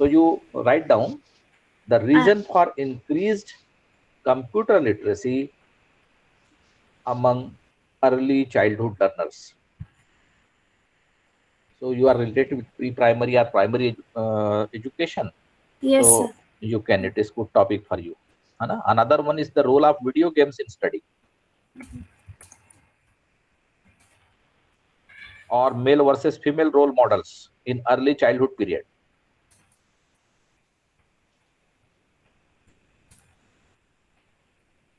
So you write down the reason for increased computer literacy among early childhood learners. So you are related with pre-primary or primary education. Yes, So sir. you can, it is good topic for you. Another one is the role of video games in study, or male versus female role models in early childhood period.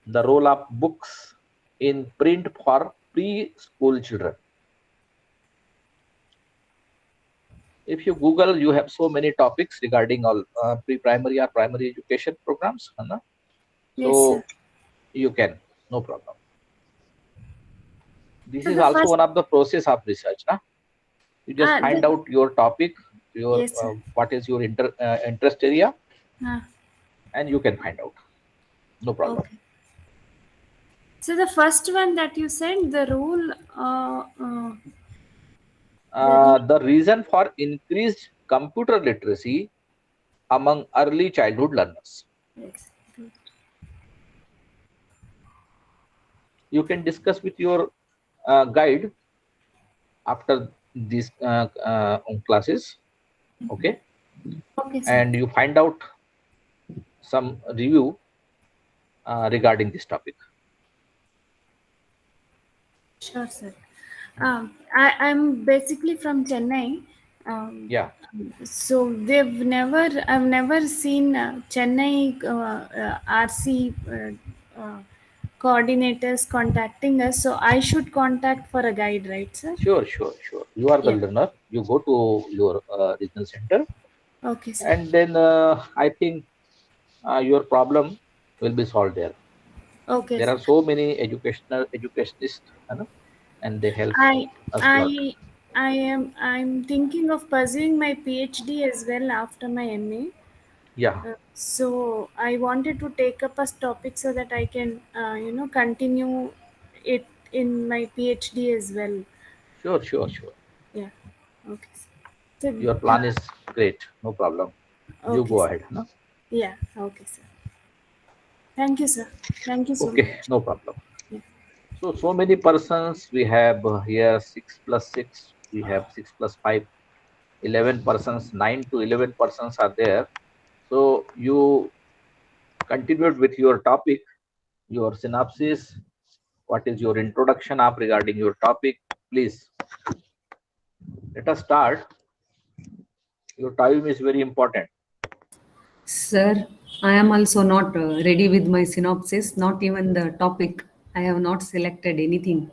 The role of books in print for preschool children. If you Google, you have so many topics regarding all pre-primary or primary education programs. Yes, sir. So you can, no problem. This So is the also first, one of the process of research. You just find the, out your topic, your yes, sir. what is your interest area, Uh, and you can find out. No problem. okay. So the first one that you said, the rule, the The reason for increased computer literacy among early childhood learners. yes. You can discuss with your guide after these classes, okay? Okay, sir. And you find out some review regarding this topic. Sure, sir. I'm basically from Chennai. Um, Yeah, so I've never seen Chennai RC coordinators contacting us. So I should contact for a guide, right, sir? sure. You are the Yeah. learner. You go to your regional center, Okay, sir. and then I think your problem will be solved there. Okay, There sir. are so many educationists, and they help I us a lot. I I'm thinking of pursuing my PhD as well after my MA. Yeah, So I wanted to take up a topic so that I can, continue it in my PhD as well. sure. Yeah. Okay. So, Your plan is great. No problem. You okay, go sir. ahead. Yeah. Okay, sir. Thank you, sir. Thank you so Okay, much. no problem. Yeah. So many persons we have here, 6 plus 6, we have 6 plus 5, 11 persons, 9 to 11 persons are there. So you continued with your topic, your synopsis. What is your introduction of regarding your topic? Please, let us start. Your time is very important. Sir, I am also not ready with my synopsis, not even the topic. I have not selected anything.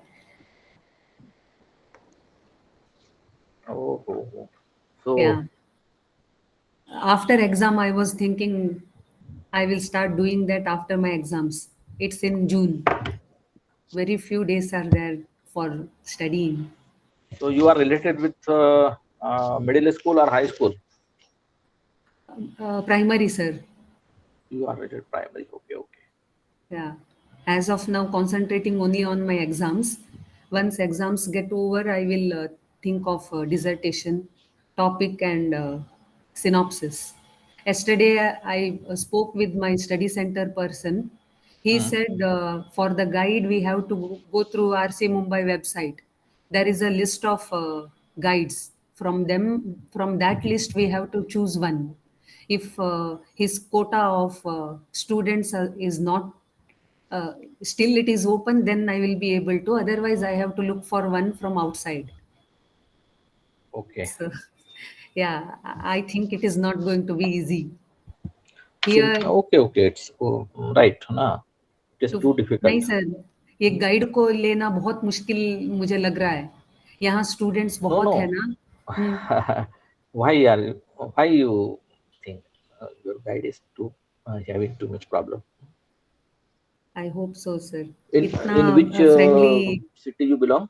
Oh. So, Yeah. After exam, I was thinking I will start doing that after my exams. It's in June. Very few days are there for studying. so you are related with middle school or high school? Primary, sir. You are related primary. Okay. Yeah. As of now, concentrating only on my exams. Once exams get over, I will think of dissertation, topic, and synopsis. Yesterday, I spoke with my study center person. He Hmm. said for the guide, we have to go through RC Mumbai website. There is a list of guides. From them, from that list, we have to choose one. If his quota of students is not uh, still it is open, then I will be able to. Otherwise, I have to look for one from outside. Okay. So, yeah, I think it is not going to be easy. Here, Okay. It's right. It is तो too नहीं difficult. Sir, ये guide को लेना बहुत मुश्किल मुझे लग रहा है. यहाँ स्टूडेंट्स बहुत है No. ना. हम्म. Why you think your guide is too having too much problem? I hope so sir. इतना In which friendly. city you belong?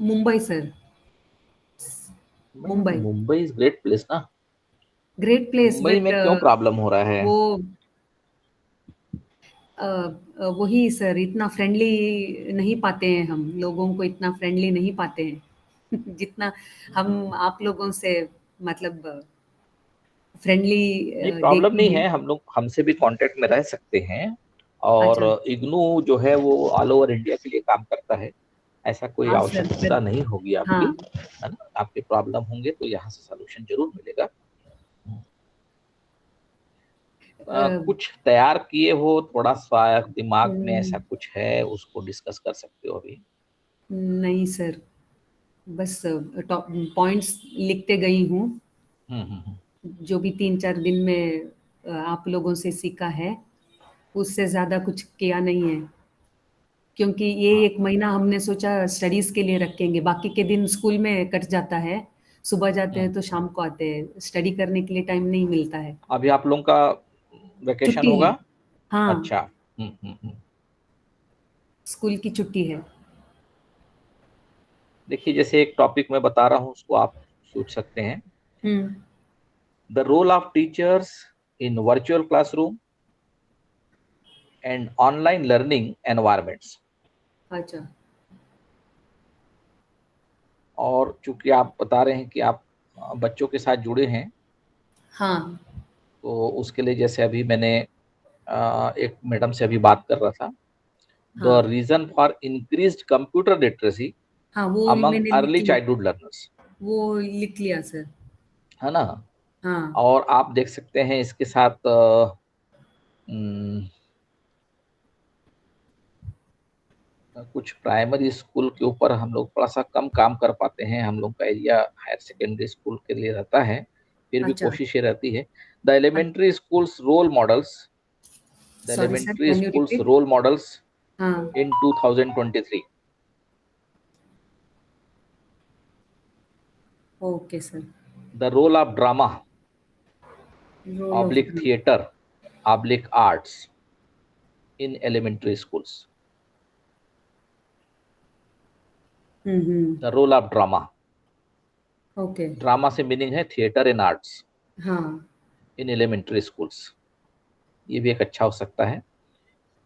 Mumbai sir. Mumbai. Mumbai is great place ना. ग्रेट प्लेस मुंबई बट में क्यों प्रॉब्लम हो रहा है? वो वही सर, इतना फ्रेंडली नहीं पाते हैं, हम लोगों को इतना फ्रेंडली नहीं पाते हैं जितना हम आप लोगों से मतलब फ्रेंडली नहीं, डे प्रॉब्लम के नहीं लिए। है, हम लोग हमसे भी कांटेक्ट में रह सकते हैं। और अच्छा। इग्नू जो है वो ऑल ओवर इंडिया के लिए काम करता है, ऐसा कोई हाँ सर, आवश्यकता फिर नहीं होगी आपकी, हाँ। है ना। आपके प्रॉब्लम होंगे तो यहाँ से सलूशन जरूर मिलेगा। अ, कुछ तैयार किए हो थोड़ा सा दिमाग में, ऐसा न- कुछ है उसको डिस्कस कर सकते हो अभी। नहीं सर, बस पॉइंट्स लिखते गई हूँ, हम्म। जो भी 3-4 दिन में आप लोगों से सीखा है, उससे ज़्यादा कुछ किया नहीं है। क्योंकि ये हाँ। 1 महीना हमने सोचा स्टडीज़ के लिए रखेंगे, बाकी के दिन स्कूल में कट जाता है। सुबह जाते हैं हम्म। तो शाम को आते हैं, स्टडी करने के लिए टाइम नहीं मिलता है। अभी आप लोगों का वेकेशन छुट्टी है। होगा? हाँ, अच्छा। स्कूल की छुट्टी है। देखिए, जैसे एक टॉपिक मैं बता रहा हूँ उसको आप सोच सकते हैं। हम्म। The role of teachers in virtual classroom and online learning environments. अच्छा। और चूंकि आप बता रहे हैं कि आप बच्चों के साथ जुड़े हैं, हाँ। तो उसके लिए जैसे अभी मैंने एक मैडम से अभी बात कर रहा था, द हाँ। Reason for increased computer literacy हाँ, वो अमंग मैंने लिख अर्ली लिया। चाइल्डहुड लर्नर्स, वो लिख लिया सर। है ना। हाँ। और आप देख सकते हैं इसके साथ कुछ प्राइमरी स्कूल के ऊपर हम लोग थोड़ा सा कम काम कर पाते हैं, हम लोग का एरिया हायर सेकेंडरी स्कूल के लिए रहता है, फिर भी अच्छा। कोशिश ये रहती है। The elementary schools role models, the sorry sir, elementary can you schools repeat? Role models हाँ। in 2023, okay sir. the role of drama role of oblique theater oblique arts in elementary schools, hmm. the role of drama, okay. Drama से meaning है theatre and arts हाँ। In elementary schools. ये भी एक अच्छा हो सकता है,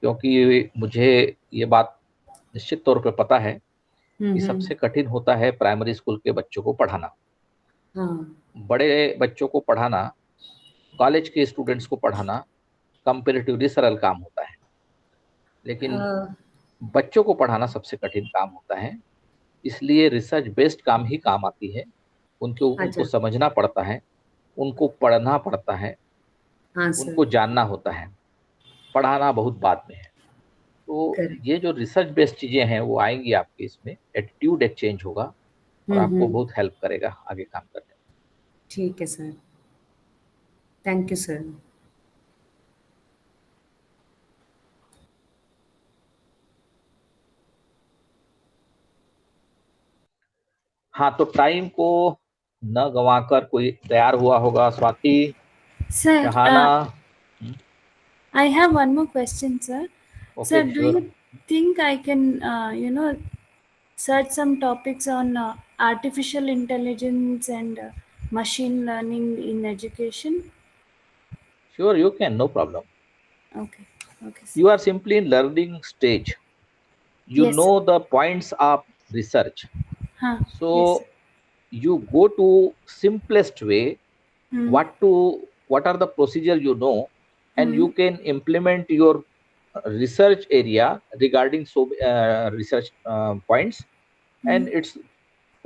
क्योंकि मुझे ये बात निश्चित तौर पे पता है कि हम्म। सबसे कठिन होता है प्राइमरी स्कूल के बच्चों को पढ़ाना। हाँ। बड़े बच्चों को पढ़ाना, कॉलेज के स्टूडेंट्स को पढ़ाना कंपेरेटिवली सरल काम होता है, लेकिन अ, बच्चों को पढ़ाना सबसे कठिन काम होता है। इसलिए रिसर्च बेस्ड काम ही काम आती है। उनको अच्छा। समझना पड़ता है, उनको पढ़ना पड़ता है, हाँ सर। उनको जानना होता है, पढ़ाना बहुत बाद में है। तो करेक्ट। ये जो रिसर्च बेस्ड चीजें हैं वो आएंगी आपके इसमें, एटीट्यूड एक चेंज होगा और आपको हम्म। बहुत हेल्प करेगा आगे काम करने में। ठीक है सर। Thank you sir. हाँ, तो टाइम को न गंवाकर कोई तैयार हुआ होगा? Swati, Sir, Shahana. I have one more question, sir. Sir, okay, do sure. you think I can, search some topics on artificial intelligence and machine learning in education? Sure, you can, no problem. Okay. Okay, sir. You are simply in learning stage. You Yes, sir. know the points of research. Huh. Yes, sir. So you go to simplest way, Hmm. what are the procedure you know, and Hmm. you can implement your research area regarding research points, Hmm. and it's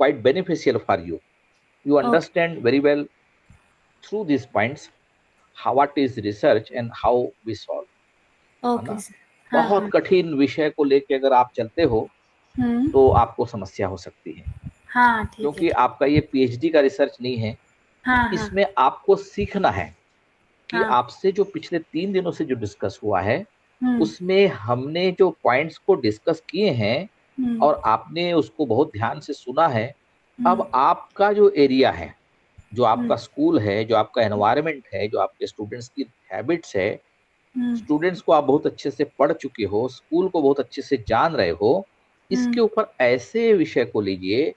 quite beneficial for you. You Okay. understand very well through these points how what is research and how we solve, है Okay, ना। sir. Huh. बहुत Huh. कठिन विषय को लेके अगर आप चलते हो Hmm. तो आपको समस्या हो सकती है, हाँ ठीक है क्योंकि ठीक। आपका ये पीएचडी का रिसर्च नहीं है। हाँ हाँ। इसमें आपको सीखना है कि हाँ। आपसे जो पिछले 3 दिनों से जो डिस्कस हुआ है हम्म। उसमें हमने जो पॉइंट्स को डिस्कस किए हैं हम्म। और आपने उसको बहुत ध्यान से सुना है। हम्म। अब आपका जो एरिया है, जो हम्म। आपका स्कूल है, जो आपका एनवायरनमेंट है, जो आपके स्टूडेंट्स की हैबिट्स है, हम्म। स्टूडेंट्स को आप बहुत अच्छे से पढ़ चुके हो, स्कूल को बहुत अच्छे से जान रहे हो। हम्म। इसके ऊपर ऐसे विषय को लीजिए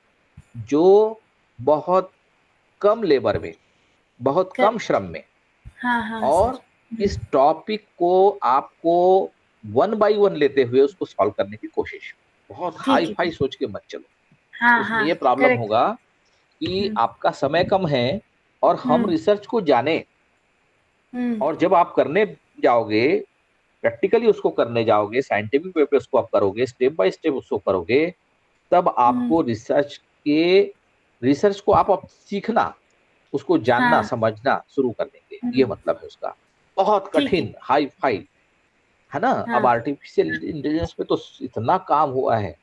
जो बहुत कम लेबर में, बहुत कम करेक्ट। श्रम में, हाँ हाँ सर। और इस टॉपिक को आपको वन बाय वन लेते हुए उसको सॉल्व करने की कोशिश। बहुत हाई ठीक है फाई ठीक। सोच के मत चलो, हाँ उसमें हाँ। ये प्रॉब्लम करेक्ट। होगा कि हम्म। आपका समय कम है और हम हम्म। रिसर्च को जाने और जब आप करने जाओगे, प्रैक्टिकली उसको करने जाओगे, साइंटिफिक वे पे उसको आप करोगे, स्टेप बाय स्टेप उसको करोगे, तब आपको रिसर्च को आप सीखना, उसको जानना हाँ समझना शुरू कर देंगे, ये मतलब है उसका। बहुत ठीक है। कठिन हाई फाई है ना। अब हाँ। आर्टिफिशियल इंटेलिजेंस पे तो इतना काम हुआ है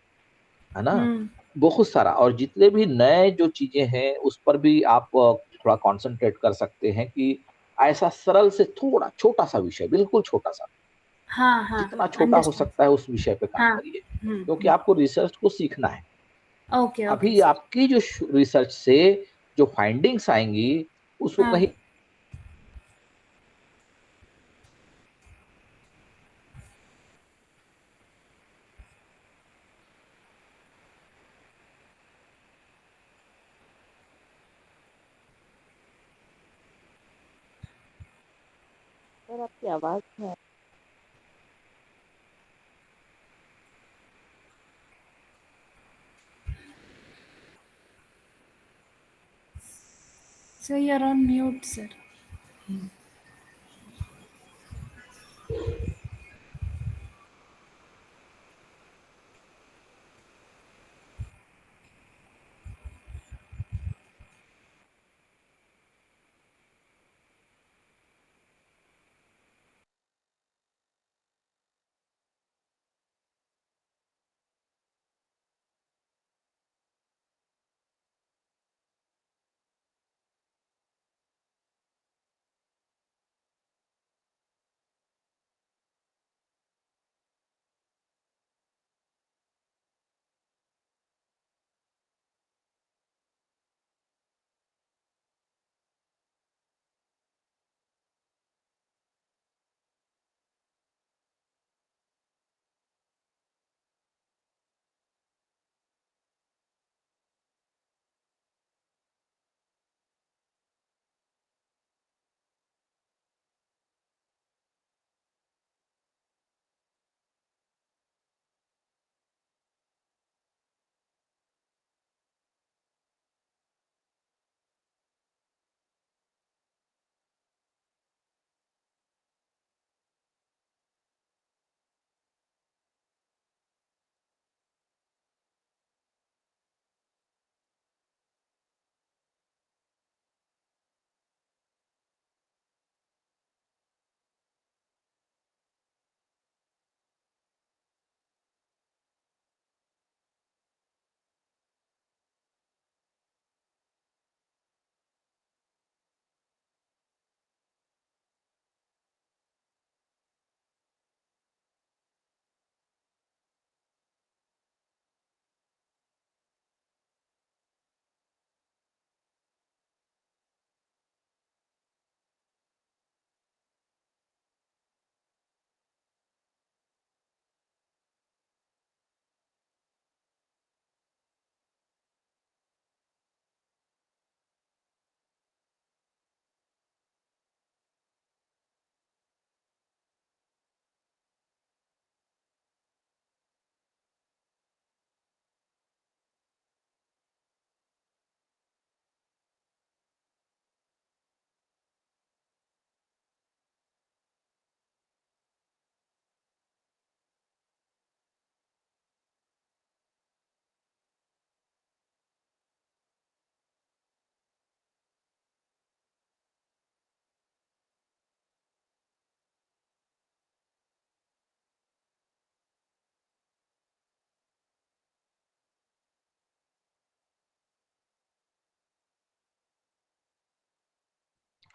ना, हम्म। बहुत सारा। और जितने भी नए जो चीजें हैं उस पर भी आप थोड़ा कंसंट्रेट कर सकते हैं कि ऐसा सरल से थोड़ा छोटा सा विषय, बिल्कुल छोटा सा, हाँ हाँ। जितना छोटा हो अंडरस्टूड। सकता है उस विषय पे काम हाँ। करिए, क्योंकि आपको रिसर्च को सीखना है। ओके ओके अभी सर। आपकी जो रिसर्च से जो फाइंडिंग्स आएंगी, उसको हाँ। कहीं सर आपकी आवाज है। So you're on mute, sir.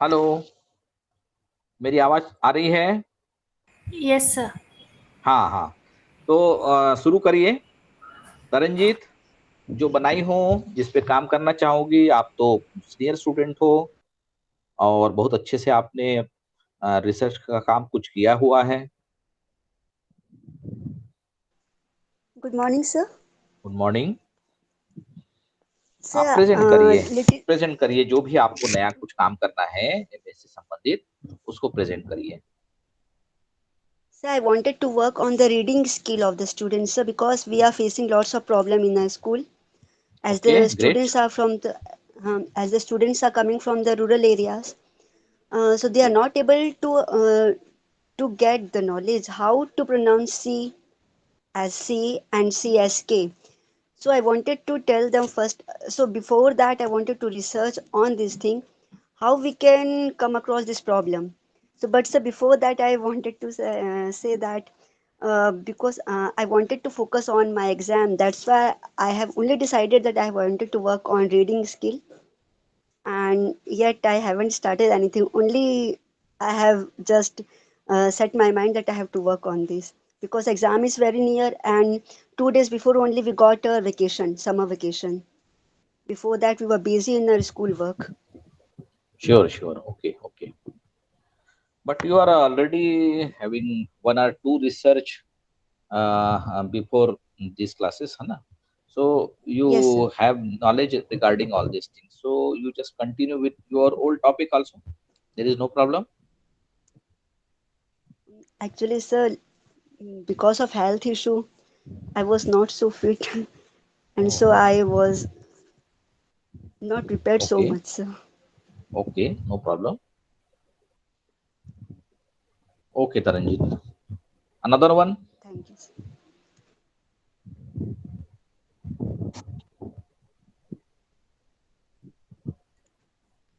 Hello, मेरी आवाज आ रही है? Yes, sir. हाँ हाँ, तो शुरू करिए। तरनजीत, जो बनाई हो, जिस पे काम करना चाहोगी, आप तो सीनियर स्टूडेंट हो और बहुत अच्छे से आपने रिसर्च का काम कुछ किया हुआ है। Good morning sir. Good morning. आप सर लिटिल प्रेजेंट करिए जो भी आपको नया कुछ काम करना है एमएस से संबंधित, उसको प्रेजेंट करिए। sir, I wanted to work on the reading skill of the students, sir, because we are facing lots of problem in our school. As okay, the great. students are from the as the students are coming from the rural areas, so they are not able to get the knowledge how to pronounce C as C and C as K. So I wanted to tell them first. So before that, I wanted to research on this thing, how we can come across this problem. So, but so before that, I wanted to say that because I wanted to focus on my exam. That's why I have only decided that I wanted to work on reading skill, and yet I haven't started anything. Only I have just set my mind that I have to work on this because exam is very near, and 2 days before only we got a vacation, summer vacation. Before that, we were busy in our school work. Sure, sure. Okay, okay. But you are already having one or two research before these classes, है ना? So Yes, sir. you have knowledge regarding all these things. So you just continue with your old topic also. There is no problem. Actually, sir, because of health issue, I was not so fit, and so Oh, I was not prepared so okay, much, sir. okay, no problem. Okay, Taranjit. Another one. Thank you, sir.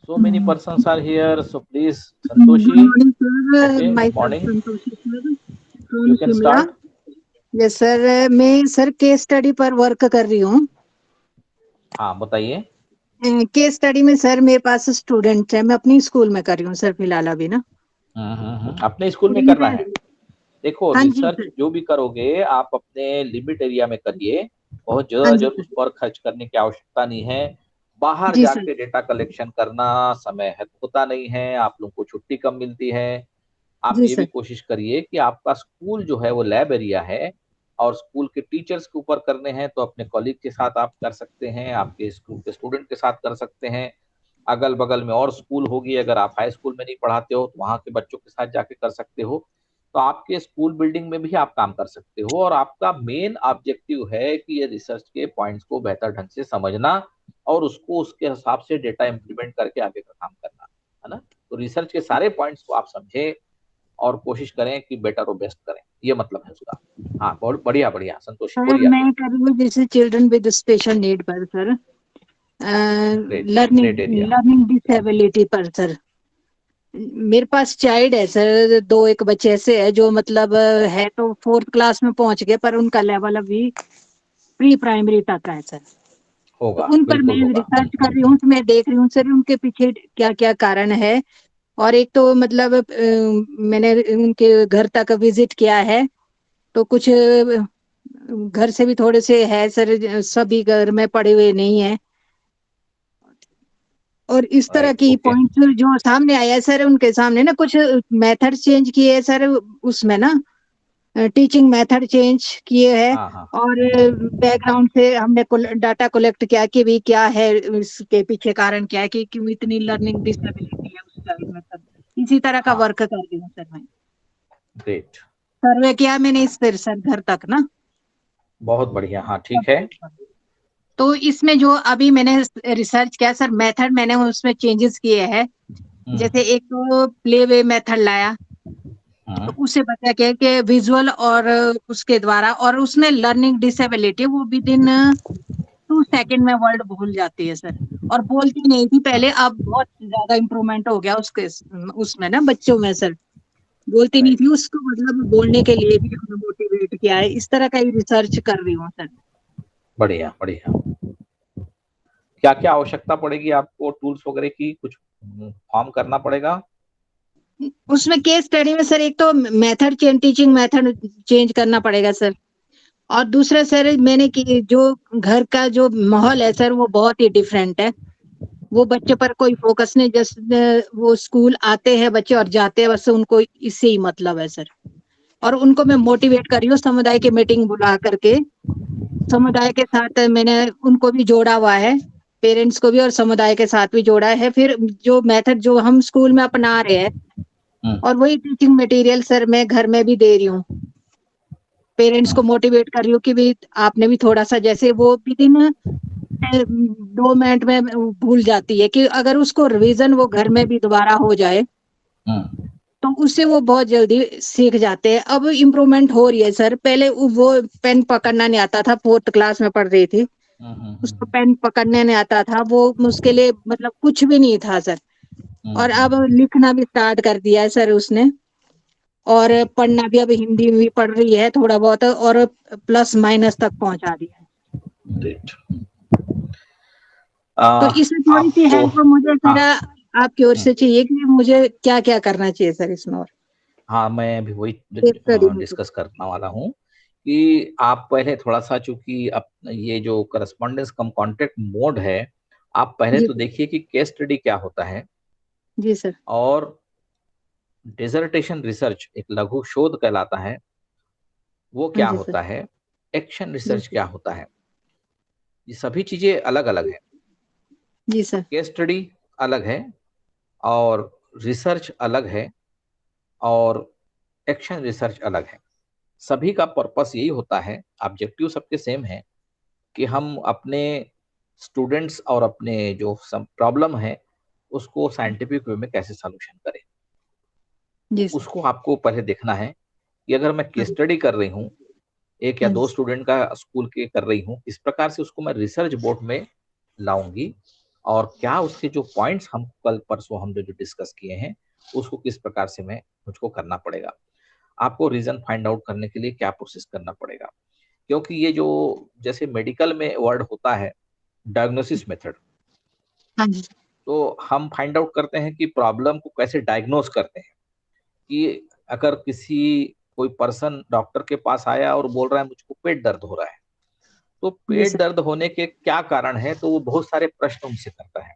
So many persons are here. So please, Good Santoshi. morning, sir. Okay, Myself morning. Santoshi sir You from can Shimla. start. Yes sir, मैं sir case study पर work कर रही हूँ. हाँ, बताइए. Case study में sir मेरे पास student है, मैं अपनी स्कूल में कर रही हूँ सर फिलहाल अभी ना. अपने स्कूल में और करना मैं है. देखो, हाँ जी रिसर्च सर, जो भी करोगे आप अपने लिमिट एरिया में करिए. बहुत हाँ ज्यादा जी उस सर, पर खर्च करने की आवश्यकता नहीं है. बाहर जी सर, जाके डेटा कलेक्शन करना समय है होता नहीं है. आप लोगों को छुट्टी कम मिलती है. आप जी ये भी सर, कोशिश करिए कि आपका स्कूल जो है वो लैब एरिया है और स्कूल के टीचर्स के ऊपर करने हैं तो अपने कॉलीग के साथ आप कर सकते हैं. आपके स्कूल के स्टूडेंट के साथ कर सकते हैं. अगल बगल में और स्कूल होगी. अगर आप हाई स्कूल में नहीं पढ़ाते हो तो वहां के बच्चों के साथ जाके कर सकते हो. तो आपके स्कूल बिल्डिंग में भी आप काम कर सकते हो. और आपका मेन ऑब्जेक्टिव है कि ये रिसर्च के पॉइंट्स को बेहतर ढंग से समझना और उसको उसके हिसाब से डेटा इंप्लीमेंट करके आगे का काम करना, है ना. तो रिसर्च के सारे पॉइंट्स को आप समझें और कोशिश करें कि बेटर और बेस्ट करें. ये मतलब है उसका. हाँ, बहुत बढ़िया बढ़िया. संतोषी सर बोलिए आगे. मैं कर रही हूँ जैसे चिल्ड्रन विद स्पेशल नीड पर sir, great, learning great area. Learning disability पर सर. मेरे पास चाइल्ड है सर, दो एक बच्चे ऐसे है जो मतलब है तो 4th क्लास में पहुंच गए पर उनका लेवल अभी प्री प्राइमरी तक है सर. तो होगा, उन पर मैं बिल्कुल होगा. रिसर्च कर रही हूँ, तो मैं देख रही हूँ सर उनके पीछे क्या क्या कारण है. और एक तो मतलब मैंने उनके घर तक विजिट किया है तो कुछ घर से भी थोड़े से है सर, सभी घर में पड़े हुए नहीं है. और इस तरह राइट, की ओके. पॉइंट्स जो सामने आया है सर, उनके सामने ना कुछ मेथड चेंज किए हैं सर उसमें ना, टीचिंग मेथड चेंज किए हैं. हाँ हाँ. और बैकग्राउंड से हमने डाटा कलेक्ट किया कि भी क्या है, इसके पीछे कारण क्या है कि क्यों इतनी लर्निंग डिसेबिलिटी है उस चाइल्ड में सर. इसी तरह का हाँ, वर्क कर रही हूँ सर मैं. ग्रेट. सर्वे किया मैंने इस पर सर घर तक ना. बहुत बढ़िया. हाँ, ठीक है. तो इसमें जो अभी मैंने रिसर्च किया सर, मेथड मैंने उसमें चेंजेस किए हैं. जैसे एक तो प्ले वे मेथड लाया, तो उससे बता क्या कि विजुअल और उसके द्वारा, और उसमें लर्निंग डिसेबिलिटी वो विद इन 2 सेकंड में वर्ड भूल जाती है सर, और बोलती नहीं थी पहले, अब बहुत ज्यादा इम्प्रूवमेंट हो गया उसके उसमें ना बच्चों में सर. बोलती नहीं राइट. थी, उसको मतलब बोलने के लिए भी हमने मोटिवेट किया है. इस तरह का ही रिसर्च कर रही हूँ सर. बढ़िया बढ़िया. क्या क्या आवश्यकता पड़ेगी आपको टूल्स वगैरह की? कुछ फॉर्म करना पड़ेगा. उसमें केस स्टडी में सर एक तो method change, teaching method change करना पड़ेगा सर. और दूसरा सर मैंने कि जो घर का जो माहौल है सर वो बहुत ही डिफरेंट है. वो बच्चे पर कोई फोकस नहीं, जैसे वो स्कूल आते हैं बच्चे और जाते हैं, बस उनको इससे ही मतलब है सर. और उनको मैं मोटिवेट कर रही हूँ समुदाय की मीटिंग बुला करके. समुदाय के साथ मैंने उनको भी जोड़ा हुआ है, पेरेंट्स को भी और समुदाय के साथ भी जोड़ा है. फिर जो मेथड जो हम स्कूल में अपना रहे हैं और वही टीचिंग मटेरियल सर मैं घर में भी दे रही हूँ. पेरेंट्स को मोटिवेट कर रही हूँ कि भी आपने भी थोड़ा सा, जैसे वो भी दिन 2 मिनट में भूल जाती है, कि अगर उसको रिवीजन वो घर में भी दोबारा हो जाए हम्म, तो उससे वो बहुत जल्दी सीख जाते हैं। अब इम्प्रूवमेंट हो रही है सर। पहले वो पेन पकड़ना नहीं आता था, 4th क्लास में पढ़ रही थी, उसको पेन पकड़ने नहीं आता था, वो उसके लिए मतलब कुछ भी नहीं था सर। और अब लिखना भी स्टार्ट कर दिया है सर उसने, और पढ़ना भी अब हिंदी में भी पढ़ रही है थोड़ा बहुत, और प्लस माइनस तक पहुंचा दिया है। ग्रेट। तो इसमें थोड़ी सी आपको, हेल्प मुझे हाँ, सर आपकी ओर से चाहिए कि मुझे क्या क्या करना चाहिए सर इसमें। और हाँ, मैं अभी वही केस स्टडी में तो। डिस्कस करने वाला हूँ कि आप पहले थोड़ा सा, चूंकि ये जो करस्पॉन्डेंस कम कॉन्टेक्ट मोड है, आप पहले जी तो देखिए कि केस स्टडी क्या होता है, जी सर। और डिसर्टेशन रिसर्च एक लघु शोध कहलाता है, वो हाँ क्या जी सर। होता है, एक्शन जी रिसर्च सर। क्या होता है। ये सभी चीजें अलग अलग है। जी सर। केस स्टडी अलग है, और रिसर्च अलग है, और एक्शन रिसर्च अलग है। सभी का पर्पस यही होता है, ऑब्जेक्टिव सबके सेम है, कि हम अपने स्टूडेंट्स और अपने जो प्रॉब्लम है उसको साइंटिफिक वे में कैसे सॉल्यूशन करें। जी सर। उसको आपको पहले देखना है कि अगर मैं हाँ केस स्टडी कर रही हूँ, एक या हाँ दो जी। स्टूडेंट का स्कूल के कर रही हूँ, इस प्रकार से उसको मैं रिसर्च बोर्ड में लाऊंगी, और क्या उसके जो पॉइंट्स हम कल परसों हम जो डिस्कस किए हैं उसको किस प्रकार से मैं मुझको करना पड़ेगा, आपको रीजन फाइंड आउट करने के लिए क्या प्रोसेस करना पड़ेगा। क्योंकि ये जो जैसे मेडिकल में वर्ड होता है डायग्नोसिस मेथड, हाँ जी। तो हम फाइंड आउट करते हैं कि प्रॉब्लम को कैसे डायग्नोस करते हैं। कि अगर किसी कोई पर्सन डॉक्टर के पास आया और बोल रहा है मुझको पेट दर्द हो रहा है, तो जी पेट सर। दर्द होने के क्या कारण है, तो वो बहुत सारे प्रश्न उनसे करता है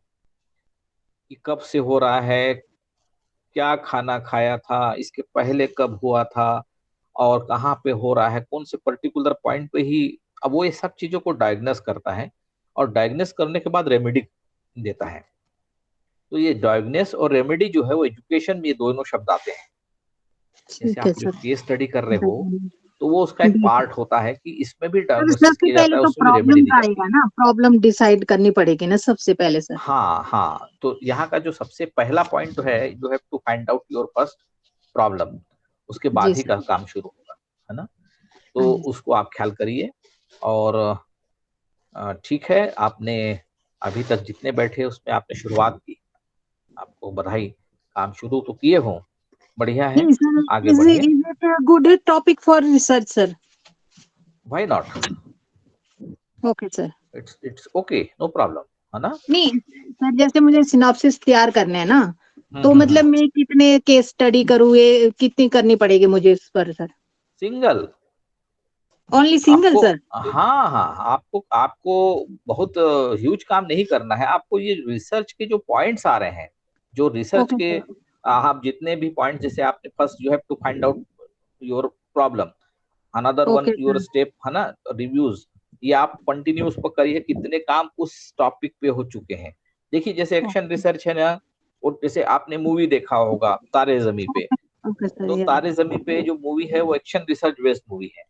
कि कब से हो रहा है, क्या खाना खाया था, इसके पहले कब हुआ था, और कहाँ पे हो रहा है, कौन से पर्टिकुलर पॉइंट पे ही। अब वो ये सब चीजों को डायग्नोस करता है, और डायग्नोस करने के बाद रेमेडी देता है। तो ये डायग्नोस और रेमेडी जो है वो एजुकेशन में ये दोनों शब्द आते हैं। जैसे ठीक है आप जो सर। केस स्टडी कर रहे हो, जी तो वो उसका एक सर। पार्ट होता है कि इसमें भी सर डायग्नोसिस सबसे किया जाता पहले है, तो उसमें भी रेमेडी प्रॉब्लम दी का जाती आएगा ना, प्रॉब्लम डिसाइड करनी पड़ेगी ना सबसे पहले सर। है। हाँ, हाँ, तो यहाँ का जो सबसे पहला पॉइंट जो है, you have to find out your first problem, उसके जी बाद ही सर। का काम शुरू होगा, है ना। हाँ तो जी। उसको आप ख्याल करिए। और ठीक है, आपने अभी तक जितने बैठे उसमें आपने शुरुआत की, आपको बधाई, काम शुरू तो किए हो, बढ़िया है, नहीं सर, आगे इज बढ़िए। Is it a good topic for research sir? Why not, okay sir. It's okay, no problem, है ना। नहीं सर, जैसे मुझे सिनॉप्सिस तैयार करने हैं ना, तो हम्म। मतलब मैं कितने केस स्टडी करूँ, ये कितनी करनी पड़ेगी मुझे इस पर सर? सिंगल, ओनली सिंगल आपको, सर? हाँ, हाँ, आपको आपको बहुत ह्यूज काम नहीं करना है। आपको ये रिसर्च के जो पॉइंट्स आ रहे हैं, जो रिसर्च ओके के सर। आप जितने भी पॉइंट, जैसे आपने first you have to find out your problem, another one okay your sir. Step, है ना, रिव्यूज। ये आप कंटिन्यूस पर करिए, कितने काम उस टॉपिक पे हो चुके हैं। देखिए जैसे एक्शन रिसर्च है ना, और जैसे आपने मूवी देखा होगा तारे जमी पे, ओके सर। तो या तारे जमी पे जो मूवी है वो एक्शन रिसर्च बेस्ड मूवी है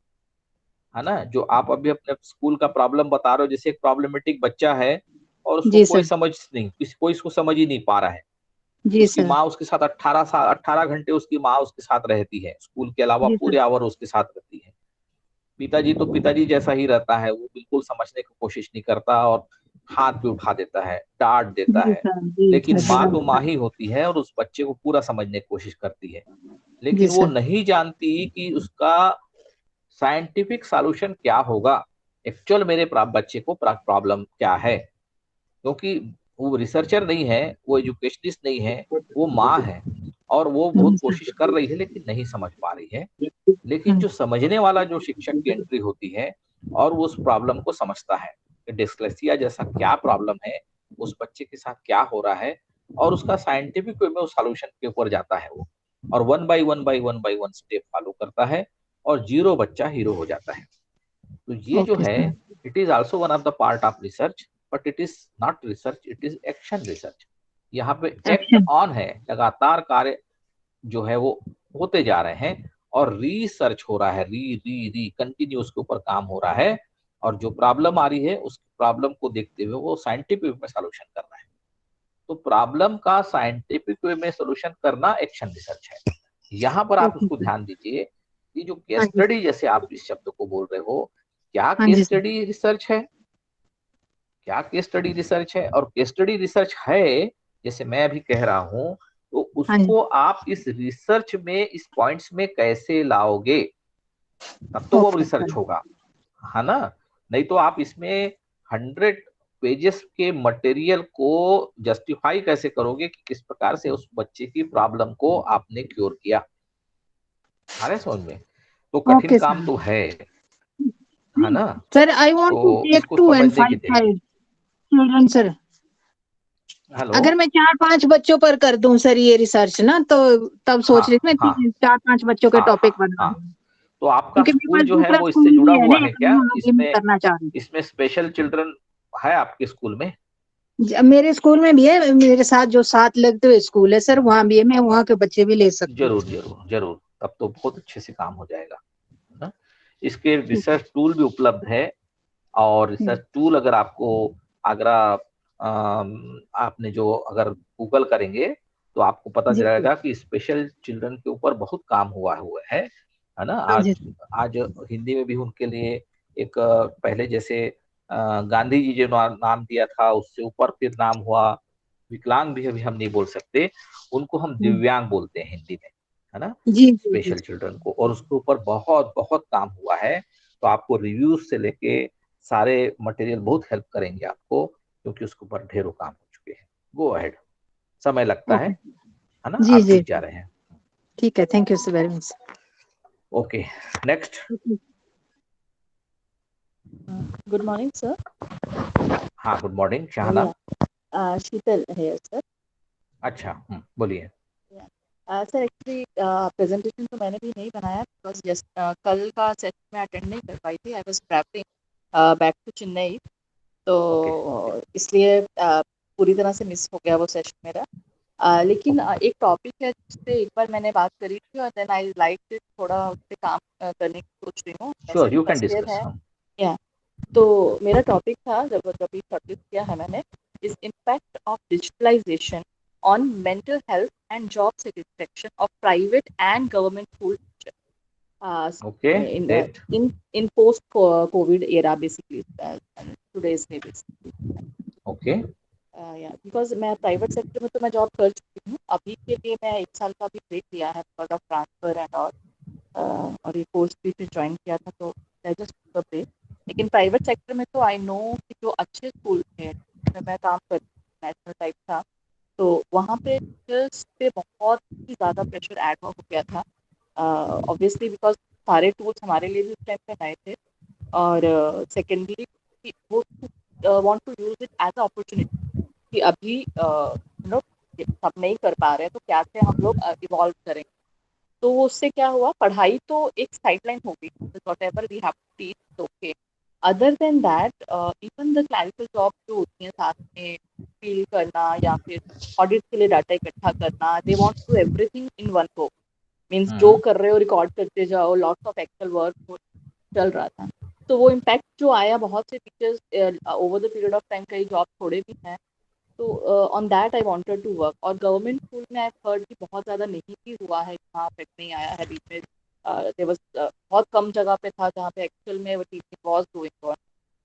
ना। जो आप अभी अपने स्कूल का प्रॉब्लम बता रहे हो, जैसे एक प्रॉब्लमेटिक बच्चा है और उसको जी कोई सर। समझ नहीं, किसी कोई इसको समझ ही नहीं पा रहा है। जी उसकी सर। माँ उसके साथ 18 घंटे उसकी माँ उसके साथ रहती है, स्कूल के अलावा जी सर। पूरे आवर उसके साथ रहती है। पिताजी तो पिताजी जैसा ही रहता है, वो बिल्कुल समझने की कोशिश नहीं करता, और हाथ भी उठा देता है, डांट देता जी है। सर। जी लेकिन सर। माँ तो माँ ही होती है, और उस बच्चे को पूरा समझने की कोशिश करती है। जी लेकिन वो सर। नहीं जानती कि उसका साइंटिफिक सॉल्यूशन क्या होगा, एक्चुअल मेरे बच्चे को प्रॉब्लम क्या है। क्योंकि वो रिसर्चर नहीं है, वो एजुकेशनिस्ट नहीं है, वो माँ है, और वो जी बहुत सर। कोशिश कर रही है लेकिन नहीं समझ पा रही है। लेकिन हाँ जो समझने वाला जो शिक्षक की एंट्री होती है, और वो उस प्रॉब्लम को समझता है कि डिस्लेक्सिया जैसा क्या प्रॉब्लम है, उस बच्चे के साथ क्या हो रहा है, और उसका साइंटिफिक वे में उस सॉल्यूशन के ऊपर जाता है वो, और one by one step follow करता है, और जीरो बच्चा हीरो हो जाता है। तो ये जो ओके है, sir. It is also one of the part of research, but it is not research, it is action research. यहाँ पे एक्ट एक्शन। ऑन है, लगातार कार्य जो है वो होते जा रहे हैं, और रिसर्च हो रहा है, री री री कंटिन्यू उसके ऊपर काम हो रहा है, और जो प्रॉब्लम आ रही है उस प्रॉब्लम को देखते हुए वो साइंटिफिक में सॉल्यूशन कर रहा है। तो प्रॉब्लम का साइंटिफिक वे में सोल्यूशन करना एक्शन रिसर्च है। यहाँ पर आप ओके उसको सर। ध्यान दीजिए कि जो केस हाँ जी स्टडी जैसे आप इस शब्द को बोल रहे हो, क्या हाँ केस जी सर। स्टडी रिसर्च है, क्या केस स्टडी रिसर्च है? और केस स्टडी रिसर्च है जैसे मैं अभी कह रहा हूं, तो हाँ जी। उसको आप इस रिसर्च में इस पॉइंट्स में कैसे लाओगे, तब तो वो ओके रिसर्च सर। होगा, है ना? नहीं तो आप इसमें 100 पेजेस के मटेरियल को जस्टिफाई कैसे करोगे कि किस प्रकार से उस बच्चे की प्रॉब्लम को आपने क्योर किया। आ रहे समझ में? तो कठिन ओके काम सर। तो है ना? सर आई वांट टू तो टेक इसको 2 and समझने की 5 देर। Children sir. हेलो। अगर मैं 4-5 बच्चों पर कर दूं सर ये रिसर्च ना, तो तब हाँ सोच रही थी मैं हाँ 4-5 बच्चों के हाँ टॉपिक हाँ बना हाँ। दूं, तो आपका क्योंकि मेरे स्कूल पास जो है दूसरा वो इससे स्कूल जुड़ा भी है हुआ ना, है तो मैं क्या? वहाँ भी मैं इसमें करना चाह रही इसमें स्पेशल चिल्ड्रन है आपके स्कूल में? हूँ। मेरे स्कूल में भी है, मेरे साथ जो 7 लगते हुए स्कूल है सर, वहाँ भी है, मैं वहाँ के बच्चे भी ले सकती हूँ। जरूर जरूर जरूर, तब तो बहुत अच्छे से काम हो जाएगा, है ना? इसके रिसर्च टूल भी उपलब्ध है, और रिसर्च टूल अगर आपको अगर आपने जो अगर गूगल करेंगे तो आपको पता जी सर। चलेगा कि स्पेशल चिल्ड्रन के ऊपर बहुत काम हुआ हुआ है ना? हाँ आज जी। आज हिंदी में भी उनके लिए एक पहले जैसे गांधी जी जो नाम दिया था उससे ऊपर फिर नाम हुआ, विकलांग भी अभी हम नहीं बोल सकते, उनको हम दिव्यांग बोलते हैं हिंदी में, है ना? जी जी जी। स्पेशल चिल्ड्रन को, और उसके ऊपर बहुत बहुत काम हुआ है। तो आपको रिव्यूज से लेके सारे मटेरियल बहुत हेल्प करेंगे आपको, क्योंकि उसके ऊपर ढेरों काम हो चुके हैं। गो अहेड, समय लगता ओके। है ना? जी आप जी। सीख जा रहे हैं। ठीक है, thank you sir very much. Okay, next. Good morning, sir. हाँ, good morning शाहना। Sheetal here, sir. अच्छा, बोलिए। सर एक्चुअली प्रेजेंटेशन तो मैंने भी नहीं बनाया, बिकॉज जस्ट कल का सेशन में अटेंड नहीं कर पाई थी। I was travelling back to Chennai, तो इसलिए पूरी तरह से मिस हो गया वो सेशन मेरा। लेकिन एक टॉपिक है जिस पे एक बार मैंने बात करी थी, और देन आई लाइक थोड़ा उस पर काम करने की सोच रही हूँ। वैसे श्योर, भी you can first year discuss. है। या तो मेरा टॉपिक था, जब कभी शॉर्टलिस्ट किया है मैंने, is impact of digitalization on mental health and job satisfaction of private and government school teachers okay, great. in post COVID era, basically today's day basically. Okay, Yeah, because मैं private sector में तो मैं job कर चुकी हूँ। अभी के लिए मैं 1 साल का भी ब्रेक लिया है बिकॉज ऑफ ट्रांसफर एंड और ये कोर्स भी फिर ज्वाइन किया था, तो जस्ट ब्रेक। लेकिन प्राइवेट सेक्टर में तो आई नो कि जो अच्छे स्कूल थे जिसमें मैं काम कर नेशनल टाइप था, तो वहाँ पे टीचर्स पे बहुत ही ज़्यादा प्रेशर ऐड हो गया था। ऑब्वियसली बिकॉज सारे टूल्स हमारे लिए भी उस टाइम पे नए थे, और सेकेंडली वो want to use it as a opportunity कि अभी सब नहीं कर पा रहे हैं, तो कैसे हम लोग इवॉल्व करें। तो उससे क्या हुआ, पढ़ाई तो एक साइडलाइन हो गई, whatever we have to teach okay. Other than that even the clerical job जो होती हैं साथ में फील करना या फिर ऑडिट के लिए डाटा इकट्ठा करना, they want to everything in one go. Means जो कर रहे हो रिकॉर्ड करते जाओ, लॉट्स ऑफ एक्सेल वर्क चल रहा था। तो वो इम्पैक्ट जो आया, बहुत से teachers over the period of time कई जॉब छोड़े भी हैं। तो on that I wanted to work. और गवर्नमेंट स्कूल में आई हर्ड कि बहुत ज़्यादा नहीं भी हुआ है, जहाँ इफेक्ट नहीं आया है बीच में। बहुत कम जगह पे था जहाँ पे एक्चुअल में वो टीचिंग वॉज गोइंग ऑन।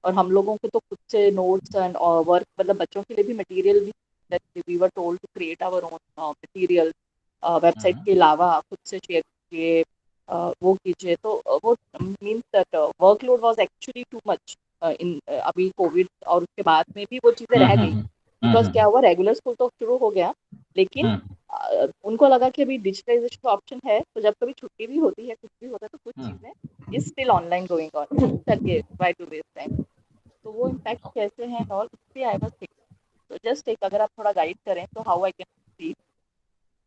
और हम लोगों को तो खुद से नोट्स एंड वर्क, मतलब बच्चों के लिए भी मटेरियल भी we were told to create our own material, website के अलावा खुद से शेयर कीजिए, वो कीजिए। तो वो means that workload was actually too much in अभी कोविड, और उसके बाद में भी वो चीज़ें रह गई। बिकॉज क्या हुआ, रेगुलर स्कूल तो शुरू हो गया, लेकिन उनको लगा कि अभी डिजिटलाइजेशन का ऑप्शन है, तो जब कभी छुट्टी भी होती है, कुछ भी होता है, तो कुछ चीज़ें is still online going on करके ट्राई टू वेस्ट टाइम। तो वो इम्पैक्ट कैसे हैं और उससे आई वाज थिंकिंग, तो जस्ट एक अगर आप थोड़ा गाइड करें तो how I can see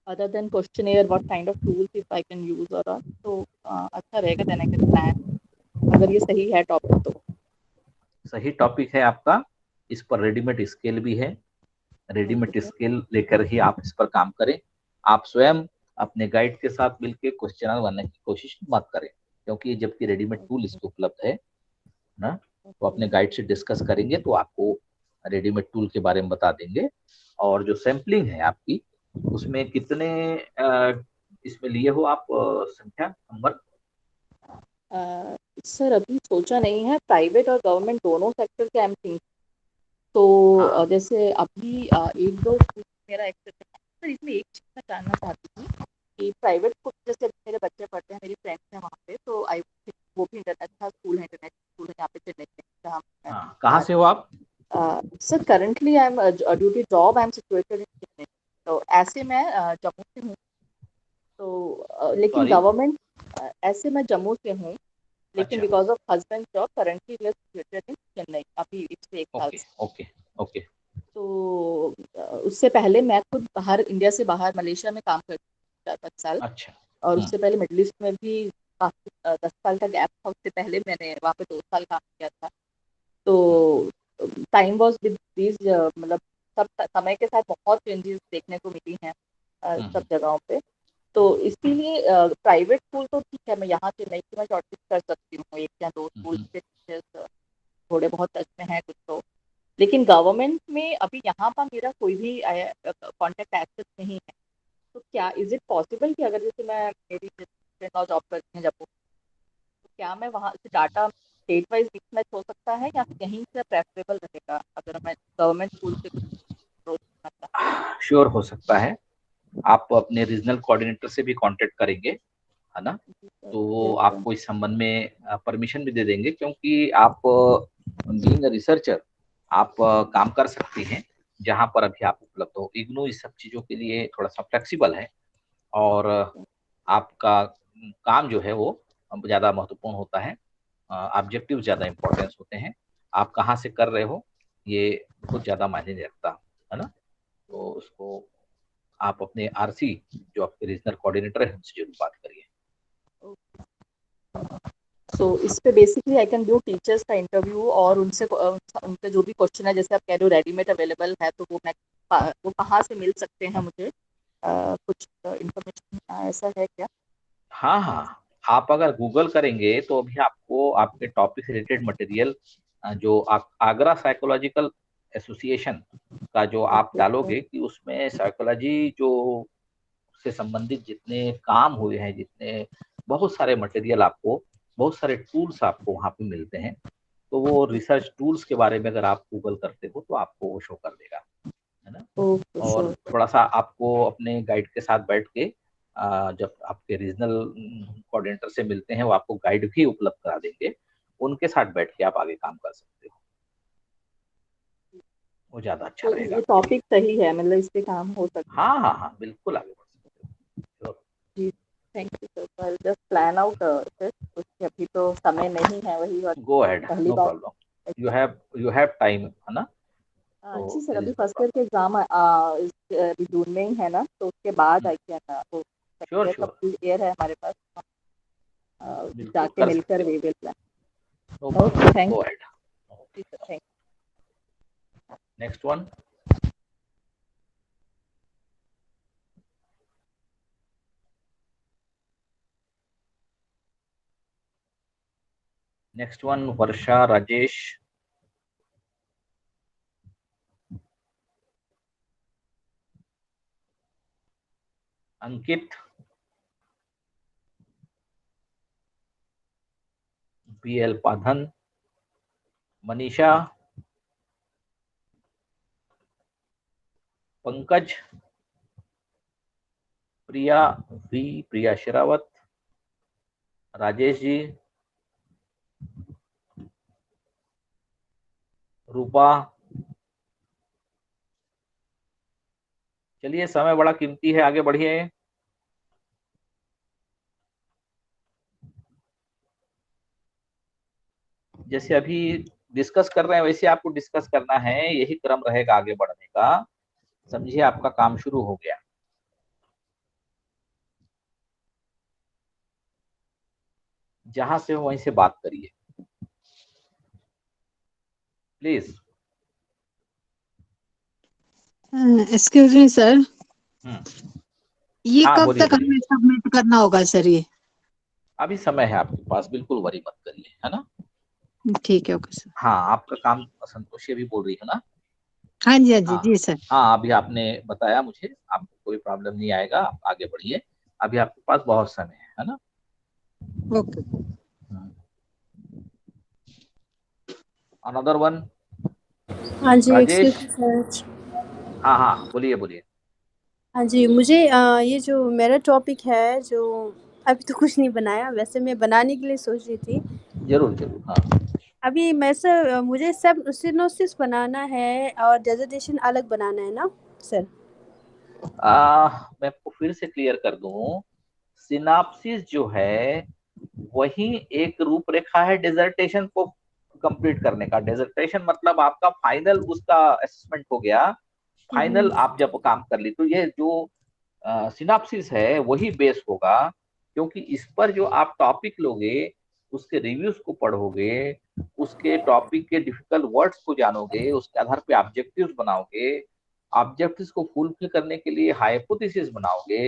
other than questionnaire what kind of tools if I can use और ऑल, तो अच्छा रहेगा। देन आई कैन प्लान, अगर ये सही है टॉपिक तो। सही टॉपिक है आपका। इस पर रेडीमेड स्केल भी है, रेडीमेड स्केल लेकर ही आप इस पर काम करें। आप स्वयं अपने गाइड के साथ मिलकर क्वेश्चनर बनने की कोशिश मत करें, क्योंकि जबकि रेडीमेड टूल इसको उपलब्ध है ना, तो अपने गाइड से डिस्कस करेंगे तो आपको रेडीमेड टूल के बारे में बता देंगे। और जो सैम्पलिंग है आपकी, उसमें कितने इसमें लिए हो आप संख्या नंबर? सर अभी सोचा नहीं है, प्राइवेट और गवर्नमेंट दोनों सेक्टर के एमटी। तो हाँ। जैसे अभी एक दो मेरा एक्सपीरियंस है सर। इसमें एक चीज़ मैं जानना चाहती थी कि प्राइवेट स्कूल जैसे मेरे बच्चे पढ़ते हैं, मेरी फ्रेंड्स हैं वहाँ पे, तो आई वो भी अच्छा स्कूल है, इंटरनेशनल स्कूल है यहाँ पे चेन्नई में, जहाँ हाँ, कहाँ से हो आप? Sir currently I am due to job I am situated in Chennai. तो ऐसे मैं जम्मू से हूँ। तो लेकिन सॉरी। गवर्नमेंट ऐसे मैं जम्मू से हूँ, लेकिन अच्छा। Because of husband job currently we are situated in Chennai अभी पिछले 1 साल ओके से। Okay okay. तो उससे पहले मैं खुद बाहर, इंडिया से बाहर मलेशिया में काम करती थी 4-5 साल। अच्छा। और उससे पहले मिडल ईस्ट में भी काफी 10 साल का गैप था। उससे पहले मैंने वहाँ पे 2 साल काम किया था। तो टाइम वॉज विद दीज, मतलब सब समय के साथ बहुत चेंजेस देखने को मिली हैं सब जगहों पे। तो इसीलिए प्राइवेट स्कूल तो ठीक है, मैं यहाँ से नहीं कि मैं शॉर्टलिस्ट कर सकती हूँ 1 या 2 स्कूल के टीचर्स थोड़े बहुत टच में है कुछ तो। लेकिन गवर्नमेंट में अभी यहाँ पर मेरा कोई भी कॉन्टेक्ट एक्सेस नहीं है। तो क्या इज इट पॉसिबल कि अगर जैसे मैं, मेरी जॉब करती हैं जब, तो क्या मैं वहाँ से data state wise mix match हो सकता है, या फिर यहीं से प्रेफरेबल रहेगा अगर मैं गवर्नमेंट स्कूल से अप्रोच करना चाहती हूँ? श्योर हो सकता है। आप अपने रीजनल कोऑर्डिनेटर से भी कांटेक्ट करेंगे, है ना? तो वो Yes, sir. आपको इस संबंध में परमिशन भी दे देंगे, क्योंकि आप बीइंग रिसर्चर आप काम कर सकती हैं जहां पर अभी आप उपलब्ध हो। इग्नू इस सब चीजों के लिए थोड़ा सा फ्लेक्सिबल है, और आपका काम जो है वो ज़्यादा महत्वपूर्ण होता है, ऑब्जेक्टिव ज़्यादा इम्पोर्टेंस होते हैं। आप कहाँ से कर रहे हो ये बहुत ज़्यादा मायने नहीं रखता, है ना? तो उसको आप अपने आरसी जो आपके रीजनल कोऑर्डिनेटर है उनसे जरूर बात करिए। तो इस पे basically I can do teachers का इंटरव्यू, और उनसे उनके जो भी क्वेश्चन है, जैसे आप कह रहे हो रेडीमेड अवेलेबल है, तो वो मैं वो कहाँ से मिल सकते हैं मुझे? कुछ इंफॉर्मेशन ऐसा है क्या? हाँ हाँ, आप अगर गूगल करेंगे तो अभी आपको आपके टॉपिक से रिलेटेड मटेरियल जो आगरा साइकोलॉजिकल एसोसिएशन का जो आप ओके सर। डालोगे कि उसमें साइकोलॉजी जो से संबंधित जितने काम हुए हैं, जितने बहुत सारे मटेरियल आपको, बहुत सारे टूल्स आपको वहाँ पे मिलते हैं। तो वो रिसर्च टूल्स के बारे में अगर आप गूगल करते हो तो आपको वो शो कर देगा, है ना? ओके और श्योर। थोड़ा सा आपको अपने गाइड के साथ बैठ के जब आपके रीजनल कोऑर्डिनेटर से मिलते हैं वो आपको गाइड भी उपलब्ध करा देंगे। उनके साथ बैठ के आप आगे काम कर सकते हो, वो ज़्यादा अच्छा तो रहेगा ये आपके लिए। टॉपिक सही है, मतलब इस पे काम हो सकता हाँ हाँ हाँ, बिल्कुल आगे बढ़ सकते हो। Sure. है जी। Thank you sir. I just plan out sir, उसके अभी तो समय नहीं है वही, और Go ahead, पहली no bar. problem. You have time, है ना? जी तो सर, there अभी is no first year problem. के एग्जाम अभी जून में ही है ना, तो उसके बाद आई कैन, वो सेकंड Sure ईयर का sure, फुल ईयर है हमारे पास। बिल्कुल जाके कर मिलकर सकते हो, we will plan. No okay, problem, thank go ahead. You sir, thank Next one. Next one, Varsha Rajesh. Ankit, BL Padhan, Manisha, Pankaj, Priya V, Priya Sherawat, Rajesh ji, रूपा। चलिए, समय बड़ा कीमती है, आगे बढ़िए। जैसे अभी डिस्कस कर रहे हैं वैसे आपको डिस्कस करना है, यही क्रम रहेगा आगे बढ़ने का। समझिए, आपका काम शुरू हो गया। जहां से हो वहीं से बात करिए प्लीज। एक्सक्यूज मी सर, ये हाँ, कब बोलिए तक बोलिए। हमें सबमिट करना होगा सर ये? अभी समय है आपके पास, बिल्कुल वरी मत करिए, है ना? ठीक है, ओके सर। हाँ, आपका काम संतोषी अभी बोल रही है ना? हाँ जी, हाँ जी, हाँ जी सर। हाँ, अभी आपने बताया मुझे, आपको कोई प्रॉब्लम नहीं आएगा, आप आगे बढ़िए, अभी आपके पास बहुत समय है ना। ओके। अनदर वन, हाँ जी, एक्सक्यूज राजेश। मी सर। हाँ हाँ, बोलिए बोलिए। हाँ जी, मुझे ये जो मेरा टॉपिक है, जो अभी तो कुछ नहीं बनाया, वैसे मैं बनाने के लिए सोच रही थी। जरूर जरूर, हाँ। अभी मैं सर, मुझे सब सिनोप्सिस बनाना है और डिसर्टेशन अलग बनाना है ना सर? मैं आपको फिर से क्लियर कर दूं, सिनाप्सिस जो है वही एक रूपरेखा है डिसर्टेशन को कंप्लीट करने का। डिसर्टेशन मतलब आपका फाइनल उसका असेसमेंट हो गया, फाइनल आप जब काम कर ली, तो ये जो सिनाप्सिस है वही बेस होगा, क्योंकि इस पर जो आप टॉपिक लोगे, उसके रिव्यूज को पढ़ोगे, उसके टॉपिक के डिफिकल्ट वर्ड्स को जानोगे, उसके आधार पे ऑब्जेक्टिव्स बनाओगे, ऑब्जेक्टिव्स को फुलफिल करने के लिए हाइपोथेसिस बनाओगे,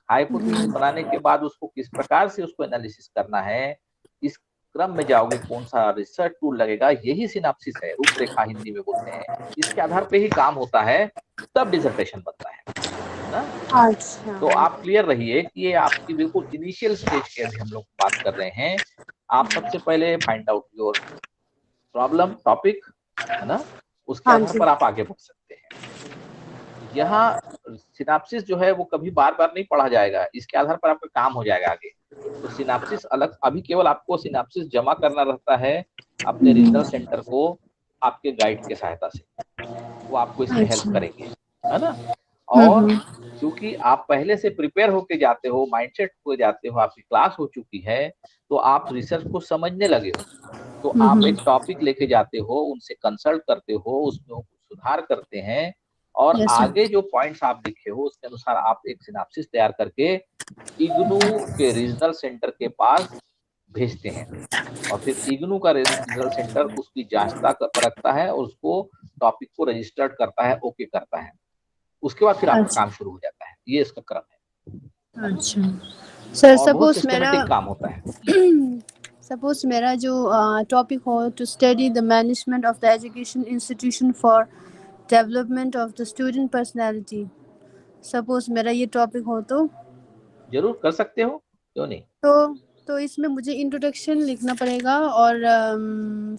हाइपोथेसिस बनाने के बाद उसको किस प्रकार से उसको एनालिसिस करना है, इस क्रम में जाओगे, कौन सा रिसर्च टूल लगेगा, यही सिनाप्सिस है, रूपरेखा हिंदी में बोलते हैं। इसके आधार पे ही काम होता है, तब डिसर्टेशन बनता है ना। अच्छा। तो आप क्लियर रहिए कि ये आपकी बिल्कुल इनिशियल स्टेज के अभी हम लोग बात कर रहे हैं। आप सबसे पहले find out your problem topic, है ना, उसके हाँ आधार जी। पर आप आगे बढ़ सकते हैं। यहाँ सिनाप्सिस जो है वो कभी बार बार नहीं पढ़ा जाएगा, इसके आधार पर आपका काम हो जाएगा आगे। तो सिनाप्सिस अलग, अभी केवल आपको सिनाप्सिस जमा करना रहता है अपने रीजनल सेंटर को, आपके गाइड के सहायता से, वो आपको इसमें हेल्प अच्छा। करेंगे, है ना। और हम्म। क्योंकि आप पहले से प्रिपेयर होके जाते हो, माइंडसेट हो जाते हो, आपकी क्लास हो चुकी है, तो आप रिसर्च को समझने लगे हो, तो आप एक टॉपिक लेके जाते हो, उनसे कंसल्ट करते हो, उसमें वो सुधार करते हैं, और यस सर। आगे जो पॉइंट्स आप लिखे हो उसके अनुसार आप एक सिनाप्सिस तैयार करके इग्नू के रीजनल सेंटर के पास भेजते हैं, और फिर इग्नू का रीजनल सेंटर उसकी जांचता परखता है और उसको टॉपिक को रजिस्टर्ड करता है, ओके करता है। उसके बाद फिर आपका अच्छा। काम शुरू हो जाता है, ये इसका क्रम है ना। अच्छा सर, और बहुत सपोज मेरा सिस्टमेटिक काम होता है। सपोज मेरा जो टॉपिक हो, to study the management of the education institution for development of the student personality, suppose मेरा ये टॉपिक हो तो जरूर कर सकते हो, क्यों नहीं। तो इसमें मुझे इंट्रोडक्शन लिखना पड़ेगा, और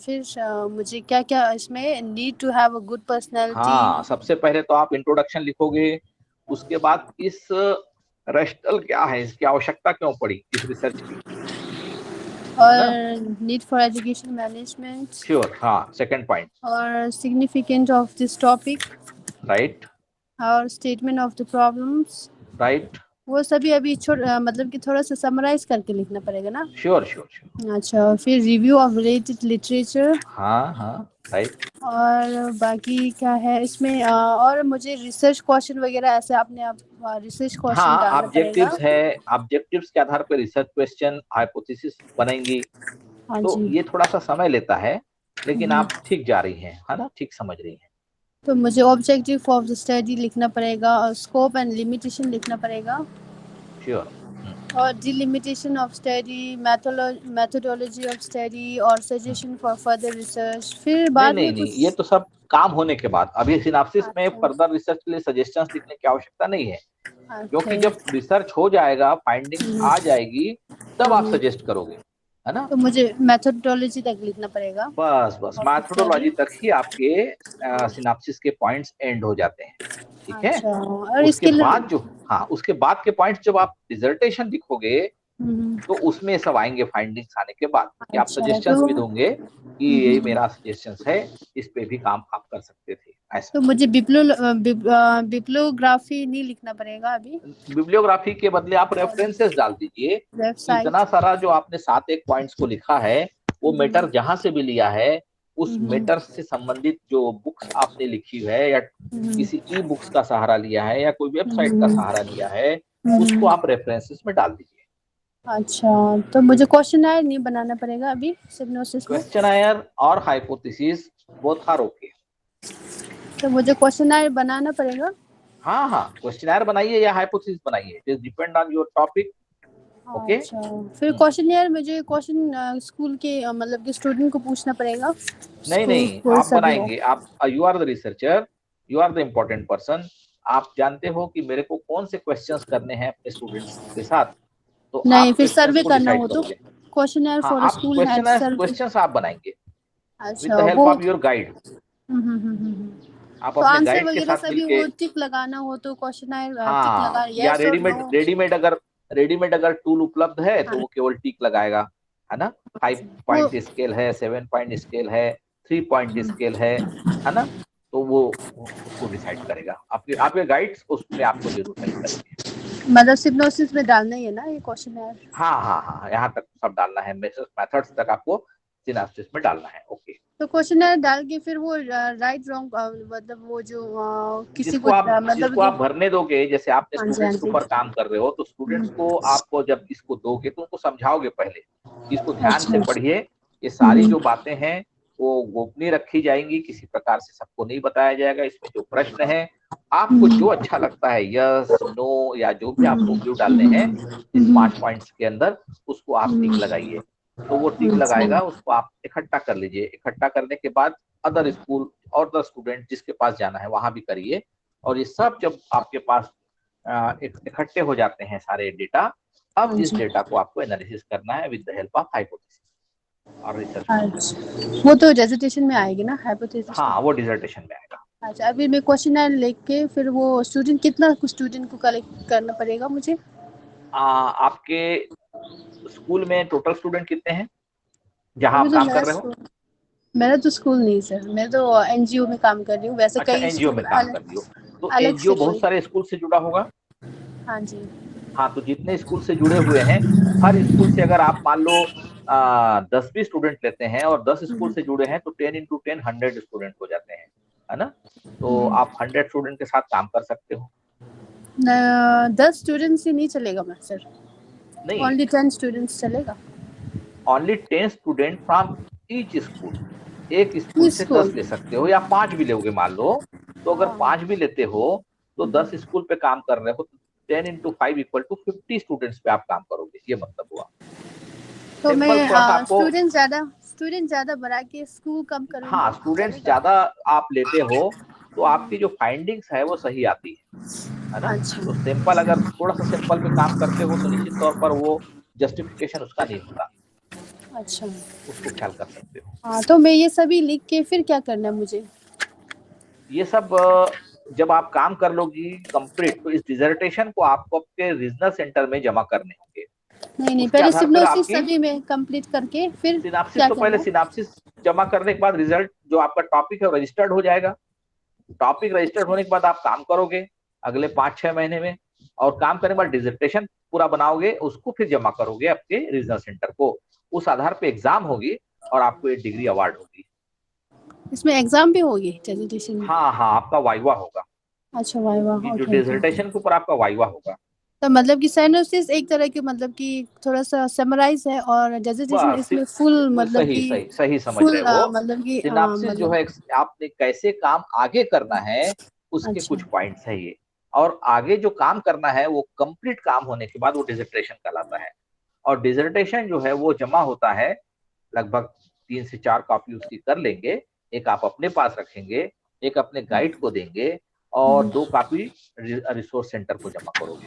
फिर मुझे क्या क्या इसमें need to have a good personality. हाँ, सबसे पहले तो आप इंट्रोडक्शन लिखोगे, उसके बाद इस रेस्टल क्या है, इसकी आवश्यकता क्यों पड़ी इस रिसर्च की, है ना। और need for education management, sure, हाँ, सेकंड पॉइंट। और significant of this topic, right और statement of the problems. Right. वो सभी अभी मतलब कि थोड़ा सा समराइज करके लिखना पड़ेगा ना? Sure sure sure. अच्छा, फिर रिव्यू ऑफ रिलेटेड लिटरेचर, हाँ हाँ, राइट। और बाकी क्या है इसमें, और मुझे रिसर्च क्वेश्चन वगैरह ऐसे अपने आप रिसर्च क्वेश्चन हाँ, डालना पड़ेगा। ऑब्जेक्टिव्स है, ऑब्जेक्टिव्स के आधार पर रिसर्च क्वेश्चन हाइपोथेसिस बनेंगी, हाँ तो जी। ये थोड़ा सा समय लेता है, लेकिन आप ठीक जा रही हैं, है ना, ठीक समझ रही हैं। तो मुझे ऑब्जेक्टिव ऑफ द स्टडी लिखना पड़ेगा, और स्कोप एंड लिमिटेशन लिखना पड़ेगा, श्योर। और delimitation of study, methodology of study, और सजेशन फॉर फर्दर रिसर्च। फिर नहीं बाद नहीं में नहीं, ये कुछ। तो सब काम होने के बाद, अभी सिनाप्सिस में अच्छा। फर्दर रिसर्च के लिए सजेशंस लिखने की आवश्यकता नहीं है, क्योंकि ओके। जब रिसर्च हो जाएगा, फाइंडिंग्स आ जाएगी, तब आप हम्म। सजेस्ट करोगे, है ना। तो मुझे मेथोडोलॉजी तक लिखना पड़ेगा बस बस, ऑफ द मैथोडोलॉजी स्टडी। तक ही आपके सिनाप्सिस के पॉइंट्स एंड हो जाते हैं, ठीक है। अच्छा, और उसके इसके लिए। बाद जो, हाँ, उसके बाद के पॉइंट्स जब आप डिसर्टेशन लिखोगे, हम्म। तो उसमें सब आएंगे फाइंडिंग्स आने के बाद, कि आप अच्छा, सजेशंस भी दोगे कि ये मेरा सजेशंस है, इस पे भी काम आप कर सकते थे, ऐसा। तो मुझे बिब्लोग्राफी नहीं लिखना पड़ेगा अभी? बिब्लियोग्राफी के बदले आप रेफरेंसेस डाल दीजिए, कि इतना वेबसाइट। सारा जो आपने 7 एक पॉइंट्स को लिखा है, वो मैटर जहां से भी लिया है, उस मैटर से संबंधित जो बुक्स आपने लिखी है, या किसी ई बुक्स का सहारा लिया है, या कोई वेबसाइट का सहारा लिया है, उसको आप रेफरेंसेस में डाल दीजिए। अच्छा, तो मुझे क्वेश्चन नहीं बनाना पड़ेगा अभी सिग्नोसिस में? क्वेश्चनायर और हाइपोथेसिस बोथ आर ओके। तो मुझे क्वेश्चन बनाना पड़ेगा? हाँ हाँ, क्वेश्चनायर बनाइए या हाइपोथेसिस बनाइए, it is depend on your topic. Okay. अच्छा, फिर मुझे क्वेश्चन स्कूल के मतलब कि स्टूडेंट को पूछना पड़ेगा? नहीं स्कूल नहीं, कोई आप सभी हो? बनाएंगे, आप, you are the researcher, you are the important person. आप जानते हो कि मेरे को कौन से क्वेश्चंस करने हैं अपने स्टूडेंट्स के साथ, तो नहीं, आप फिर क्वेश्चंस सर्वे को करना डिसाइड हो तो करोगे। क्वेश्चनर हाँ, फॉर आप स्कूल हेड सर्वे। क्वेश्चंस आप बनाएंगे विद अच्छा, द हेल्प वो ऑफ योर गाइड। आप तो अपने आंसर गाइड के वगैरह साथ सभी मिलके, वो टिक लगाना हो तो क्वेश्चनर टिक लगा हाँ, या यस और नो। रेडीमेड अगर टूल उपलब्ध है तो हाँ, वो केवल टिक लगाएगा, है ना। 5 वो पॉइंट स्केल है, 7 पॉइंट स्केल है, 3 पॉइंट स्केल है ना। तो वो उसको डिसाइड करेगा। आपके आपके गाइड्स उसमें आपको जरूर हेल्प करेंगे। मतलब सिप्नोसिस में डालना ही है ना ये क्वेश्चनर। हाँ हाँ हाँ, यहाँ तक सब डालना है, मेथड्स तक आपको सिनाप्सिस में डालना है। ओके, तो क्वेश्चनर डाल के फिर वो राइट रॉन्ग मतलब वो जो किसी को मतलब जिसको कि। आप भरने दोगे, जैसे आपने हाँ जी, हाँ स्टूडेंट्स के जी। ऊपर काम कर रहे हो, तो स्टूडेंट्स को आपको जब इसको दोगे तो उनको समझाओगे पहले कि इसको ध्यान से अच्छा। पढ़िए, ये सारी जो बातें हैं वो गोपनीय रखी जाएंगी, किसी प्रकार से सबको नहीं बताया जाएगा। इसमें जो प्रश्न है, आपको जो अच्छा लगता है, यस नो या जो भी आपको व्यू डालने हैं इस 5 पॉइंट्स के अंदर, उसको आप टिक लगाइए। तो वो टिक लगाएगा, उसको आप इकट्ठा कर लीजिए। इकट्ठा करने के बाद अदर स्कूल और द स्टूडेंट जिसके पास जाना है वहां भी करिए। और ये सब जब आपके पास इकट्ठे हो जाते हैं सारे डेटा, अब इस डेटा को आपको एनालिसिस करना है with the help of hypothesis और रिसर्च। अच्छा, वो तो डिसर्टेशन में आएगी ना हाइपोथेसिस। हाँ, वो डिसर्टेशन में आएगा। अच्छा, अभी मैं क्वेश्चनर लिख के फिर वो स्टूडेंट कितना स्टूडेंट को कलेक्ट करना पड़ेगा मुझे। आपके स्कूल में टोटल स्टूडेंट कितने हैं जहां अभी आप तो काम कर रहे हो? मेरा तो स्कूल नहीं सर, मैं तो एनजीओ में काम कर रही हूँ वैसे अच्छा, कई एनजीओ में काम कर रही हो, तो अलग एनजीओ से बहुत कोई। सारे स्कूल से जुड़ा होगा। हाँ जी। हाँ, तो जितने स्कूल से जुड़े हुए हैं, हर स्कूल से अगर आप मान लो 10 भी स्टूडेंट लेते हैं और 10 स्कूल से जुड़े हैं, तो 10 into 10 100 स्टूडेंट हो जाते हैं, है ना। तो आप 100 स्टूडेंट के साथ काम कर सकते हो। 10 स्टूडेंट से नहीं चलेगा मैं सर, नहीं, ओनली 10 स्टूडेंट्स चलेगा। Only 10 student from each school. एक स्कूल से 10 ले सकते हो या 5 भी लोगे मान लो। तो अगर 5 भी लेते हो तो 10 स्कूल पे काम कर रहे हो, तो 10 into 5 इक्वल टू 50 स्टूडेंट्स पे आप काम करोगे, ये मतलब हुआ। तो सिंपल, मैं थोड़ा सा आपको, स्टूडेंट ज्यादा बढ़ा के स्कूल कम करूँ हाँ, तो स्टूडेंट्स चलेगा। ज्यादा आप लेते हो तो आपकी जो फाइंडिंग्स है वो सही आती है ना। अच्छा। तो सिंपल, अगर थोड़ा सा सिंपल पे काम करते हो तो निश्चित तौर पर वो जस्टिफिकेशन उसका नहीं होता, अच्छा। उसको ख्याल कर सकते हो। हाँ, तो मैं ये सभी लिख के फिर क्या करना है मुझे। ये सब जब आप काम कर लोगी कंप्लीट, तो इस डिसर्टेशन को आपको आपके रीजनल सेंटर में जमा करने होंगे। नहीं, उसके पहले आधार पर सिप्नोसिस आपकी सभी में कंप्लीट करके फिर सिनाप्सिस, क्या तो करना पहले है। सिनाप्सिस जमा करने के बाद रिजल्ट जो आपका टॉपिक है वो रजिस्टर्ड हो जाएगा। टॉपिक रजिस्टर्ड होने के बाद आप काम करोगे अगले 5-6 महीने में, और काम करने के बाद डिसर्टेशन पूरा बनाओगे, उसको फिर जमा करोगे आपके रीजनल सेंटर को। उस आधार पे एग्जाम होगी और आपको एक डिग्री अवार्ड होगी। इसमें एग्जाम भी होगी डिसर्टेशन में। हाँ हाँ, आपका वाइवा होगा। अच्छा, वाह वाह, ये जो ओके ओके। डिसर्टेशन के ऊपर आपका वाइवा होगा। तो मतलब कि सिनोप्सिस एक तरह की मतलब कि थोड़ा सा समराइज है और डिसर्टेशन बस इसमें फुल वो मतलब सही कि सही सही समझ रहे फुल हो। मतलब कि सिनाप्सिस जो मतलब। है, आपने कैसे काम आगे करना है उसके अच्छा। कुछ पॉइंट्स है ये। और आगे जो काम करना है वो कंप्लीट काम होने के बाद वो डिसर्टेशन कहलाता है। और डिसर्टेशन जो है वो जमा होता है, लगभग 3 से 4 कॉपी उसकी कर लेंगे। एक आप अपने पास रखेंगे, एक अपने गाइड को देंगे, और 2 कॉपी रिसोर्स सेंटर को जमा करोगे।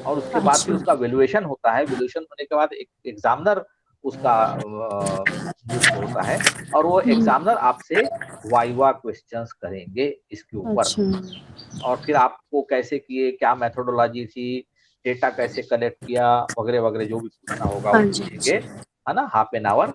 और उसके बाद फिर अच्छा। उसका वैल्यूएशन होता है। वैल्यूएशन होने के बाद एक एग्जामिनर उसका नियुक्त होता है, और वो एग्जामिनर आपसे वाइवा क्वेश्चंस करेंगे इसके ऊपर। अच्छा। और फिर आपको कैसे किए, क्या मेथोडोलॉजी थी, डेटा कैसे कलेक्ट किया, वगैरह वगैरह जो भी पूछना होगा हाँ वो जी। पूछेंगे, है ना। Half an hour,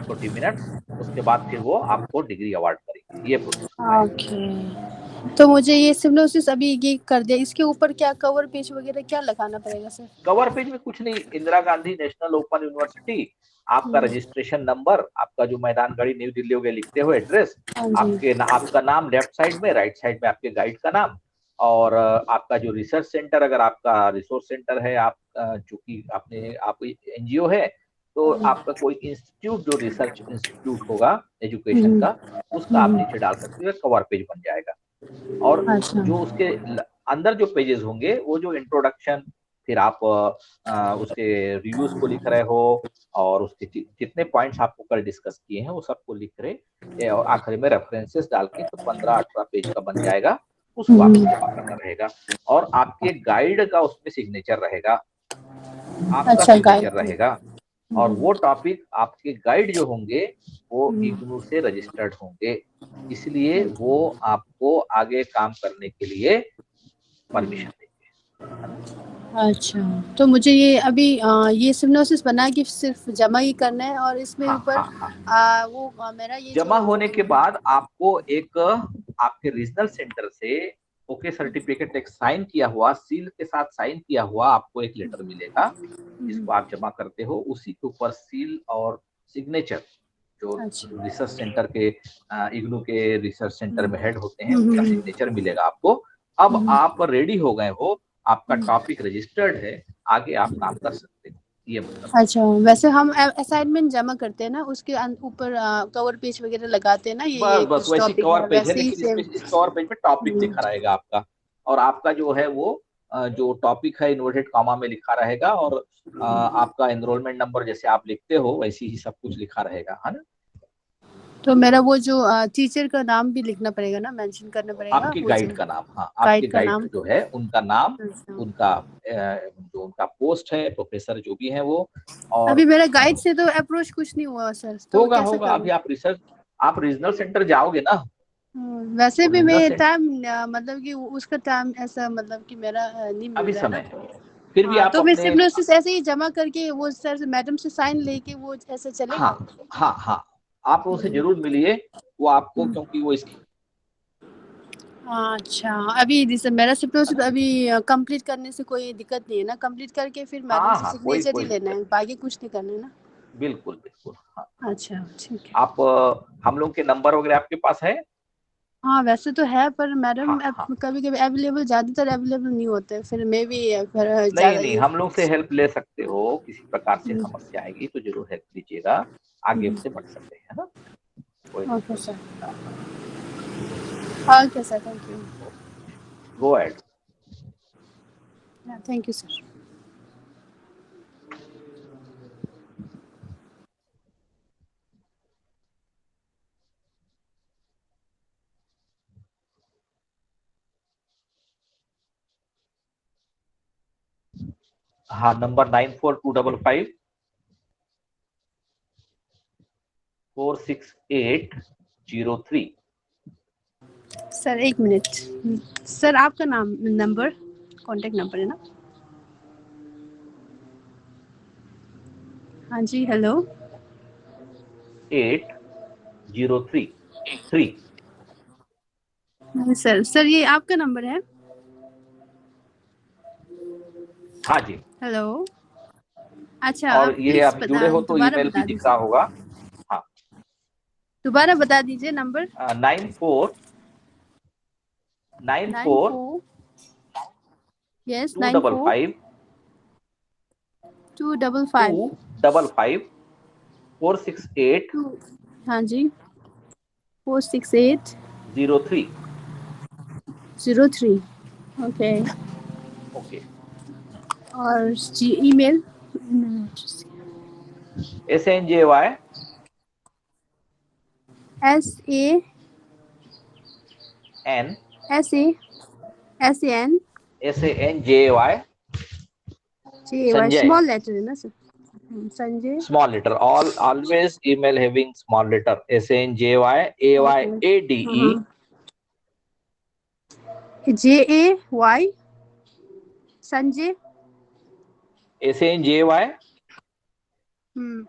40 minutes. उसके बाद फिर वो आपको डिग्री अवार्ड करेंगे। ये प्रोसेस होता है। ओके, तो मुझे ये सिप्नोसिस अभी ये कर दिया, इसके ऊपर क्या कवर पेज वगैरह क्या लगाना पड़ेगा सर। कवर पेज में कुछ नहीं, Indira Gandhi national open university, आपका रजिस्ट्रेशन नंबर, आपका जो मैदान गढ़ी न्यू दिल्ली हो गया लिखते हुए एड्रेस, हाँ जी। आपका नाम लेफ्ट साइड में, राइट साइड में आपके गाइड का नाम, और आपका जो रिसर्च सेंटर, अगर आपका रिसोर्स सेंटर है, आप चूंकि आप एनजीओ है, तो आपका कोई इंस्टीट्यूट जो रिसर्च इंस्टीट्यूट होगा एजुकेशन का, उसका आप नीचे डाल सकते हो, कवर पेज बन जाएगा। और अच्छा। जो उसके अंदर जो पेजेस होंगे, वो जो इंट्रोडक्शन, फिर आप उसके रिव्यूज को लिख रहे हो और उसके जितने पॉइंट्स आपको कल डिस्कस किए हैं वो सबको लिख रहे, और आखिरी में रेफरेंसेस डाल के तो 15-18 पेज का बन जाएगा। उसको आपको जमा करना रहेगा और आपके गाइड का उसमें सिग्नेचर रहेगा, आपका अच्छा, सिग्नेचर गाइड। रहेगा। और वो टॉपिक आपके गाइड जो होंगे वो इग्नू से रजिस्टर्ड होंगे, इसलिए वो आपको आगे काम करने के लिए परमिशन देंगे, है ना। अच्छा, तो मुझे ये अभी ये सिम्नोसिस बना के सिर्फ जमा ही करना है और इसमें हाँ ऊपर हाँ हाँ। वो मेरा ये जमा जो होने के बाद आपको एक आपके रीजनल सेंटर से ओके सर्टिफिकेट, एक साइन किया हुआ, सील के साथ साइन किया हुआ आपको एक लेटर मिलेगा, जिसको आप जमा करते हो। उसी के ऊपर सील और सिग्नेचर जो अच्छा। रिसर्च सेंटर के इग्नू के रिसर्च सेंटर में हेड होते हैं उनका सिग्नेचर मिलेगा आपको। अब आप रेडी हो गए हो, आपका टॉपिक रजिस्टर्ड है, आगे आप काम कर सकते हो, ये मतलब। अच्छा, वैसे हम असाइनमेंट जमा करते हैं ना, उसके ऊपर कवर पेज वगैरह लगाते हैं ना, ये बस बस कुछ वैसी टॉपिक कवर है पेज है, वैसे ही लेकिन सेम। इसमें इस कवर पेज पे टॉपिक लिखा रहेगा आपका, और आपका जो है वो जो टॉपिक है इन्वर्टेड कॉमा में लिखा रहेगा, और आपका एनरोलमेंट नंबर जैसे आप लिखते हो वैसे ही सब कुछ लिखा रहेगा, है ना। तो मेरा वो जो टीचर का नाम भी लिखना पड़ेगा ना, मेंशन करना पड़ेगा आपके वो गाइड जो का नाम, हाँ आपके गाइड का गाइड नाम। जो है उनका नाम, अच्छा। उनका जो उनका पोस्ट है, प्रोफेसर जो भी है वो, और अभी मेरा गाइड से तो अप्रोच कुछ नहीं हुआ सर, तो होगा कैसा होगा। करूँ? अभी आप रीजनल सेंटर जाओगे ना, वैसे तो भी रीजनल मैं सेंटर टाइम मतलब कि उसका टाइम ऐसा मतलब कि मेरा नहीं मिल अभी रहा है समय ना। है, फिर भी हाँ, आप तो मैं अपने, सिम्नोसिस ऐसे ही जमा करके वो सर से मैडम से साइन लेके वो ऐसे चलेगा? हाँ हाँ हाँ, आप उनसे जरूर मिलिए, वो आपको, क्योंकि वो इसकी, अच्छा, अभी जैसे मेरा है सिम्नोसिस ना। अभी कंप्लीट करने से कोई दिक्कत नहीं है ना? कंप्लीट करके फिर मैडम हाँ से हाँ, कोई सिग्नेचर ही कोई लेना दिक्कत है, बाकी कुछ नहीं करना है ना? नहीं। बिल्कुल बिल्कुल, हाँ। अच्छा, ठीक है। आप हम लोग के नंबर वगैरह आपके पास है। हाँ, वैसे तो है, पर मैडम हाँ हाँ, कभी-कभी अवेलेबल, ज़्यादातर अवेलेबल नहीं होते, फिर मैं भी फिर नहीं ज़्यादा नहीं, ये। हम लोग से हेल्प ले सकते हो, किसी प्रकार से समस्या आएगी तो जरूर हेल्प लीजिएगा, आगे से बढ़ सकते हैं, है ना। कोई ओके दिक्कत सर। नहीं, हाँ ओके सर, थैंक यू। हाँ, go ahead. Thank you sir. हाँ, नंबर 9425546803। सर एक मिनट, सर आपका नाम, नंबर, कॉन्टेक्ट नंबर है ना? हाँ जी, हेलो। 8033। नहीं सर, सर ये आपका नंबर है? हाँ जी, हेलो। अच्छा, आप और ये प्लीज अभी जुड़े बता, हो तो दोबारा ईमेल भी बता दिख दीजिए। रहा होगा। हाँ, दोबारा बता दीजिए नंबर। 94 नाइन 94 फोर यस, 94 255 255 255 468 2, हाँ जी, 468 03। 03। ओके। ओके। और जी email? SNJY SAN SANJY Sanjay, small letter है ना sir? Sanjay. small letter, always email having small letter, SNJY okay. AYADE JAY Sanjay. SNJY hmm.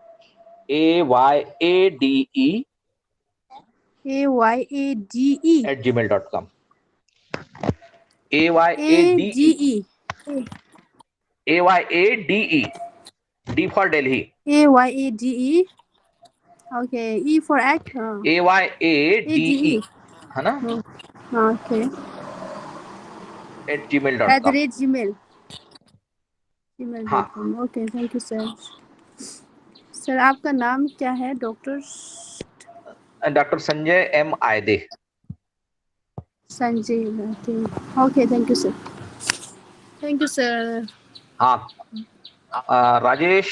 AYADE AYADE @gmail.com। AYADE AGE AYADE, D for Delhi, AYADE okay, E for egg, हाँ, AGE, AYADE, है ना, हाँ, okay, @gmail.com। @gmail हाँ, gmail.com। Okay, thank you sir. Sir आपका नाम क्या है? Doctor doctor Sanjay M Ayade. Sanjay. Okay, thank you sir. Thank you sir. हाँ राजेश,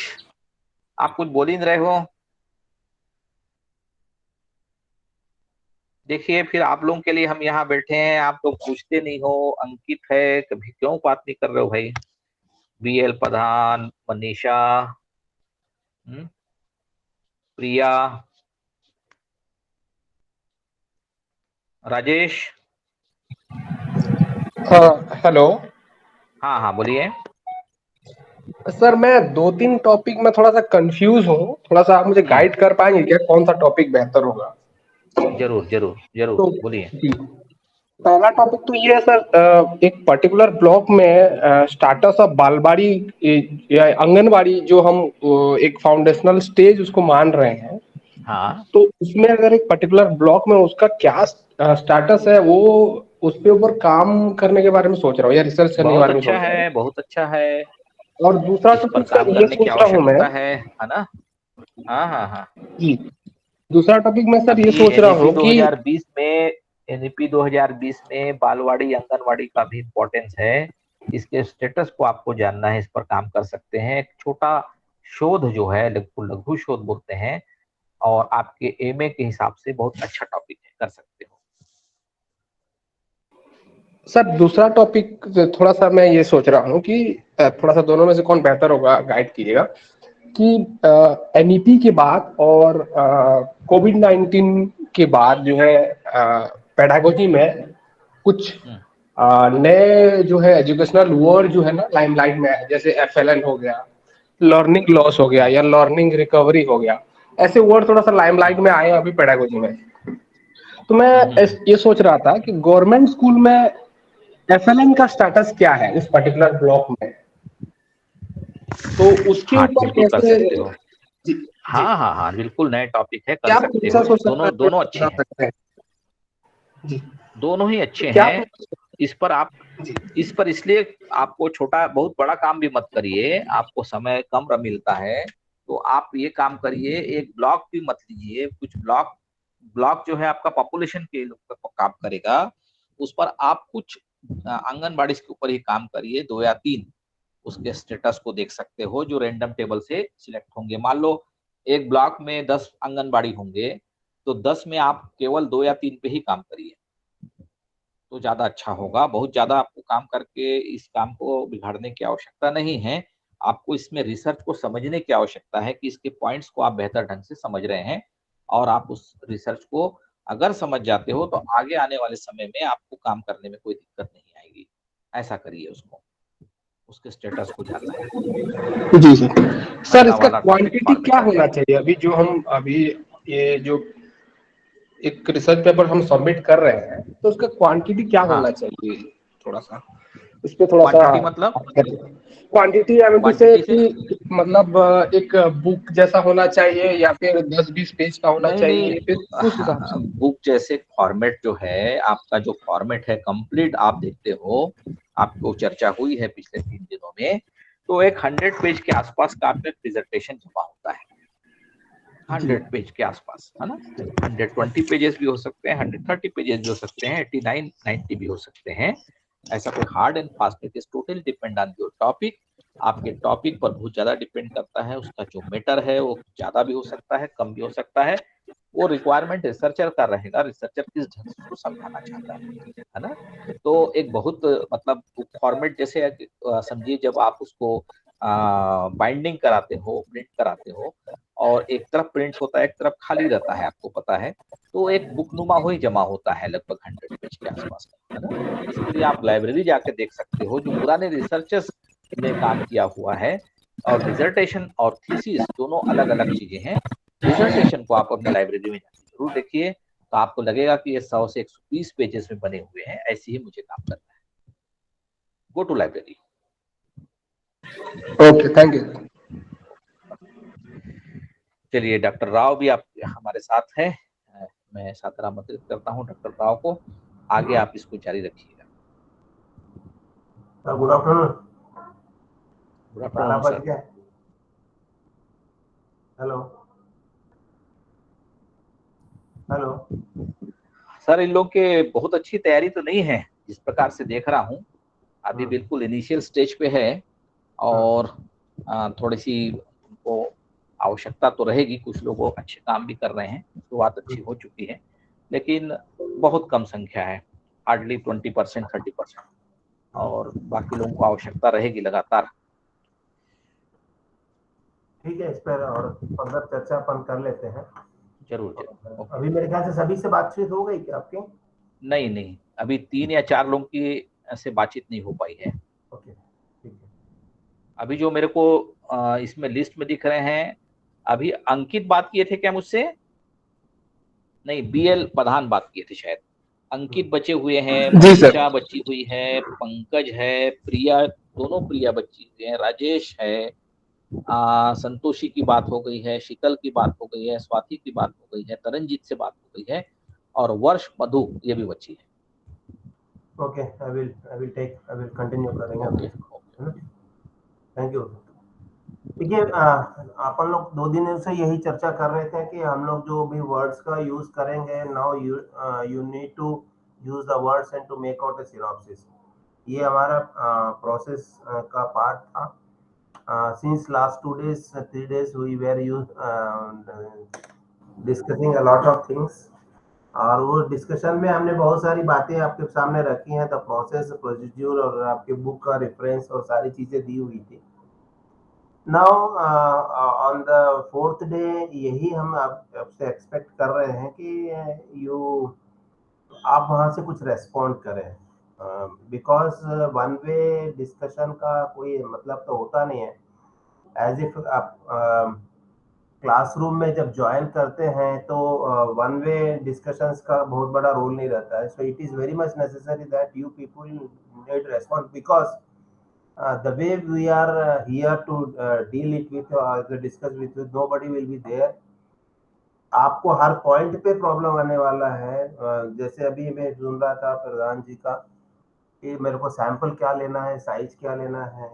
आप कुछ बोल ही नहीं रहे हो। देखिए फिर आप लोगों के लिए हम यहाँ बैठे हैं, आप लोग पूछते नहीं हो। अंकित है, कभी क्यों बात नहीं कर रहे हो भाई? BL प्रधान, मनीषा, प्रिया, राजेश। हाँ हेलो हाँ हाँ बोलिए। सर, मैं 2-3 टॉपिक में थोड़ा सा कंफ्यूज हूँ, थोड़ा सा आप मुझे गाइड कर पाएंगे क्या, कौन सा टॉपिक बेहतर होगा? जरूर जरूर जरूर तो बोलिए। जी, पहला टॉपिक तो ये है सर, एक पर्टिकुलर ब्लॉक में स्टार्टस ऑफ बालवाड़ी या आंगनबाड़ी जो हम एक फाउंडेशनल स्टेज उसको मान रहे हैं, हाँ तो उसमें अगर एक पर्टिकुलर ब्लॉक में उसका क्या स्टाटस है, वो उस पे ऊपर काम करने के बारे में सोच रहा हूँ या रिसर्च करने के बहुत बारे में अच्छा सोच रहा हूँ। है, बहुत अच्छा है। और दूसरा इस पर टॉपिक काम सर ये करने की सोच रहा हूँ मैं, आवश्यकता है ना? हाँ हाँ हाँ। जी, दूसरा टॉपिक मैं सर ये अभी सोच रहा एनईपी हूँ कि 2020 में एनईपी 2020 में बालवाड़ी आंगनवाड़ी का भी इम्पोर्टेंस है। इसके स्टेटस को आपको जानना है, इस पर काम कर सकते हैं। एक छोटा शोध जो है, लघु लघु शोध बोलते हैं, और आपके एमए के हिसाब से बहुत अच्छा टॉपिक है, कर सकते हो। सर दूसरा टॉपिक थोड़ा सा मैं ये सोच रहा हूँ कि थोड़ा सा दोनों में से कौन बेहतर होगा, गाइड कीजिएगा कि एनईपी के बाद और कोविड-19 के बाद जो है पेडागोजी में कुछ नए जो है एजुकेशनल वर्ड जो है ना लाइमलाइट में है, जैसे एफएलएन हो गया, लर्निंग लॉस हो गया या लर्निंग रिकवरी हो गया। ऐसे वर्ड थोड़ा सा लाइमलाइट में आए हैं अभी पेडागोजी में। तो मैं ये सोच रहा था कि गवर्नमेंट स्कूल में एफएलएन का स्टेटस क्या है इस पर्टिकुलर ब्लॉक में, तो उसके हाँ ऊपर बिल्कुल कर कैसे सकते हो। जी जी हाँ हाँ हाँ बिल्कुल नए टॉपिक है, कर क्या सकते हो। प्रोसेस हो सकता दोनों है दोनों अच्छे बता हैं, सकते हैं? जी, दोनों ही अच्छे क्या हैं। इस पर आप जी इस पर इसलिए आपको छोटा बहुत बड़ा काम भी मत करिए, आपको समय कम मिलता है तो आप ये काम करिए, एक ब्लॉक भी मत लीजिए। कुछ ब्लॉक ब्लॉक जो है आपका पॉपुलेशन के काम करेगा, उस पर आप कुछ आंगनबाड़ी के ऊपर ही काम करिए, 2 या 3 उसके स्टेटस को देख सकते हो, जो रैंडम टेबल से सिलेक्ट होंगे। मान लो एक ब्लॉक में 10 आंगनबाड़ी होंगे, तो 10 में आप केवल 2 या 3 पे ही काम करिए, तो ज्यादा अच्छा होगा। बहुत ज्यादा आपको काम करके इस काम को बिगाड़ने की आवश्यकता नहीं है। आपको इसमें रिसर्च को समझने की आवश्यकता है कि इसके पॉइंट्स को आप बेहतर ढंग से समझ रहे हैं, और आप उस रिसर्च को अगर समझ जाते हो तो आगे आने वाले समय में आपको काम करने में कोई दिक्कत नहीं आएगी। ऐसा करिए, उसको उसके स्टेटस को जानना है। जी सर। सर पहला इसका वाला टॉपिक क्वांटिटी फॉर्मेट क्या कर होना लें। चाहिए? अभी ये जो एक रिसर्च पेपर हम सबमिट कर रहे हैं, तो उसका क्वांटिटी क्या हाँ, होना चाहिए? थोड़ा सा उस पे थोड़ा सा क्वांटिटी मतलब क्वांटिटी आई मीन टू से क्वांटिटी से कि मतलब एक बुक जैसा होना चाहिए या फिर 10-20 पेज का होना नहीं नहीं, चाहिए, फिर उस हिसाब से। बुक जैसे फॉर्मेट जो है आपका, जो फॉर्मेट है कंप्लीट आप देखते हो, आपको चर्चा हुई है पिछले 3 दिनों में, तो एक 100 पेज के आसपास का आपका प्रेजेंटेशन जमा होता है। 100 पेज के आसपास, है ना? 120 पेजेस भी हो सकते हैं, 130 पेजेस भी हो सकते हैं, 89 90 भी हो सकते हैं। ऐसा कोई hard and fast, it is totally depend on your topic. आपके टॉपिक पर बहुत ज्यादा डिपेंड करता है, उसका जो मैटर है वो ज्यादा भी हो सकता है, कम भी हो सकता है। वो रिक्वायरमेंट रिसर्चर का रहेगा, रिसर्चर किस ढंग से उसको समझाना चाहता है ना? तो एक बहुत मतलब बुक फॉर्मेट जैसे समझिए, जब आप उसको बाइंडिंग कराते हो, प्रिंट कराते हो, और एक तरफ प्रिंट होता है, एक तरफ खाली रहता है, आपको पता है, तो एक बुकनुमा हो ही जमा होता है लगभग 100 पेज के आसपास का, है ना? इसके लिए आप लाइब्रेरी जाके देख सकते हो, जो पुराने रिसर्चर्स ने काम किया हुआ है। और डिसर्टेशन और थीसिस दोनों अलग अलग चीजें हैं। डिसर्टेशन को आप अपने लाइब्रेरी में जाके जरूर देखिए, तो आपको लगेगा कि ये 100 से 120 पेजेस में बने हुए हैं। ऐसे ही मुझे काम करना है। Go to library. Okay, thank you. चलिए, डॉक्टर राव भी आप हमारे साथ हैं। मैं सादर आमंत्रित करता हूँ डॉक्टर राव को, आगे आप इसको जारी रखिएगा। Good afternoon. Good afternoon sir. Hello hello sir, इन लोग के बहुत अच्छी तैयारी तो नहीं है, जिस प्रकार से देख रहा हूँ। अभी बिल्कुल इनिशियल स्टेज पे है, और थोड़ी सी उनको आवश्यकता तो रहेगी, कुछ लोग अच्छे काम भी कर रहे हैं, शुरुआत अच्छी हो चुकी है, लेकिन बहुत कम संख्या है, हार्डली 20% 30%, और बाकी लोगों को आवश्यकता रहेगी लगातार। ठीक है, इस पर और फर्दर चर्चा अपन कर लेते हैं। जरूर जरूर। अभी मेरे ख्याल से सभी से बातचीत हो गई क्या आपकी? नहीं नहीं, अभी 3 या 4 लोगों की ऐसे बातचीत नहीं हो पाई है। ओके, ठीक है। अभी जो मेरे को इसमें लिस्ट में दिख रहे हैं, अभी अंकित बात किए थे क्या मुझसे? नहीं, BL प्रधान बात किए थे शायद। अंकित बचे हुए हैं, जी सर। मनीषा बची हुई है, पंकज है, प्रिया, दोनों प्रिया बची हुई है, राजेश है, संतोषी की बात हो गई है, शीतल की बात हो गई है, स्वाति की बात हो गई है, तरनजीत से बात हो गई है, और वर्ष मधु ये भी बची है। ओके, आई विल कंटिन्यू करेंगे अभी, है ना? Thank you. देखिए, अपन लोग 2 दिनों से यही चर्चा कर रहे थे कि हम लोग जो भी वर्ड्स का यूज करेंगे, now you need to use the words and to make out a synopsis. ये हमारा प्रोसेस का पार्ट था। Since last 2 days, 3 days, we were discussing a lot of things, और वो डिस्कशन में हमने बहुत सारी बातें आपके सामने रखी हैं, द प्रोसेस, प्रोसीड्यूर, और आपके बुक का रेफरेंस और सारी चीजें दी हुई थी। Now on the 4th day यही हम आपसे एक्सपेक्ट कर रहे हैं कि आप वहां से कुछ रेस्पॉन्ड करें, बिकॉज वन वे डिस्कशन का कोई मतलब तो होता नहीं है। एज इफ आप क्लासरूम में जब ज्वाइन करते हैं तो वन वे डिस्कशंस का बहुत बड़ा रोल नहीं रहता है। So it is very much necessary that you people need respond, because the way we are here to deal it with, discuss with, nobody will be there. आपको हर point पे problem आने वाला है। जैसे अभी मैं सुन रहा था प्रधान जी का कि मेरे को सैंपल क्या लेना है, साइज क्या लेना है,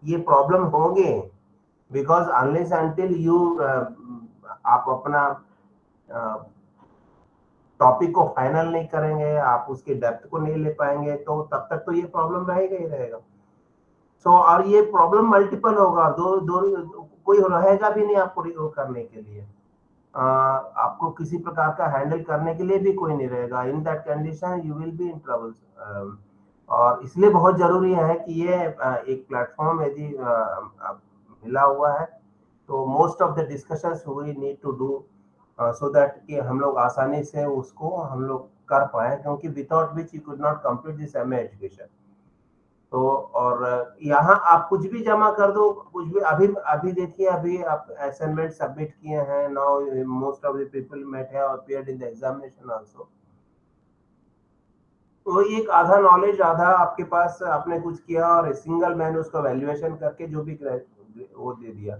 ये प्रॉब्लम होंगे, बिकॉज अनलेस अंटिल यू आप अपना टॉपिक को फाइनल नहीं करेंगे, आप उसके डेप्थ को नहीं ले पाएंगे, तो तब तक तो ये प्रॉब्लम रहेगा ही रहेगा। सो और ये प्रॉब्लम मल्टीपल होगा, दो कोई रहेगा भी नहीं आपको रिकवर करने के लिए, आपको किसी प्रकार का हैंडल करने के लिए भी कोई नहीं रहेगा। In that condition you will be in trouble. और इसलिए बहुत जरूरी है कि ये एक प्लेटफॉर्म यदि मिला हुआ है, तो most of the discussions we need to do so that कि हम लोग आसानी से उसको हम लोग कर पाए, क्योंकि without which you could not complete this MA education. तो और यहाँ आप कुछ भी जमा कर दो, कुछ भी अभी देखिए, अभी आप असाइनमेंट सबमिट किए हैं, now most of the people met have appeared in the examination also. तो एक आधा नॉलेज, आधा आपके पास आपने कुछ किया और सिंगल मैंने उसका वैल्यूएशन करके जो भी वो दे दिया।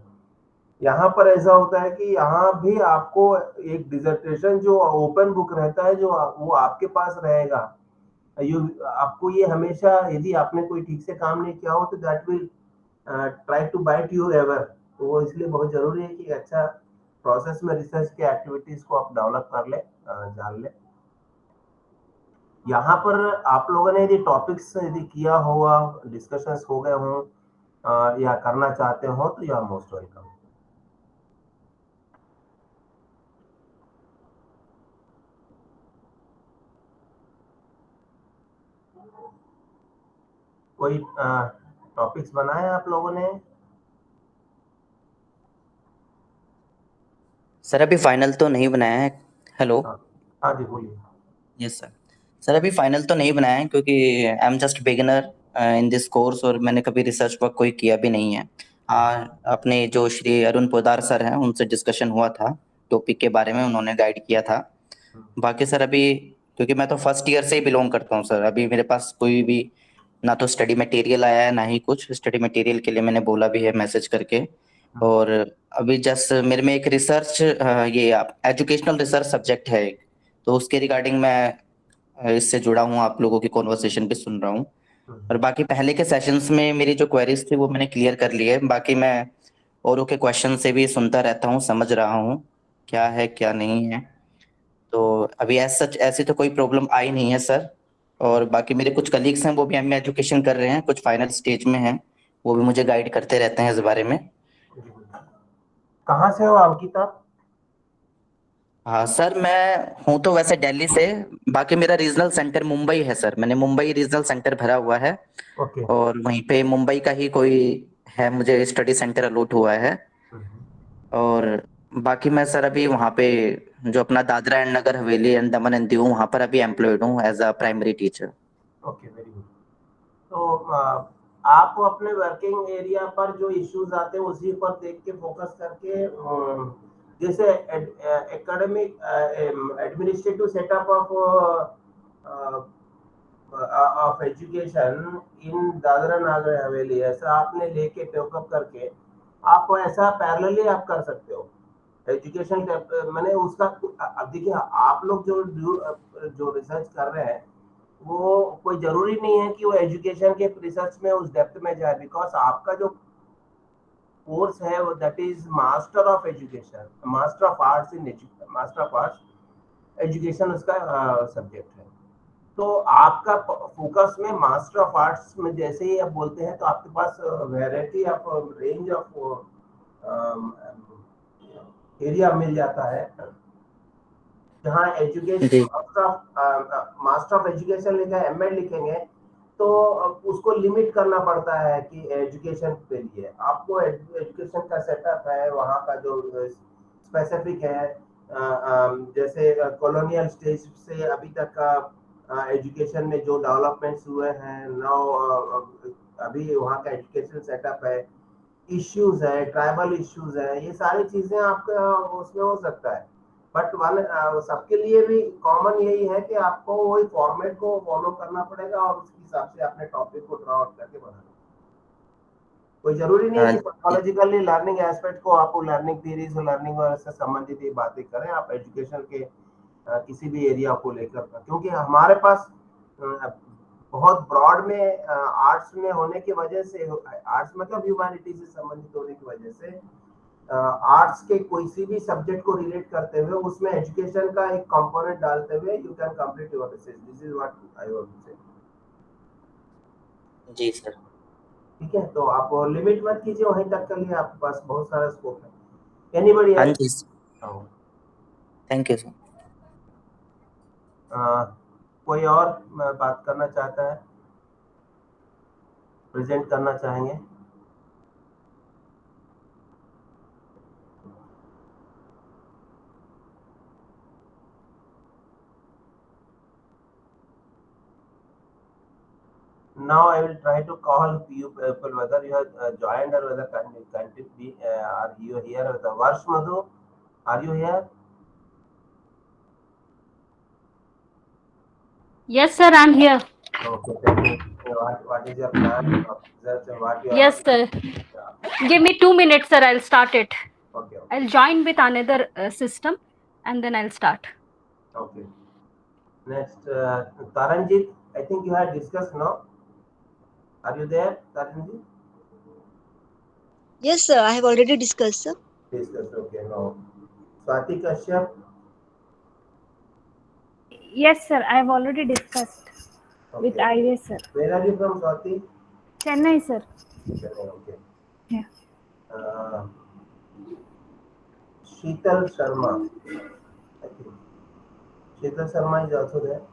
यहाँ पर ऐसा होता है कि यहाँ भी आपको एक डिसर्टेशन जो ओपन बुक रहता है, जो वो आपके पास रहेगा। आपको ये हमेशा, यदि आपने कोई ठीक से काम नहीं किया हो तो that will try to bite you ever. तो वो इसलिए बहुत जरूरी है कि अच्छा प्रोसेस में रिसर्च के एक्टिविटीज को आप डेवलप कर ले, जान ले। यहाँ पर आप लोगों ने यदि टॉपिक्स यदि किया होगा, डिस्कशंस हो गए हों या करना चाहते हो, तो यू आर मोस्ट वेलकम। कोई टॉपिक्स बनाए आप लोगों ने? सर अभी फाइनल तो नहीं बनाया है। हेलो, हाँ जी, बोलिए। Yes sir. सर अभी फाइनल तो नहीं बनाया है क्योंकि I am just beginner in this course और मैंने कभी रिसर्च वर्क कोई किया भी नहीं है। हाँ, अपने जो श्री अरुण पोदार सर हैं उनसे डिस्कशन हुआ था टॉपिक के बारे में, उन्होंने गाइड किया था। बाकी सर अभी क्योंकि मैं तो फर्स्ट ईयर से ही बिलोंग करता हूँ सर, अभी मेरे पास कोई भी ना तो स्टडी मटेरियल आया है ना ही कुछ। स्टडी मटेरियल के लिए मैंने बोला भी है मैसेज करके। और अभी जस्ट मेरे में एक रिसर्च ये एजुकेशनल रिसर्च सब्जेक्ट है एक, तो उसके रिगार्डिंग मैं इससे जुड़ा हूँ, आप लोगों की कॉन्वर्सेशन भी सुन रहा हूँ। और बाकी पहले के सेशंस में मेरी जो क्वेरीज थी वो मैंने क्लियर कर ली है। बाकी मैं औरों के क्वेश्चन से भी सुनता रहता हूँ, समझ रहा हूँ क्या है क्या नहीं है। तो अभी ऐसी तो कोई प्रॉब्लम आई नहीं है सर। और बाकी मेरे कुछ कलीग्स हैं वो भी एमए एजुकेशन कर रहे हैं, कुछ फाइनल स्टेज में हैं, वो भी मुझे गाइड करते रहते हैं इस बारे में। कहाँ से हो अंकित आप? हाँ सर, मैं हूँ तो वैसे दिल्ली से, बाकी मेरा रीजनल सेंटर मुंबई है सर। मैंने मुंबई रीजनल सेंटर भरा हुआ है ओके। और वहीं पे मुंबई का ही कोई है, मुझे स्टडी सेंटर अलॉट हुआ है। और बाकी मैं सर अभी वहाँ पे जो अपना Dadra and Nagar Haveli and Daman and Diu, वहाँ पर अभी एम्प्लॉयड हूँ as a primary teacher. Okay, very good. तो आप अपने वर्किंग एरिया पर जो इश्यूज आते हैं उसी पर देख के फोकस करके जैसे academic administrative setup of education in Dadra Nagar Haveli, ऐसा आपने लेके टेकअप करके आप ऐसा पैरेलली आप कर सकते हो एजुकेशन। मैंने उसका अब देखिए, आप लोग जो रिसर्च कर रहे हैं वो कोई जरूरी नहीं है कि वो एजुकेशन के रिसर्च में उस डेप्थ में जाए, बिकॉज आपका जो कोर्स है वो that is master of education, master of arts in master of arts education उसका सब्जेक्ट है। तो आपका फोकस में मास्टर ऑफ आर्ट्स में जैसे ही आप बोलते हैं तो आपके पास variety of range of area मिल जाता है, जहाँ एजुकेशन मास्टर ऑफ एजुकेशन लिखा है, एमएड लिखेंगे तो उसको लिमिट करना पड़ता है कि एजुकेशन के लिए आपको एजुकेशन का सेटअप है वहाँ का जो स्पेसिफिक है, जैसे कॉलोनियल स्टेज से अभी तक का एजुकेशन में जो डेवलपमेंट्स हुए हैं नाउ, अभी वहाँ का एजुकेशन सेटअप है, इश्यूज है, ट्राइबल इश्यूज है, ये सारी चीजें आपका उसमें हो सकता है। बट सबके लिए भी कॉमन यही है कि आपको वही फॉर्मेट को फॉलो करना पड़ेगा और उसके हिसाब से अपने टॉपिक को ड्रॉ आउट करके बनाना। कोई जरूरी नहीं है कि साइकोलॉजिकली लर्निंग एस्पेक्ट को आप लर्निंग थ्योरीज और लर्निंग से संबंधित ये बातें करें, आप एजुकेशन के किसी भी एरिया को लेकर, क्योंकि हमारे पास बहुत ब्रॉड में आर्ट्स में होने की वजह से, आर्ट्स मतलब ह्यूमैनिटी से संबंधित होने की वजह से आर्ट्स के कोई सी भी सब्जेक्ट को रिलेट करते हुए उसमें एजुकेशन का एक कंपोनेंट डालते हुए you can complete your research. This is what I want to say. जी सर। ठीक है, तो आप लिमिट मत कीजिए, वहीं तक के लिए आपके पास बहुत सारा स्कोप है। एनीबॉडी? हाँ जी, थैंक यू सर। कोई और बात करना चाहता है, प्रेजेंट करना चाहेंगे? Now I will try to call you people whether you have joined or whether can be are you here with the Varsh Madhu? Are you here? Yes, sir, I'm here. Okay, tell me what is your plan of research and what you are. Yes, sir. Give me 2 minutes, sir. I'll start it. Okay. I'll join with another system and then I'll start. Okay. Next, Taranjit, I think you had discussed, no? Are you there, Taranjit? Yes, sir. I have already discussed, sir. Discussed, okay. No. Swati Kashyap? Yes, sir. I have already discussed with IVS, sir. Where are you from, Swati? Chennai, sir. Chennai, okay. Yeah. Sheetal Sharma. I think. Sheetal Sharma is also there.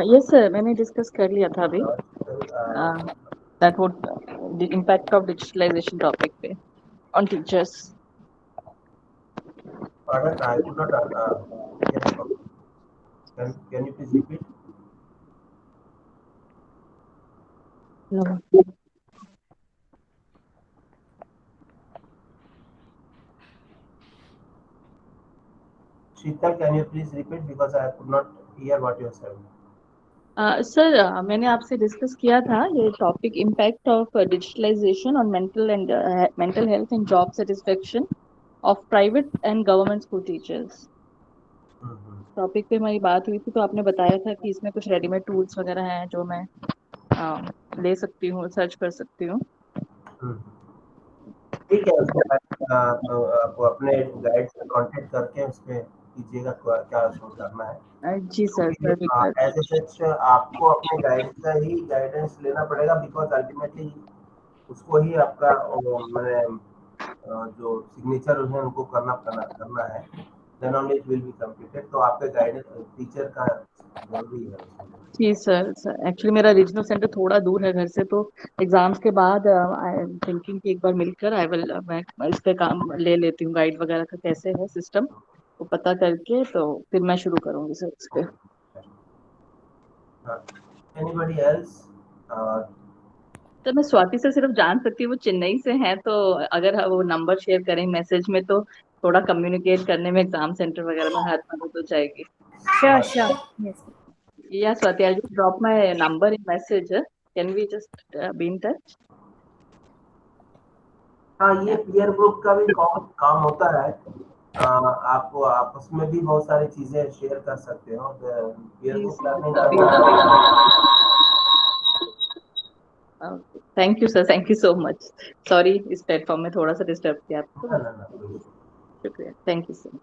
Yes, sir. मैंने discuss कर लिया था अभी. That would the impact of digitalization topic पे on teachers. Pardon, I could not. Can you please repeat? No. Sheetal, can you please repeat because I could not hear what you said. Sir मैंने आपसे discuss किया था ये topic impact of digitalisation on mental health and job satisfaction of private and government school teachers topic पे मेरी बात हुई थी, तो आपने बताया था कि इसमें कुछ रेडीमेड टूल्स वगैरह हैं जो मैं ले सकती हूँ, सर्च कर सकती हूँ। ठीक है, उसके बाद आप अपने गाइड से कांटेक्ट करके उस पे कीजिएगा क्या शो करना है। जी सर, सर एज सच आपको अपने गाइड का ही गाइडेंस लेना पड़ेगा, बिकॉज अल्टीमेटली उसको ही आपका मैंने जो सिग्नेचर है उनको करना है, then only it will be completed. तो आपके गाइडेंस टीचर का जरूरी है उसमें। जी सर, एक्चुअली मेरा रीजनल सेंटर थोड़ा दूर है घर से, तो एग्जाम्स के बाद आई एम थिंकिंग कि एक बार मिलकर मैं इस पे काम ले लेती हूँ, गाइड वगैरह का कैसे है सिस्टम वो पता करके, तो फिर मैं शुरू करूँगी सर इस पे। Anybody else? तो मैं स्वाति से सिर्फ जान सकती हूँ वो चेन्नई से हैं, तो अगर वो नंबर शेयर करें मैसेज में तो थोड़ा कम्युनिकेट करने में एग्जाम सेंटर वगैरह में मदद हो जाएगी। Sure. Yes. Yeah, Swati, I'll just drop my number in message. Can we just be in touch? हाँ, ये पीयर ग्रुप का भी काम होता है। आप आपस में भी बहुत सारी चीजें शेयर कर सकते हो। पीयर ग्रुप लर्निंग का thank you sir, thank you so much. Sorry इस प्लेटफॉर्म में थोड़ा सा डिस्टर्ब किया आपको। शुक्रिया, thank you sir.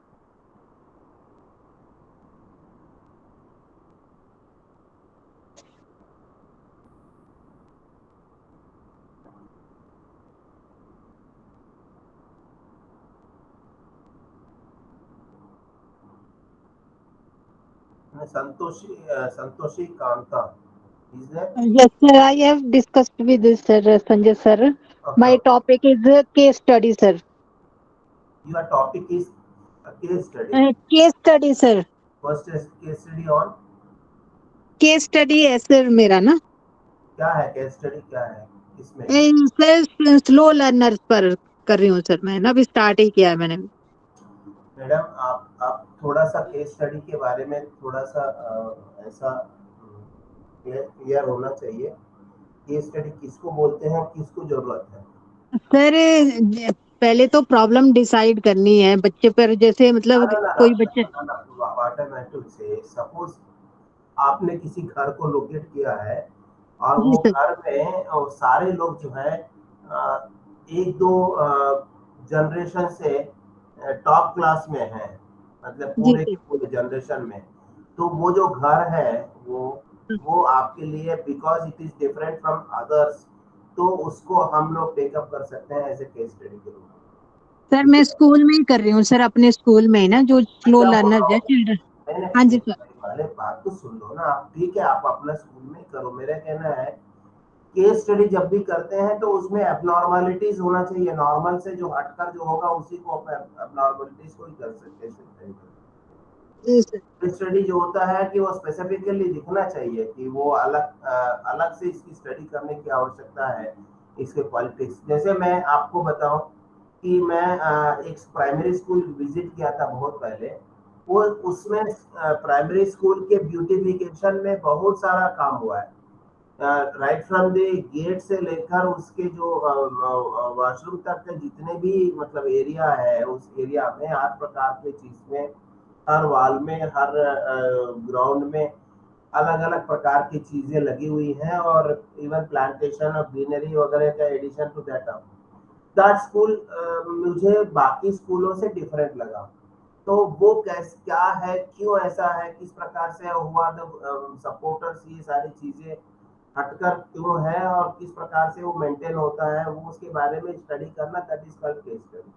Santoshi Kanta. Yes, sir. I have discussed with sir Sanjay sir. My topic is case study, sir. Your topic is case study. Case study, sir. First is case study on? Case study है sir मेरा ना। क्या है case study, क्या है इसमें? Sir slow learners पर कर रही हूँ सर, मैं ना अभी स्टार्ट ही किया है मैंने। मैडम आप थोड़ा सा केस स्टडी के बारे में थोड़ा सा ऐसा क्लियर होना चाहिए। केस स्टडी किसको बोलते हैं, किसको जरूरत है? सर पहले तो प्रॉब्लम डिसाइड करनी है बच्चे पर, जैसे मतलब कोई बच्चे सपोज आपने किसी घर को लोकेट किया है और वो घर में और सारे लोग जो है एक दो जनरेशन से टॉप क्लास में है, मतलब पूरे जनरेशन में, तो वो जो घर है वो आपके लिए because it is different from others, तो उसको हम लोग टेकअप कर सकते हैं ऐसे केस स्टडी के रूप में। सर मैं स्कूल में ही कर रही हूँ सर, अपने स्कूल में ना जो स्लो लर्नर है चिल्ड्रन। हाँ जी सर। पहले बात तो सुन लो ना आप, ठीक है आप अपना स्कूल में करो। मेरा कहना है केस स्टडी जब भी करते हैं तो उसमें एबनॉर्मलिटीज होना चाहिए, नॉर्मल से जो हटकर जो होगा उसी को एबनॉर्मलिटीज को ही कर सकते हैं। केस स्टडी जो होता है कि वो स्पेसिफिकली दिखना चाहिए कि वो अलग से इसकी स्टडी करने की आवश्यकता है, इसके पॉलिटिक्स। जैसे मैं आपको बताऊं कि मैं एक प्राइमरी स्कूल विजिट किया था बहुत पहले, वो उसमें प्राइमरी स्कूल के ब्यूटिफिकेशन में बहुत सारा काम हुआ है, राइट फ्रॉम द गेट से लेकर उसके जो वॉशरूम तक के जितने भी मतलब एरिया है, उस एरिया में हर प्रकार के चीज में, हर वॉल में, हर ग्राउंड में अलग अलग प्रकार की चीजें लगी हुई हैं, और इवन प्लांटेशन और ग्रीनरी वगैरह का एडिशन टू दैट स्कूल मुझे बाकी स्कूलों से डिफरेंट लगा। तो वो क्या है, क्यों ऐसा है, किस प्रकार से हुआ, सपोर्टर्स, ये सारी चीजें हटकर क्यों है और किस प्रकार से वो मेंटेन होता है, वो उसके बारे में स्टडी करना, that is called case study.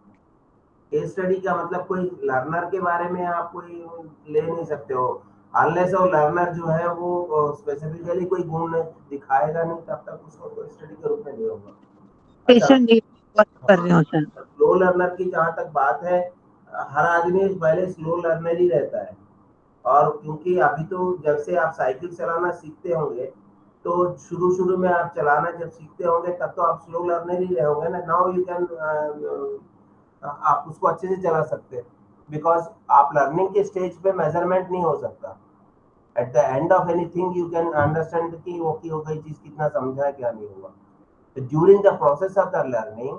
Case study का मतलब कोई लर्नर के बारे में आप कोई ले नहीं सकते हो, अनलेस वो लर्नर जो है वो स्पेसिफिकली कोई गुण दिखाएगा नहीं, तब तक उसको कोई स्टडी के रूप में नहीं होगा। कर रहे हो सर। स्लो लर्नर की जहाँ तक बात है, हर आदमी पहले स्लो लर्नर ही रहता है, और क्योंकि अभी तो जब से आप साइकिल चलाना सीखते होंगे, तो शुरू में आप चलाना जब सीखते होंगे तब तो आप स्लो लर्नर ही रहोगे ना। नाउ यू कैन आप उसको अच्छे से चला सकते हैं, बिकॉज आप लर्निंग के स्टेज पे मेजरमेंट नहीं हो सकता। At the end of anything you can understand कि वो की हो गई चीज कितना समझा है, क्या नहीं हुआ। During the process of the learning,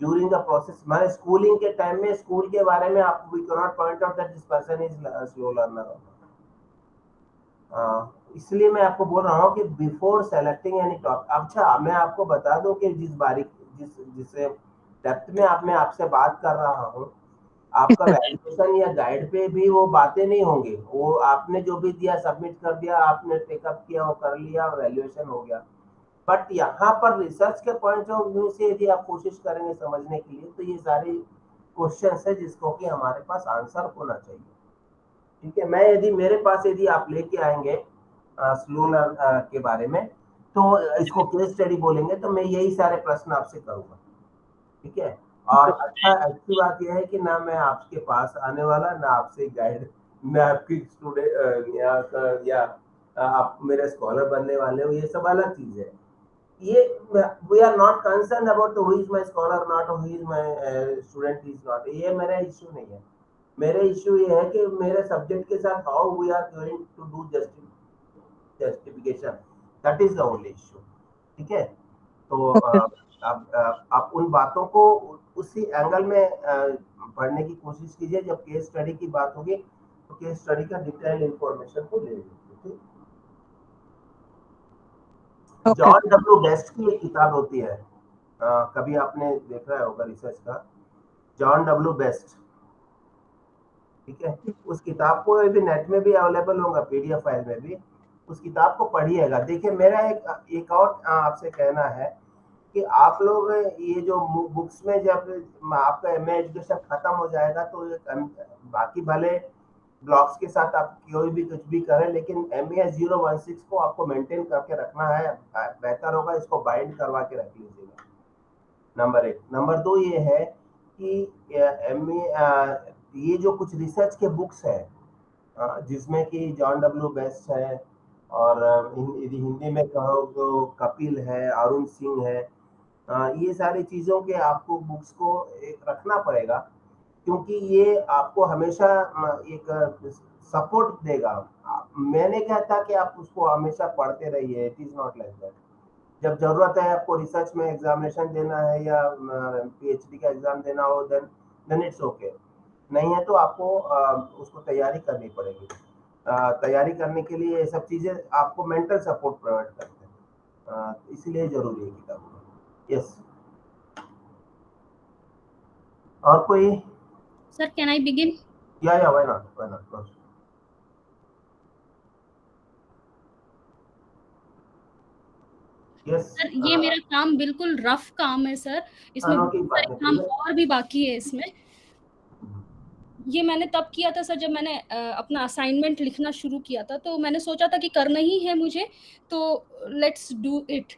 during the process, मैंने स्कूलिंग के टाइम में स्कूल के बारे में आपको we can not point out that this person is slow learner. इसलिए मैं आपको बोल रहा हूँ कि बिफोर सेलेक्टिंग एनी टॉपिक, अच्छा मैं आपको बता दूं कि जिससे डेप्थ में मैं आपसे बात कर रहा हूँ, आपका वैल्यूएशन या गाइड पे भी वो बातें नहीं होंगी, वो आपने जो भी दिया सबमिट कर दिया, आपने टेकअप किया, वो कर लिया, वैल्यूएशन हो गया। बट यहाँ पर रिसर्च के पॉइंट ऑफ व्यू से यदि आप कोशिश करेंगे समझने के लिए, तो ये सारे क्वेश्चंस है जिसको कि हमारे पास आंसर होना चाहिए। ठीक है, मैं यदि मेरे पास यदि आप लेके आएंगे स्लो लर्न के बारे में, तो इसको केस स्टडी बोलेंगे, तो मैं यही सारे प्रश्न आपसे करूंगा। ठीक है, और अच्छी बात यह है कि ना मैं आपके पास आने वाला, ना आपसे गाइड, मैं आपकी स्टूडेंट या आप मेरे स्कॉलर बनने वाले हो, ये सब अलग चीज है। ये we are not concern about who is my scholar not, who is my student is not, ये मेरा इश्यू नहीं है। मेरा इश्यू ये है कि मेरे सब्जेक्ट के साथ how we are going to do justification, that is the only issue. ठीक है, तो आप उन बातों को उसी एंगल में पढ़ने की कोशिश कीजिए। जब केस स्टडी की बात होगी तो केस स्टडी का डिटेल इंफॉर्मेशन को ले लीजिए। जॉन डब्ल्यू बेस्ट की एक किताब होती है, कभी आपने देखा होगा रिसर्च का, जॉन डब्ल्यू बेस्ट। ठीक है, उस किताब को भी नेट में भी अवेलेबल होगा, पीडीएफ फाइल में भी, उस किताब को पढ़िएगा। देखिए, मेरा एक और आपसे कहना है कि आप लोग ये जो बुक्स में जब आपका एमए एजुकेशन खत्म हो जाएगा तो बाकी भले ब्लॉक्स के साथ आप कोई भी कुछ भी करें, लेकिन एमए 016 को आपको मेंटेन करके रखना है, बेहतर होगा इसको बाइंड करवा के रख लीजिएगा, नंबर 1। नंबर 2 ये है कि एमए ये जो कुछ रिसर्च के बुक्स है जिसमें कि जॉन डब्ल्यू बेस्ट है, और हिंदी में कहो तो कपिल है, अरुण सिंह है, ये सारी चीज़ों के आपको बुक्स को रखना पड़ेगा, क्योंकि ये आपको हमेशा एक सपोर्ट देगा। मैं नहीं कहता कि आप उसको हमेशा पढ़ते रहिए, it is not like that. जब जरूरत है आपको रिसर्च में एग्जामिनेशन देना है या पीएचडी का एग्जाम देना हो, देन इट्स ओके। नहीं है तो आपको उसको तैयारी करनी पड़ेगी। तैयारी करने के लिए ये सब चीज़ें आपको मेंटल सपोर्ट प्रोवाइड करते हैं, इसीलिए जरूरी है किताब। यस, और कोई? Sir, can I begin? Yeah, why not? Yes. Sir, ये मेरा काम बिल्कुल रफ काम है सर, इसमें बहुत सारे काम और भी बाकी है। इसमें ये मैंने तब किया था सर जब मैंने अपना असाइनमेंट लिखना शुरू किया था, तो मैंने सोचा था कि करना ही है मुझे, तो लेट्स डू इट।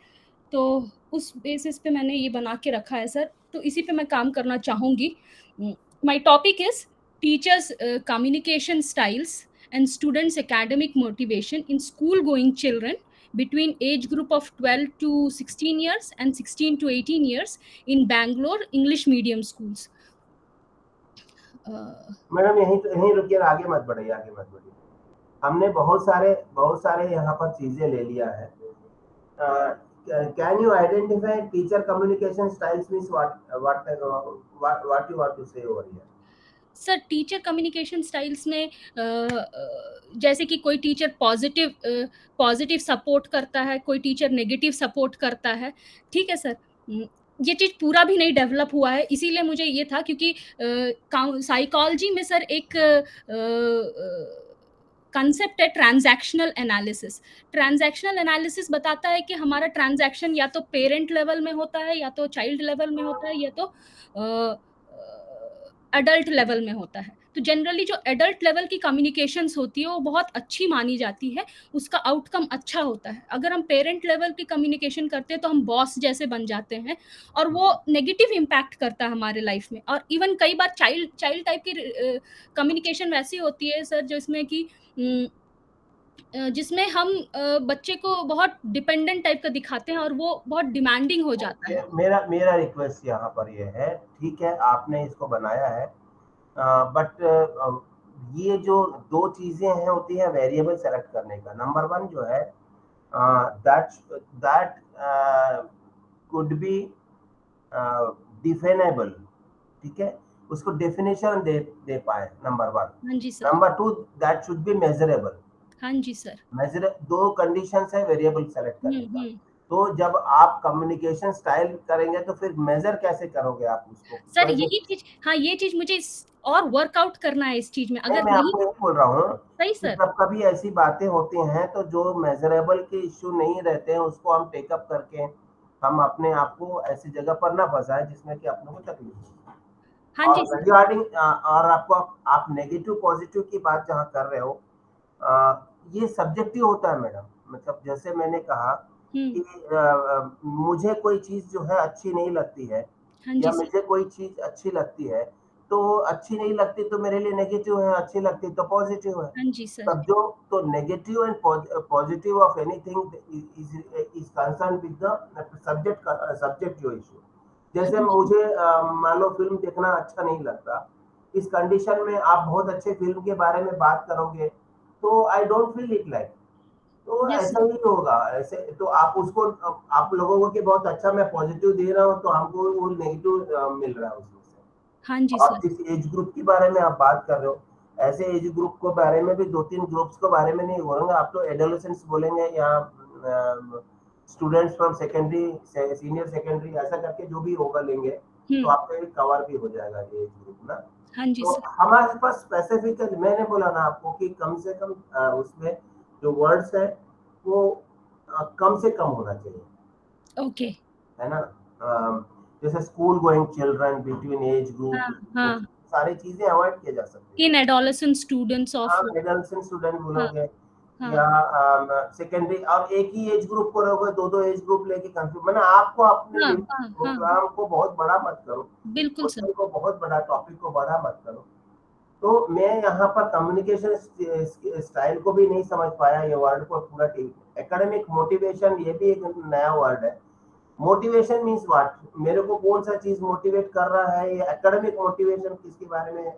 तो उस बेसिस पे मैंने ये बना के रखा है सर, तो इसी पे मैं काम करना चाहूँगी। My topic is teachers communication styles and students academic motivation in school going children between age group of 12 to 16 years and 16 to 18 years in Bangalore English medium schools. Madam यहीं रुकिए, आगे मत बढ़िए। हमने बहुत सारे यहाँ पर चीजें ले लिया है। Can you identify teacher communication styles means what you want to say over here? Sir, teacher communication styles में जैसे कि कोई टीचर पॉजिटिव सपोर्ट करता है, कोई टीचर नेगेटिव सपोर्ट करता है। ठीक है सर, ये चीज़ पूरा भी नहीं डेवलप हुआ है, इसीलिए मुझे ये था, क्योंकि साइकोलॉजी में सर एक कंसेप्ट है ट्रांजैक्शनल एनालिसिस। ट्रांजैक्शनल एनालिसिस बताता है कि हमारा ट्रांजैक्शन या तो पेरेंट लेवल में होता है, या तो चाइल्ड लेवल में होता है, या तो एडल्ट लेवल में होता है। तो जनरली जो एडल्ट लेवल की कम्युनिकेशंस होती है वो बहुत अच्छी मानी जाती है, उसका आउटकम अच्छा होता है। अगर हम पेरेंट लेवल की कम्युनिकेशन करते हैं तो हम बॉस जैसे बन जाते हैं, और वो नेगेटिव इम्पैक्ट करता है हमारे लाइफ में। और इवन कई बार चाइल्ड टाइप की कम्युनिकेशन वैसी होती है सर जिसमें हम बच्चे को बहुत डिपेंडेंट टाइप का दिखाते हैं और वो बहुत डिमांडिंग हो जाता है। मेरा रिक्वेस्ट यहाँ पर ये है, ठीक है आपने इसको बनाया है, बट ये जो 2 चीजें हैं होती है वेरिएबल सेलेक्ट करने का। नंबर 1 जो है दैट कुड बी डिफाइनेबल, ठीक है, उसको डेफिनेशन दे पाए, नंबर 1। हाँ जी sir. Number 2 that should be measurable. हाँ जी सर। मेजर 2 कंडीशंस है वेरिएबल सेलेक्ट करने का। तो जब आप कम्युनिकेशन स्टाइल करेंगे तो फिर मेजर कैसे करोगे आप उसको? सर यही चीज, हाँ ये चीज मुझे और वर्कआउट करना है इस चीज में। अगर मैं आपको ये बोल रहा हूँ सही कि सर, जब कभी ऐसी बातें होती हैं तो जो मेजरेबल के इश्यू नहीं रहते हैं उसको हम टेकअप करके हम अपने आप को ऐसी जगह पर ना फंसाएं जिसमें कि अपनों को तकलीफ हो। हाँ जी और रिगार्डिंग और आपको आप नेगेटिव पॉजिटिव की बात जहाँ कर रहे हो, ये सब्जेक्टिव होता है मैडम। मतलब जैसे मैंने कहा कि मुझे कोई चीज जो है अच्छी नहीं लगती है हाँ या जी मुझे कोई चीज अच्छी लगती है, तो अच्छी नहीं लगती तो मेरे लिए नेगेटिव है, अच्छी लगती तो पॉजिटिव है। हाँ जी सर, तब जो तो negative and positive of anything is concern with the subject जो इशू। जैसे मुझे मान लो फिल्म देखना अच्छा नहीं लगता, इस कंडीशन में आप बहुत अच्छे फिल्म के बारे में बात करोगे तो I don't feel it like, तो Yes, ऐसा ही होगा। ऐसे तो आप उसको आप लोगों को कि बहुत अच्छा मैं पॉजिटिव दे रहा हूँ तो हमको वो नेगेटिव मिल रहा है उसमें से। हाँ जी और सर, जिस एज ग्रुप के बारे में आप बात कर रहे हो, ऐसे एज ग्रुप के बारे में भी 2-3 ग्रुप्स के बारे में नहीं बोलेंगे आप, तो एडोलेसेंट्स बोलेंगे या students from secondary senior secondary ऐसा करके जो भी होगा लेंगे तो आपका एक कवर भी हो जाएगा एज ग्रुप ना। हाँ जी तो सर, हमारे पास स्पेसिफिकली मैंने बोला ना आपको कि कम से कम उसमें जो वर्ड्स है वो कम से कम होना चाहिए, ओके, है ना। जैसे school going children, between age group, हाँ, सारी चीजें अवॉइड किया जा सकती है। इन एडोलेसेंट स्टूडेंट्स ऑफ, हाँ, एडोलेसेंट स्टूडेंट बोलोगे हाँ, या सेकेंडरी, और एक ही एज ग्रुप को रहोगे, दो एज ग्रुप लेके कंफ्यूज, मैंने आपको अपने हाँ, प्रोग्राम को बहुत बड़ा मत करो, बिल्कुल सर, क्वेश्चन को बहुत बड़ा, टॉपिक को बड़ा मत करो। तो मैं यहाँ पर कम्युनिकेशन स्टाइल को भी नहीं समझ पाया, ये वर्ड को पूरा ठीक। एकेडमिक मोटिवेशन ये भी एक नया वर्ड है। मोटिवेशन मीन्स व्हाट, मेरे को कौन सा चीज मोटिवेट कर रहा है, ये एकेडमिक मोटिवेशन किसके बारे में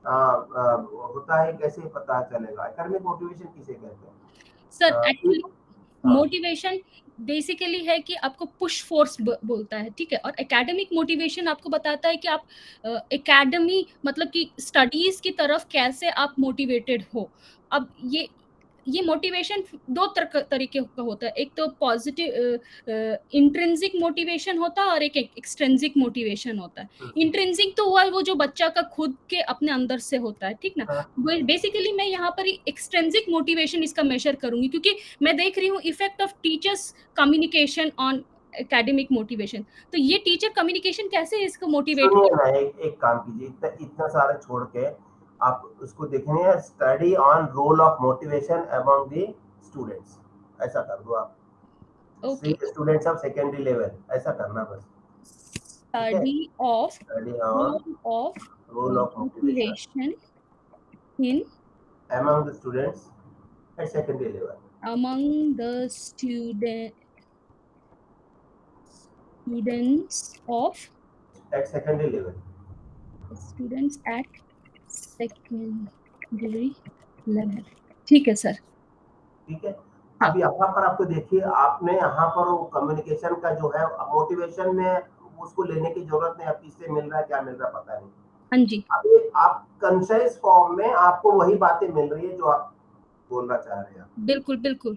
होता है, कैसे पता चलेगा एकेडमिक मोटिवेशन किसे कहते हैं? सर एक्चुअली मोटिवेशन बेसिकली है कि आपको पुश फोर्स बोलता है, ठीक है, और एकेडमिक मोटिवेशन आपको बताता है कि आप एकेडमी मतलब कि स्टडीज की तरफ कैसे आप मोटिवेटेड हो। अब ये मोटिवेशन दो तरीके का होता है, एक तो पॉजिटिव इंट्रिंसिक मोटिवेशन होता है और एक एक्सट्रिंसिक मोटिवेशन होता है। इंट्रिंसिक तो हुआ वो जो बच्चा का खुद के अपने अंदर से होता है, ठीक ना। बेसिकली मैं यहाँ पर एक्सट्रिंसिक मोटिवेशन इसका मेजर करूंगी, क्योंकि मैं देख रही हूँ effect of teachers communication on academic motivation. तो ये टीचर कम्युनिकेशन कैसे इसको मोटिवेट ना, एक काम कीजिए, इतना सारा छोड़ के आप उसको देखने हैं, study on role of motivation among the students, ऐसा कर दो आप। Okay, students of secondary level, ऐसा करना बस। Study of role of motivation in among the students at secondary level. Among the students of at secondary level. Students at secondary level. ठीक है sir, ठीक है। अब यहाँ पर आपको देखिए, आपने यहाँ पर वो कम्युनिकेशन का जो है मोटिवेशन में उसको लेने की जरूरत नहीं, आप किससे मिल रहा है क्या मिल रहा है पता नहीं। हाँ जी, अभी आप कंसाइज फॉर्म में आपको वही बातें मिल रही है जो आप बोलना चाह रहे हैं। बिल्कुल बिल्कुल।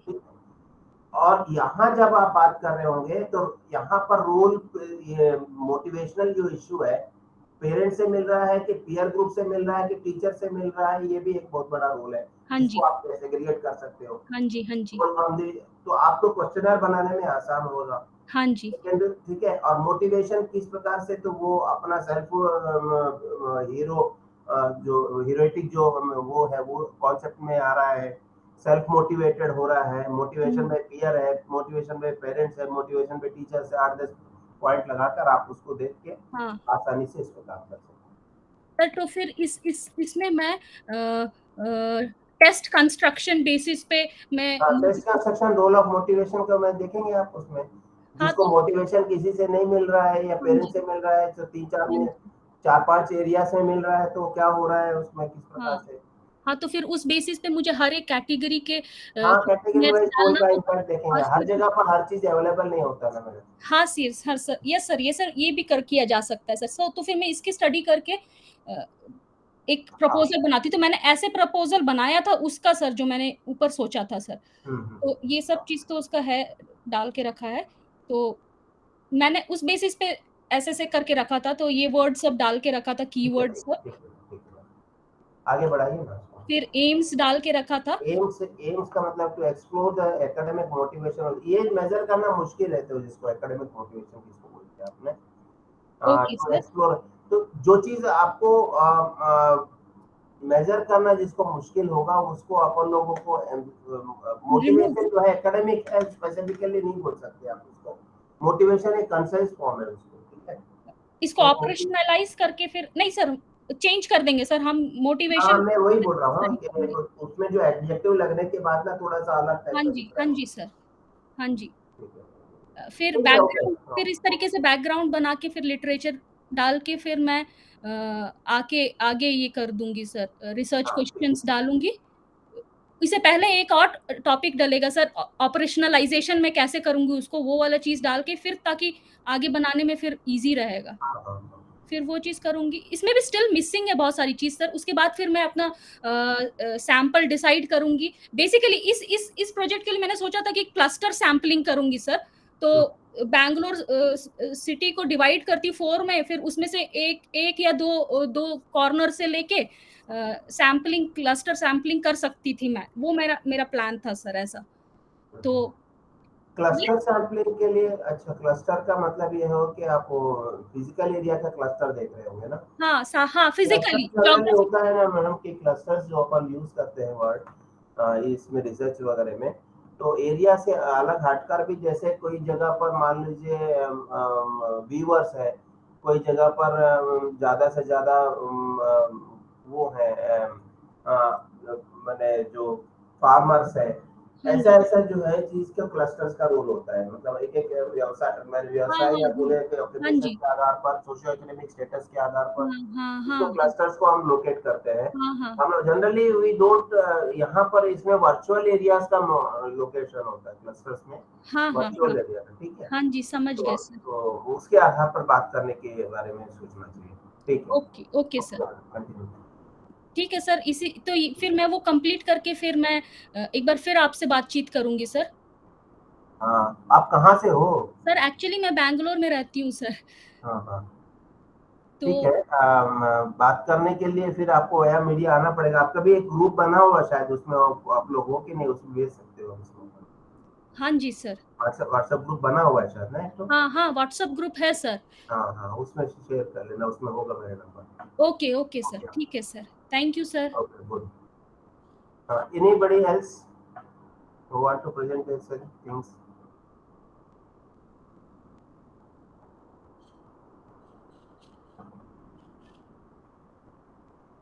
और यहाँ जब आप बात कर रहे होंगे तो यहाँ पर रोल, ये मोटिवेशनल जो इश्यू है, पेरेंट से मिल रहा है कि पीयर ग्रुप से मिल रहा है कि टीचर से मिल रहा है, ये भी एक बहुत बड़ा रोल है। हाँ जी, आप सेग्रीगेट कर सकते हो। हाँ जी, हाँ जी, तो आपको क्वेश्चनर बनाने में आसान होगा। हाँ जी, ठीक है। और मोटिवेशन किस प्रकार से, तो वो अपना सेल्फ जो हीरोइटिक जो वो है वो कॉन्सेप्ट में आ रहा है, सेल्फ मोटिवेटेड हो रहा है, मोटिवेशन बाय पीयर है, मोटिवेशन बाय पेरेंट्स है, मोटिवेशन बाय टीचर्स है। 8-10 पॉइंट लगाकर आप उसको देख के आसानी से इस पर काम कर सकते हैं। तो फिर इसमें मैं टेस्ट कंस्ट्रक्शन बेसिस पे मैं test construction role of motivation का मैं देखेंगे आप उसमें, जिसको मोटिवेशन किसी से नहीं मिल रहा है या पेरेंट्स से मिल रहा है, तो 3-4 में 4-5 एरियाज में मिल रहा है, तो क्या हो रहा है उसमें, किस प्रकार से। हाँ, तो फिर उस बेसिस पे मुझे हर एक कैटेगरी के कैटेगरी वाइज रोल का इम्पैक्ट देखेंगे। हर जगह पर हर चीज अवेलेबल नहीं होता ना मेरे। हाँ सर, यस सर, ये भी किया जा सकता है सर। तो फिर मैं इसकी स्टडी करके एक प्रपोजल बनाती, तो मैंने ऐसे प्रपोजल बनाया था उसका सर, जो मैंने ऊपर सोचा था सर। तो ये सब चीज तो उसका है, डाल के रखा है। तो मैंने उस बेसिस पे ऐसे करके रखा था, तो ये वर्ड सब डाल के रखा था, कीवर्ड सब। आगे बढ़ाइए ना। फिर एम्स डाल के रखा था। एम्स का मतलब to explore the academic motivation. ये मेजर करना मुश्किल है, तो जिसको एकेडमिक मोटिवेशन किसको बोलते हैं आपने, ओके टू सर। एक्सप्लोर। तो जो चीज आपको मेजर करना जिसको मुश्किल होगा, उसको अपन लोगों को मोटिवेशन जो है एकेडमिक है स्पेसिफिकली नहीं बोल सकते आप उसको। मोटिवेशन एक कंसेंस फॉर्म है उसको, ठीक है। इसको ऑपरेशनलाइज करके फिर नहीं सर, चेंज कर देंगे सर हम मोटिवेशन। हाँ, मैं वही बोल रहा हूँ कि उसमें जो एडजेक्टिव लगने के बाद ना थोड़ा सा अलग टाइप हाँ का जी, दिख रहा हाँ है। जी सर, हाँ जी। फिर ठीक है, बैकग्राउंड, ओके। फिर इस तरीके से बैकग्राउंड बना के फिर लिटरेचर डाल के फिर मैं आगे ये कर दूंगी सर, रिसर्च क्वेश्चंस डालूंगी। इससे पहले एक और टॉपिक डलेगा सर, ऑपरेशनलाइजेशन में कैसे करूंगी उसको, वो वाला चीज डाल के फिर, ताकि आगे बनाने में फिर इजी रहेगा। फिर वो चीज करूंगी। इसमें भी स्टिल मिसिंग है बहुत सारी चीज सर। उसके बाद फिर मैं अपना सैंपल डिसाइड करूंगी। बेसिकली इस प्रोजेक्ट के लिए मैंने सोचा था कि क्लस्टर सैम्पलिंग करूंगी सर। तो बैंगलोर सिटी को डिवाइड करती 4 में, फिर उसमें से एक या दो कॉर्नर से लेके सैम्पलिंग, क्लस्टर सैम्पलिंग कर सकती थी मैं। वो मेरा प्लान था सर ऐसा। तो क्लस्टर सैम्पलिंग के लिए, अच्छा, क्लस्टर का मतलब ये हो कि आप फिजिकल एरिया का क्लस्टर देख रहे होंगे ना। हाँ फिजिकली जनरली होता है ना मैडम कि क्लस्टर्स जो अपन यूज करते हैं वर्ड इसमें रिसर्च वगैरह में, तो एरिया से अलग हटकर भी, जैसे कोई जगह पर मान लीजिए व्यूअर्स है, कोई जगह पर ज्यादा से ज्यादा वो है मैंने जो फार्मर्स है, ऐसा जो है चीज का क्लस्टर्स का रोल होता है। मतलब एक एक व्यवसाय या पूरे ऑक्यूपेशन के आधार पर, सोशियो इकोनॉमिक स्टेटस के आधार पर इसको क्लस्टर्स को हम लोकेट करते हैं। हम जनरली वी डोंट, यहाँ पर इसमें वर्चुअल एरियाज का लोकेशन होता है क्लस्टर्स में, वर्चुअल एरिया का, ठीक है। हाँ जी, समझ गए सर। तो उसके आधार पर बात करने के बारे में सोचना चाहिए, ठीक है। ओके सर, ठीक है सर। इसी तो फिर मैं वो कंप्लीट करके फिर मैं एक बार फिर आपसे बातचीत करूंगी सर। हाँ, आप कहाँ से हो? सर एक्चुअली मैं बैंगलोर में रहती हूँ सर। हाँ, तो ठीक है। बात करने के लिए फिर आपको वया मीडिया आना पड़ेगा। आपका भी एक ग्रुप बना हुआ शायद, उसमें आप लोग हो कि नहीं, उसमें भेज सकते हो उसको। हाँ जी सर, व्हाट्सएप ग्रुप बना हुआ है शायद ना, तो हाँ व्हाट्सएप ग्रुप है सर। हाँ, उसमें शेयर कर लेना, उसमें होगा मेरा नंबर। ओके सर, ठीक है sir, thank you sir. Okay, good. Anybody else who want to present such things?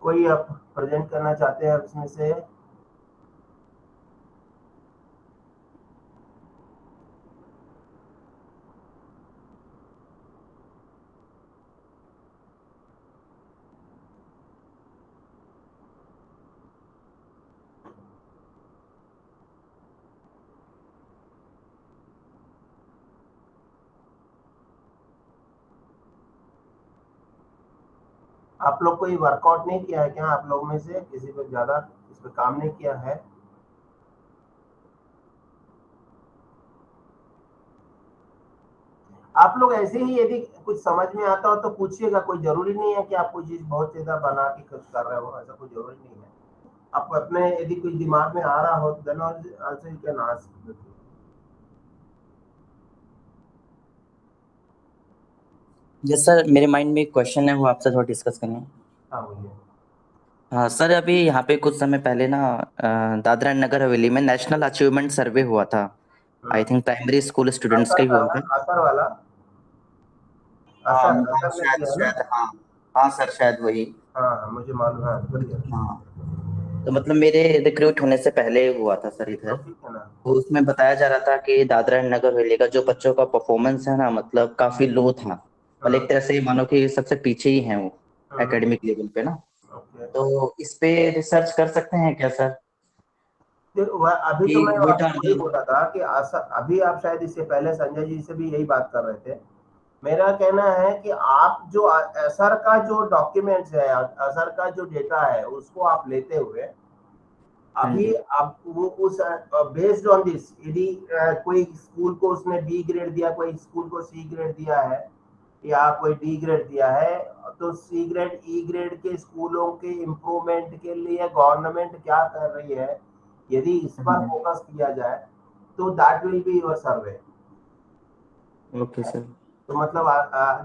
कोई आप प्रेजेंट करना चाहते हैं उसमें से? आप लोग कोई वर्कआउट नहीं किया है क्या? आप लोग में से किसी को ज्यादा इस पे काम नहीं किया है? आप लोग ऐसे ही यदि कुछ समझ में आता हो तो पूछिएगा, कोई जरूरी नहीं है कि आप कोई चीज बहुत ज्यादा बना के कुछ कर रहे हो, ऐसा कोई जरूरी नहीं है। आप अपने यदि कुछ दिमाग में आ रहा हो then also you can ask. Yes sir, मेरे माइंड में एक क्वेश्चन है, वो आपसे थोड़ा डिस्कस करना है। हाँ, बोलिए। हाँ सर, अभी यहाँ पे कुछ समय पहले ना दादरा एंड नगर हवेली में नेशनल अचीवमेंट सर्वे हुआ था। I think primary school students का ही हुआ था। असर वाला? हाँ असर में किया है ना? हाँ सर, शायद वही। हाँ, मुझे मालूम है, बोलिए। हाँ, तो मतलब मेरे रिक्रूट होने से पहले हुआ था सर इधर। ठीक है ना। तो उसमें बताया जा रहा था कि दादरा एंड नगर हवेली का जो बच्चों का परफॉर्मेंस है ना, मतलब काफी लो था। मतलब एक तरह से मानो कि सबसे पीछे ही हैं वो एकेडमिक लेवल पे ना। तो इस पे रिसर्च कर सकते हैं क्या सर? अभी तो मैं आपको यही बोला था कि अभी आप शायद इससे पहले संजय जी से भी यही बात कर रहे थे। मेरा कहना है कि आप जो असर का जो डॉक्यूमेंट्स है, असर का जो डेटा है, उसको आप लेते हुए अभी आप वो उस बेस्ड ऑन दिस यदि कोई स्कूल को उसने बी ग्रेड दिया, कोई स्कूल को सी ग्रेड दिया है या कोई डी ग्रेड दिया है, तो सी ग्रेड ई ग्रेड के स्कूलों के इम्प्रूवमेंट के लिए गवर्नमेंट क्या कर रही है, यदि इस पर फोकस किया जाए तो that will be your survey. Okay sir. तो मतलब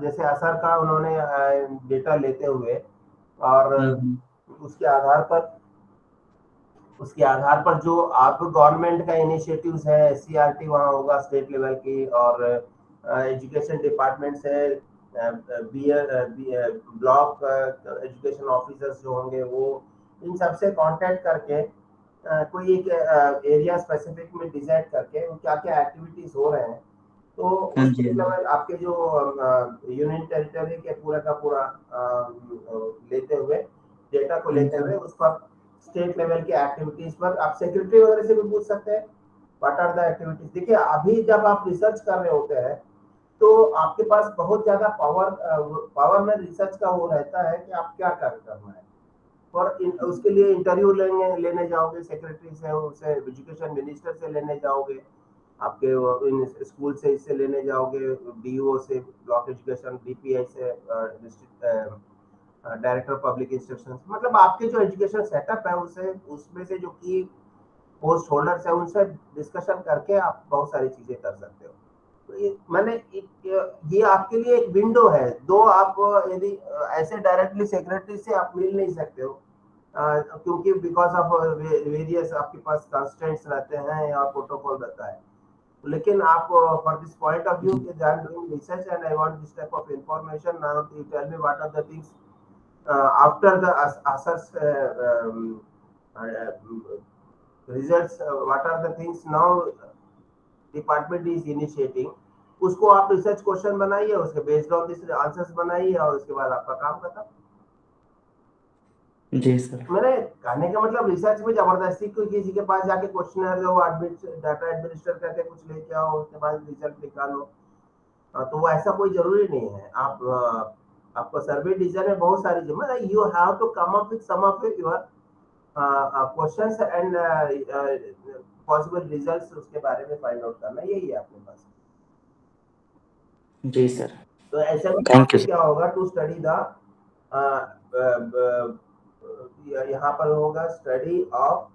जैसे असर का उन्होंने डेटा लेते हुए और उसके आधार पर जो आप गवर्नमेंट का इनिशिएटिव्स है, SCRT वहाँ होगा स्टेट लेवल की, और एजुकेशन डिपार्टमेंट से ब्लॉक एजुकेशन ऑफिसर्स जो होंगे वो इन सबसे कांटेक्ट करके कोई एक एरिया स्पेसिफिक में डिसाइड करके क्या क्या एक्टिविटीज हो रहे हैं, तो उसके लेवल आपके जो यूनियन टेरिटरी के पूरा का पूरा लेते हुए डेटा को लेते हुए उस पर स्टेट लेवल की एक्टिविटीज पर आप सेक्रेटरी वगैरह से भी पूछ सकते हैं व्हाट आर द एक्टिविटीज। देखिए अभी जब आप रिसर्च कर रहे होते हैं तो आपके पास बहुत ज्यादा पावर में रिसर्च का वो रहता है कि आप क्या कार्य करना है, और उसके लिए इंटरव्यू लेने जाओगे सेक्रेटरी से, उसे एजुकेशन मिनिस्टर से लेने जाओगे, आपके स्कूल से इससे लेने जाओगे, DO से, ब्लॉक एजुकेशन, DPI से, डिस्ट्रिक्ट डायरेक्टर पब्लिक इंस्ट्रक्शन, मतलब आपके जो एजुकेशन सेटअप है उसे उसमें से जो की पोस्ट होल्डर्स है उनसे डिस्कशन करके आप बहुत सारी चीजें कर सकते हो। तो ये आपके लिए एक विंडो है, दो आप यदि ऐसे डायरेक्टली सेक्रेटरी से आप मिल नहीं सकते हो क्योंकि बिकॉज ऑफ वेरियस आपके पास कंस्ट्रेंट्स रहते हैं या प्रोटोकॉल रहता है, लेकिन आप for this point of view कि I am doing research and I want this type of information, now you tell me what are the things after the असर्स results, what are the things now department is initiating, उसको आप research question बनाइए, उसके based on this answers बनाइए और उसके बाद आपका काम खत्म। जी सर। मैंने कहने का मतलब रिसर्च में जबरदस्ती कोई किसी के पास जाके क्वेश्चनर लो, डाटा एडमिनिस्टर करके कुछ लेके आओ, उसके बाद रिजल्ट निकालो, तो वो ऐसा कोई जरूरी नहीं है। आपको सर्वे डिजाइन में बहुत सारी जमा, you have to come up with some of your questions and possible results, उसके बारे में फाइंड आउट करना, यही है आपके पास। जी सर। तो ऐसे में क्या होगा, टू स्टडी द यहाँ पर होगा study of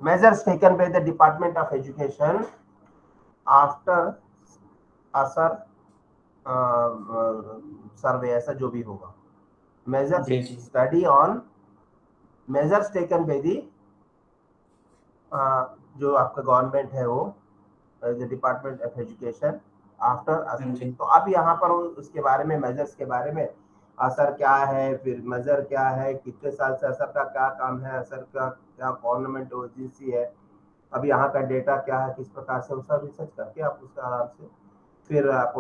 measures taken by the Department of Education after असर सर्वे, ऐसा जो भी होगा, measures study on measures taken by the जो आपका गवर्नमेंट है वो the department of education after असर। तो अब यहाँ पर उसके बारे में, मेजर्स के बारे में, असर क्या है, फिर मेजर क्या है, कितने साल से असर का क्या काम है, असर का क्या गवर्नमेंट एजेंसी है, अब यहाँ का डेटा क्या है, किस प्रकार से, उसका रिसर्च करके आप उसका आराम से फिर आप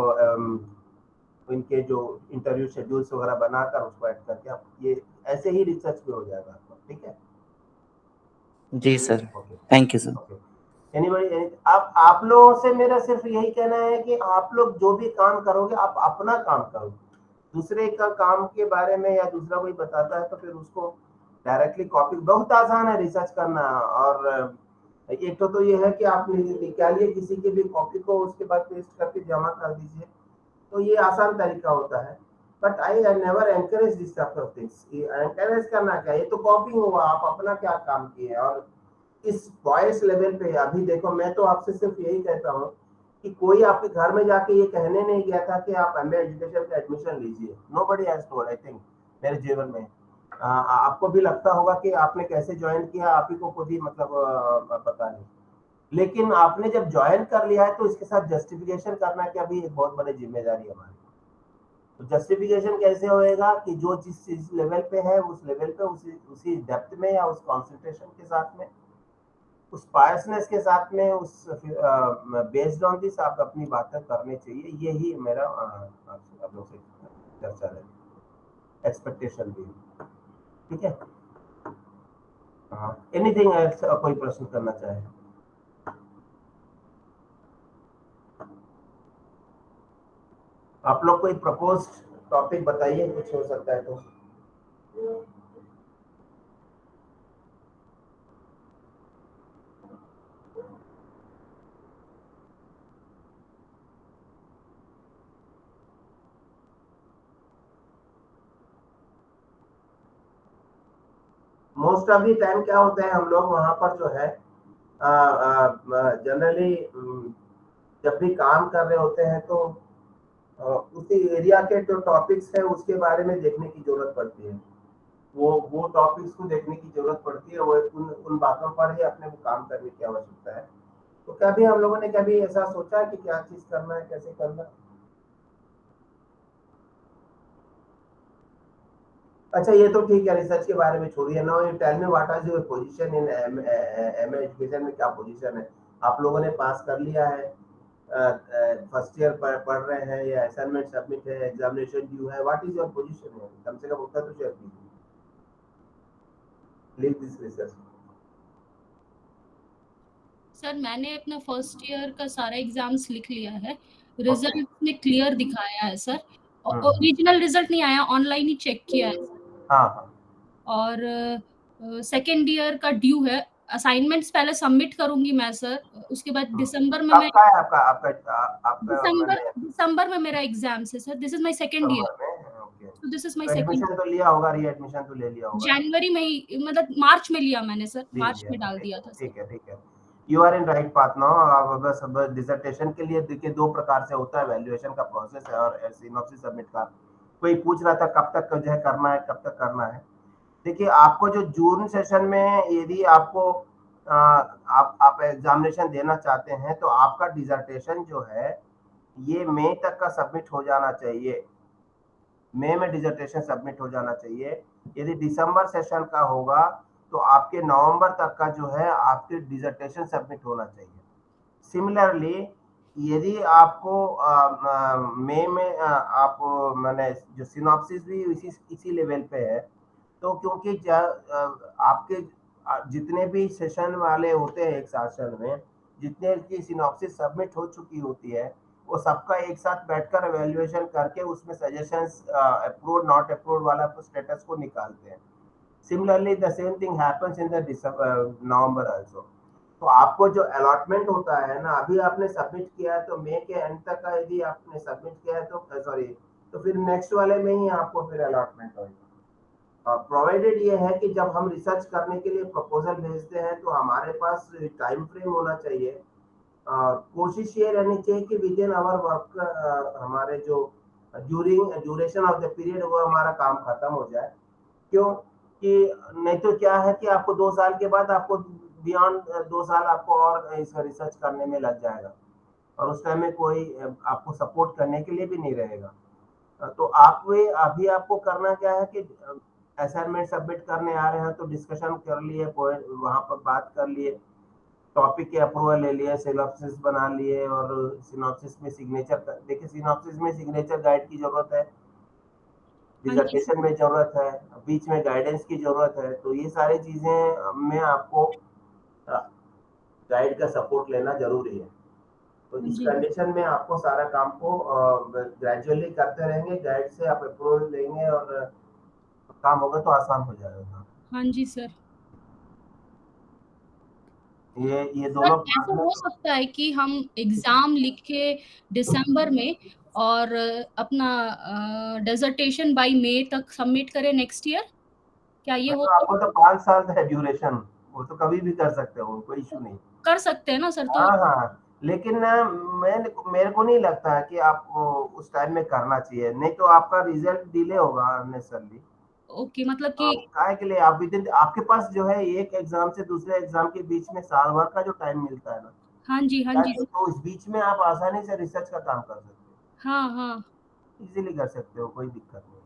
इनके जो इंटरव्यू शेड्यूल्स वगैरह बनाकर उसको ऐड करके आप ये ऐसे ही रिसर्च भी हो जाएगा आपका। ठीक है जी sir, thank you sir. Anybody, आप लोगों से मेरा सिर्फ यही कहना है कि आप लोग जो भी काम करोगे आप अपना काम करो, दूसरे का काम के बारे में या दूसरा कोई बताता है तो फिर उसको डायरेक्टली कॉपी, बहुत आसान है रिसर्च करना, और एक तो ये है कि आप निकालिए किसी की भी कॉपी को, उसके बाद पेस्ट करके जमा कर दीजिए, तो ये आसान तरीका होता है। But I never encourage this type of things. Encourage करना क्या, ये तो कॉपी हुआ, आप अपना क्या काम किए। और इस वॉइस लेवल पे अभी देखो, मैं तो आपसे सिर्फ यही कहता हूँ कि कोई आपके घर में जाके ये कहने नहीं गया था कि आप MA एजुकेशन का एडमिशन लीजिए, nobody has told. I think मेरे जीवन में आपको भी लगता होगा कि आपने कैसे ज्वाइन किया, आप ही को खुद ही मतलब पता नहीं, लेकिन आपने जब ज्वाइन कर लिया है तो इसके साथ जस्टिफिकेशन करना क्या भी एक बहुत बड़ी जिम्मेदारी है हमारी। तो जस्टिफिकेशन कैसे होएगा कि जो जिस लेवल पे है उस लेवल पे उसी डेप्थ में या उस कॉन्सेंट्रेशन के साथ में, उस पायसनेस के साथ में, उस बेस्ड ऑन दिस आप अपनी बातें करनी चाहिए। यही मेरा आप लोग से चर्चा है, एक्सपेक्टेशन भी। ठीक है, एनीथिंग एल्स, कोई प्रश्न करना चाहे? आप लोग कोई प्रपोज्ड टॉपिक बताइए, कुछ हो सकता है तो। मोस्ट ऑफ द टाइम क्या होता है, हम लोग वहां पर जो है जनरली जब भी काम कर रहे होते हैं तो उसी एरिया के जो टॉपिक्स है उसके बारे में देखने की जरूरत पड़ती है। वो टॉपिक्स को देखने की जरूरत पड़ती है, वो उन बातों पर ही अपने को काम करने की आवश्यकता है। तो कभी हम लोगों ने कभी ऐसा सोचा है कि क्या चीज करना है, कैसे करना है? अच्छा ये तो ठीक है, रिसर्च के बारे में छोड़िए। Now you tell me what is your position in MA education में, क्या पोजीशन है? आप लोगों ने पास कर लिया है, फर्स्ट ईयर पढ़ रहे हैं या असाइनमेंट सबमिट है, एग्जामिनेशन ड्यू है, व्हाट इज योर पोजीशन है? कम से कम उत्तर तो शेयर कीजिए। Leave this research. सर मैंने अपना फर्स्ट ईयर का सारा एग्जाम्स लिख लिया है, रिजल्ट में क्लियर दिखाया है सर, ओरिजिनल रिजल्ट नहीं आया, ऑनलाइन ही चेक किया है सर। हाँ। और सेकेंड ईयर का ड्यू है, असाइनमेंट्स पहले सबमिट करूंगी मैं सर, उसके बाद दिसंबर में मैं दिसंबर में मेरा एग्जाम्स है sir. This is my second year, so this is my second। Admission तो लिया होगा, रीएडमिशन तो ले लिया होगा जनवरी में ही, मतलब मार्च में लिया मैंने सर, मार्च में डाल दिया था। ठीक है, you are in right path now. अब बस डिसर्टेशन के लिए देखिए दो प्रकार से होता है, वैल्यूएशन का प्रोसेस है और सिनॉप्सिस सबमिट का। कोई पूछ रहा था कब तक जो है करना है, कब तक करना है। देखिए आपको जो जून सेशन में यदि आपको आप एग्जामिनेशन देना चाहते हैं तो आपका डिसर्टेशन जो है ये मई तक का सबमिट हो जाना चाहिए, मई में डिसर्टेशन सबमिट हो जाना चाहिए। यदि दिसंबर सेशन का होगा तो आपके नवंबर तक का जो है आपके डिसर्टेशन सबमिट होना चाहिए। सिमिलरली यदि आपको मई में आप मैंने जो सिनॉप्सिस भी इसी लेवल पे है, तो क्योंकि आपके जितने भी सेशन वाले होते हैं एक सेशन में, जितने की सिनॉप्सिस सबमिट हो चुकी होती है, वो सबका एक साथ बैठकर एवेल्युएशन करके उसमें सजेशंस अप्रूव नॉट अप्रूव वाला स्टेटस को निकालते हैं। Similarly the same thing happens in the November also. तो आपको जो अलॉटमेंट होता है ना, अभी आपने सबमिट किया है तो मई के एंड तक का यदि आपने सबमिट किया है तो फिर नेक्स्ट वाले में ही आपको फिर अलॉटमेंट होगी। प्रोवाइडेड ये है कि जब हम रिसर्च करने के लिए प्रपोजल भेजते हैं तो हमारे पास टाइम फ्रेम होना चाहिए। कोशिश ये रहनी चाहिए कि विद इन आवर वर्क हमारे जो ड्यूरेशन ऑफ द पीरियड वो हमारा काम खत्म हो जाए। क्यों कि नहीं तो क्या है कि आपको 2 साल के बाद आपको बियॉन्ड 2 साल आपको और इसका रिसर्च करने में लग जाएगा और उस टाइम में कोई आपको सपोर्ट करने के लिए भी नहीं रहेगा। तो अभी आपको करना क्या है कि असाइनमेंट सबमिट करने आ रहे हैं तो डिस्कशन कर लिए, वहां पर बात कर लिए, टॉपिक के अप्रूवल ले लिए, सिनॉप्सिस बना लिए और सिनॉप्सिस में सिग्नेचर देखिए सिनॉप्सिस में सिग्नेचर गाइड की जरूरत है, डिसर्टेशन में जरूरत है, बीच में गाइडेंस की जरूरत है। तो ये सारी चीजें में आपको गाइड का सपोर्ट लेना जरूरी है। तो इस कंडीशन में आपको सारा काम को ग्रेजुअली करते रहेंगे, गाइड से आप अप्रूवल लेंगे और काम होगा तो आसान हो जाएगा। हाँ जी सर। ये दोनों ऐसा हो सकता है कि हम एग्जाम लिख के दिसंबर में और अपना डिसर्टेशन बाय मई तक सबमिट करें नेक्स्ट ईयर, क्या ये हो? आपको तो 5 साल है ड्यूरेशन, वो तो कभी भी कर सकते हो, कोई इशू नहीं। कर सकते हैं ना सर? तो हाँ, लेकिन मेरे को नहीं लगता कि आपको उस टाइम में करना चाहिए, नहीं तो आपका रिजल्ट डिले होगा अननेसेसरली। ओके, मतलब कि काय के लिए आप आपके पास जो है एक एग्जाम से दूसरे एग्जाम के बीच में साल भर का जो टाइम मिलता है ना। हाँ जी। तो इस बीच में आप आसानी से रिसर्च का काम कर सकते हो। हाँ, इजीली कर सकते हो, कोई दिक्कत नहीं।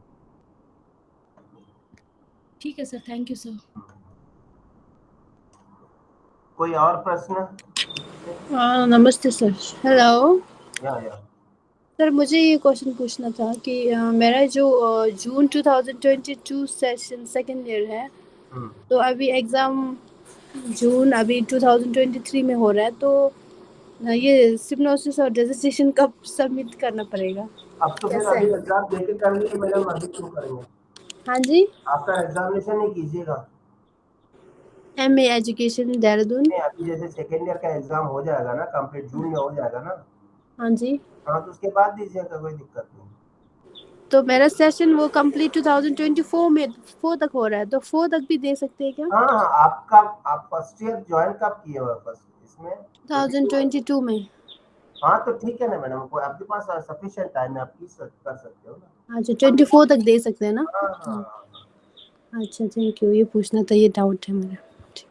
ठीक है सर, थैंक यू सर। कोई और प्रश्न? नमस्ते सर। हेलो। या सर मुझे ये क्वेश्चन पूछना था कि मेरा जो जून 2022 सेशन सेकेंड ईयर है, तो अभी एग्ज़ाम जून अभी 2023 में हो रहा है, तो ये सिप्नोसिस और डिसर्टेशन कब सबमिट करना पड़ेगा? अब तो फिर अभी एग्जाम देके कर लिए मैडम, अभी क्यों करेंगे? हाँ जी, आफ्टर एग्जामिनेशन नहीं कीजिएगा? MA education Dehradun. नहीं, अभी जैसे सेकेंड ईयर का एग्जाम हो जाएगा ना कंप्लीट, जून में हो जाएगा ना? हाँ जी, हाँ, तो उसके बाद दीजिएगा, कोई दिक्कत नहीं। तो मेरा सेशन वो कंप्लीट 2024 में 4 तक हो रहा है, तो 4 तक भी दे सकते हैं क्या? हाँ हाँ, आप फर्स्ट ईयर ज्वाइन कब किए हो फर्स्ट इसमें? 2022 में। हाँ, तो ठीक है ना मैडम, कोई आपके पास सफिशिएंट टाइम है, आप कर सकते हो ना। अच्छा, 24 तक दे सकते हैं ना? हाँ हाँ हाँ, अच्छा, थैंक यू, ये पूछना था, ये डाउट है मेरा। ठीक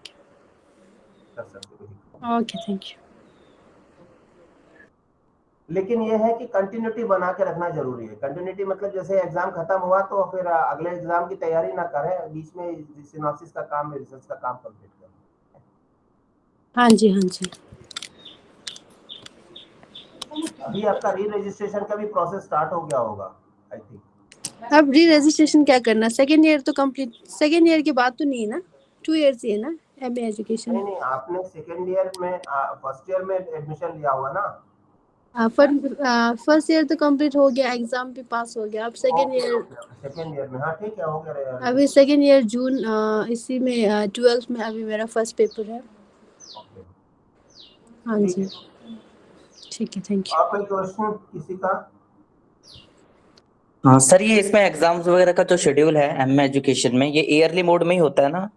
कर सकते हो। है, ओके, थैंक यू। लेकिन ये है कि कंटिन्यूटी बना के रखना जरूरी है। कंटिन्यूटी मतलब जैसे एग्जाम खत्म हुआ तो फिर अगले एग्जाम की तैयारी ना करें, बीच में सिनॉप्सिस का काम, रिसर्च का काम कंप्लीट करें। हाँ जी, हाँ जी। अभी आपका री रजिस्ट्रेशन का भी प्रोसेस स्टार्ट हो गया होगा आई थिंक। अब री रजिस्ट्रेशन क्या करना? सेकेंड ईयर तो कंप्लीट, सेकेंड ईयर के बाद तो नहीं है ना, 2 ईयर्स ही है ना MA एजुकेशन? नहीं, आपने सेकेंड ईयर में फर्स्ट ईयर में एडमिशन लिया हुआ ना? फर्स्ट ईयर तो कंप्लीट हो गया, एग्जाम भी पास हो गया, अब सेकेंड ईयर। सेकेंड ईयर में, हाँ ठीक है, हो गया। अभी सेकेंड ईयर जून, इसी में 12th में अभी मेरा फर्स्ट पेपर है। हाँ जी, ठीक है, थैंक यू। और कोई क्वेश्चन किसी का? हाँ सर, ये इसमें एग्जाम्स वगैरह का जो शेड्यूल है एमए एजुकेशन में, ये ईयरली मोड में ही होता है ना?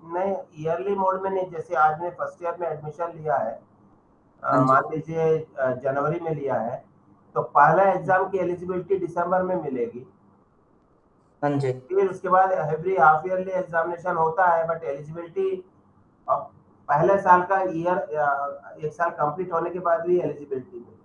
नहीं, ईयरली मोड में नहीं। जैसे आज मैं फर्स्ट ईयर में एडमिशन लिया है, मान लीजिए जनवरी में लिया है, तो पहला एग्जाम की एलिजिबिलिटी दिसंबर में मिलेगी। हाँ जी। फिर उसके बाद एवरी हाफ ईयरली एग्जामिनेशन होता है, बट एलिजिबिलिटी पहले साल का एक साल कंप्लीट होने के बाद भी एलिजिबिलिटी मिलेगी।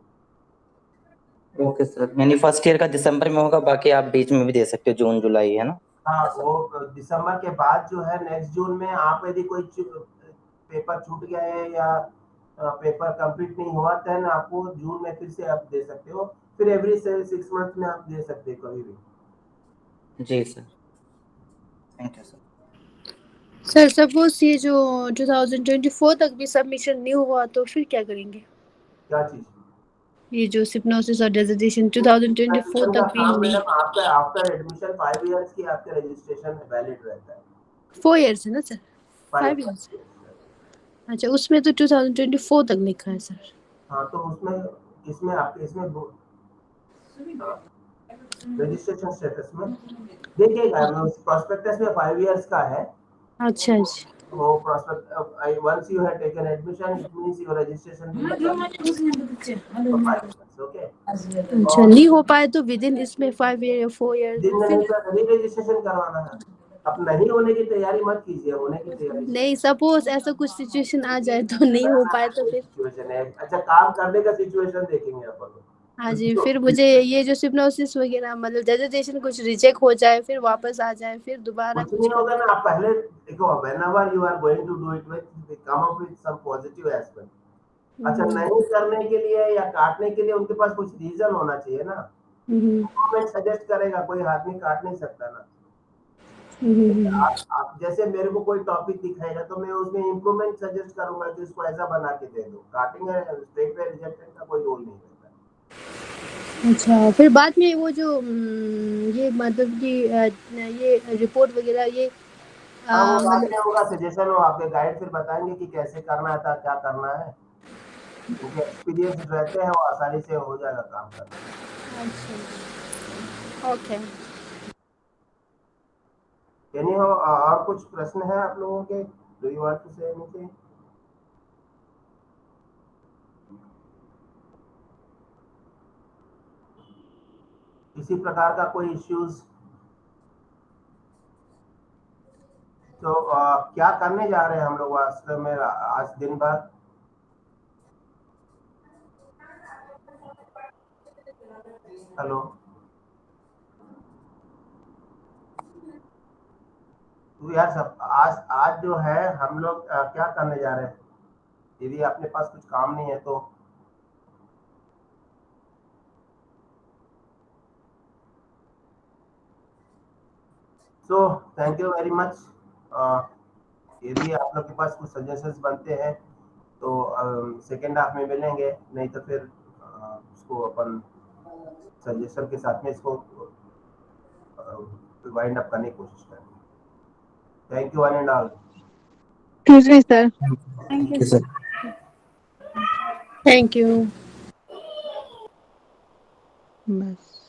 ओके सर, यानी फर्स्ट ईयर का दिसंबर में होगा, बाकी आप बीच में भी दे सकते हो, जून जुलाई, है ना? हाँ, वो दिसंबर के बाद जो है नेक्स्ट जून में आप यदि कोई पेपर छूट गया है या पेपर कंप्लीट नहीं हुआ, देन आपको जून में फिर से आप दे सकते हो। फिर एवरी 6 मंथ में आप दे सकते हो कभी भी। जी sir, thank you sir. Sir suppose ये जो 2024 तक भी सबमिशन नहीं हुआ तो फिर क्या करेंगे? क्या चीज? ये जो सिप्नोसिस और डिसर्टेशन 2024 तक भी नहीं। मैडम, आपका आफ्टर एडमिशन 5 इयर्स की आपका रजिस्ट्रेशन वैलिड रहता है। 4 इयर्स है ना सर? 5 इयर्स। अच्छा, उसमें तो 2024 तक लिखा है सर। हाँ, तो इसमें आपके रजिस्ट्रेशन स्टेटस में देखिएगा, प्रोस्पेक्टस में 5 इयर्स का है। अच्छा अच्छा। वो prospect once you have taken admission, it means your registration will be okay. अच्छा, नहीं हो पाए तो विद इन इसमें 5 ईयर या 4 ईयर दिन नहीं का री रजिस्ट्रेशन करवाना है। अब नहीं होने की तैयारी मत कीजिए, होने की तैयारी। नहीं, सपोज ऐसा कुछ सिचुएशन आ जाए तो नहीं हो पाए तो फिर? सिचुएशन है, अच्छा काम करने का सिचुएशन देखेंगे अपन। हाँ जी, फिर मुझे ये जो सिप्नोसिस वगैरह मतलब डिसर्टेशन कुछ रिजेक्ट हो जाए, फिर वापस आ जाए, फिर दोबारा कुछ नहीं होगा ना। आप पहले देखो, whenever you are going to do it with come up with some positive aspect. अच्छा, नहीं करने के लिए या काटने के लिए उनके पास कुछ रीजन होना चाहिए ना। गवर्नमेंट सजेस्ट करेगा, कोई आदमी काट नहीं सकता ना। आप जैसे मेरे को कोई टॉपिक दिखाएगा तो मैं उसमें इम्प्रूवमेंट सजेस्ट करूंगा कि उसको ऐसा बना के दे दो। काटिंग स्ट्रेट पे रिजेक्टेड का कोई रोल नहीं रहता। अच्छा, फिर बाद में वो जो ये मतलब कि ये रिपोर्ट वगैरह ये हाँ, वो बाद मतलब में होगा सजेशन, वो आपके गाइड फिर बताएंगे कि कैसे करना था, क्या करना है। उनके एक्सपीरियंस रहते हैं, वो आसानी से हो जाएगा काम करना। अच्छा, ओके। यानी हो और कुछ प्रश्न है आप लोगों के? Do you want to say anything? इसी प्रकार का कोई इश्यूज? तो क्या करने जा रहे हैं हम लोग वास्तव में आज दिन भर? हेलो, तो यार सब आज जो है हम लोग क्या करने जा रहे हैं? यदि अपने पास कुछ काम नहीं है तो थैंक यू वेरी मच। यदि आप लोग के पास कुछ सजेशंस बनते हैं तो सेकेंड हाफ में मिलेंगे, नहीं तो फिर उसको अपन सजेशन के साथ में इसको वाइंड अप करने की कोशिश करेंगे। Thank you one and all. Excuse me sir. Thank you, sir. Thank you. बस।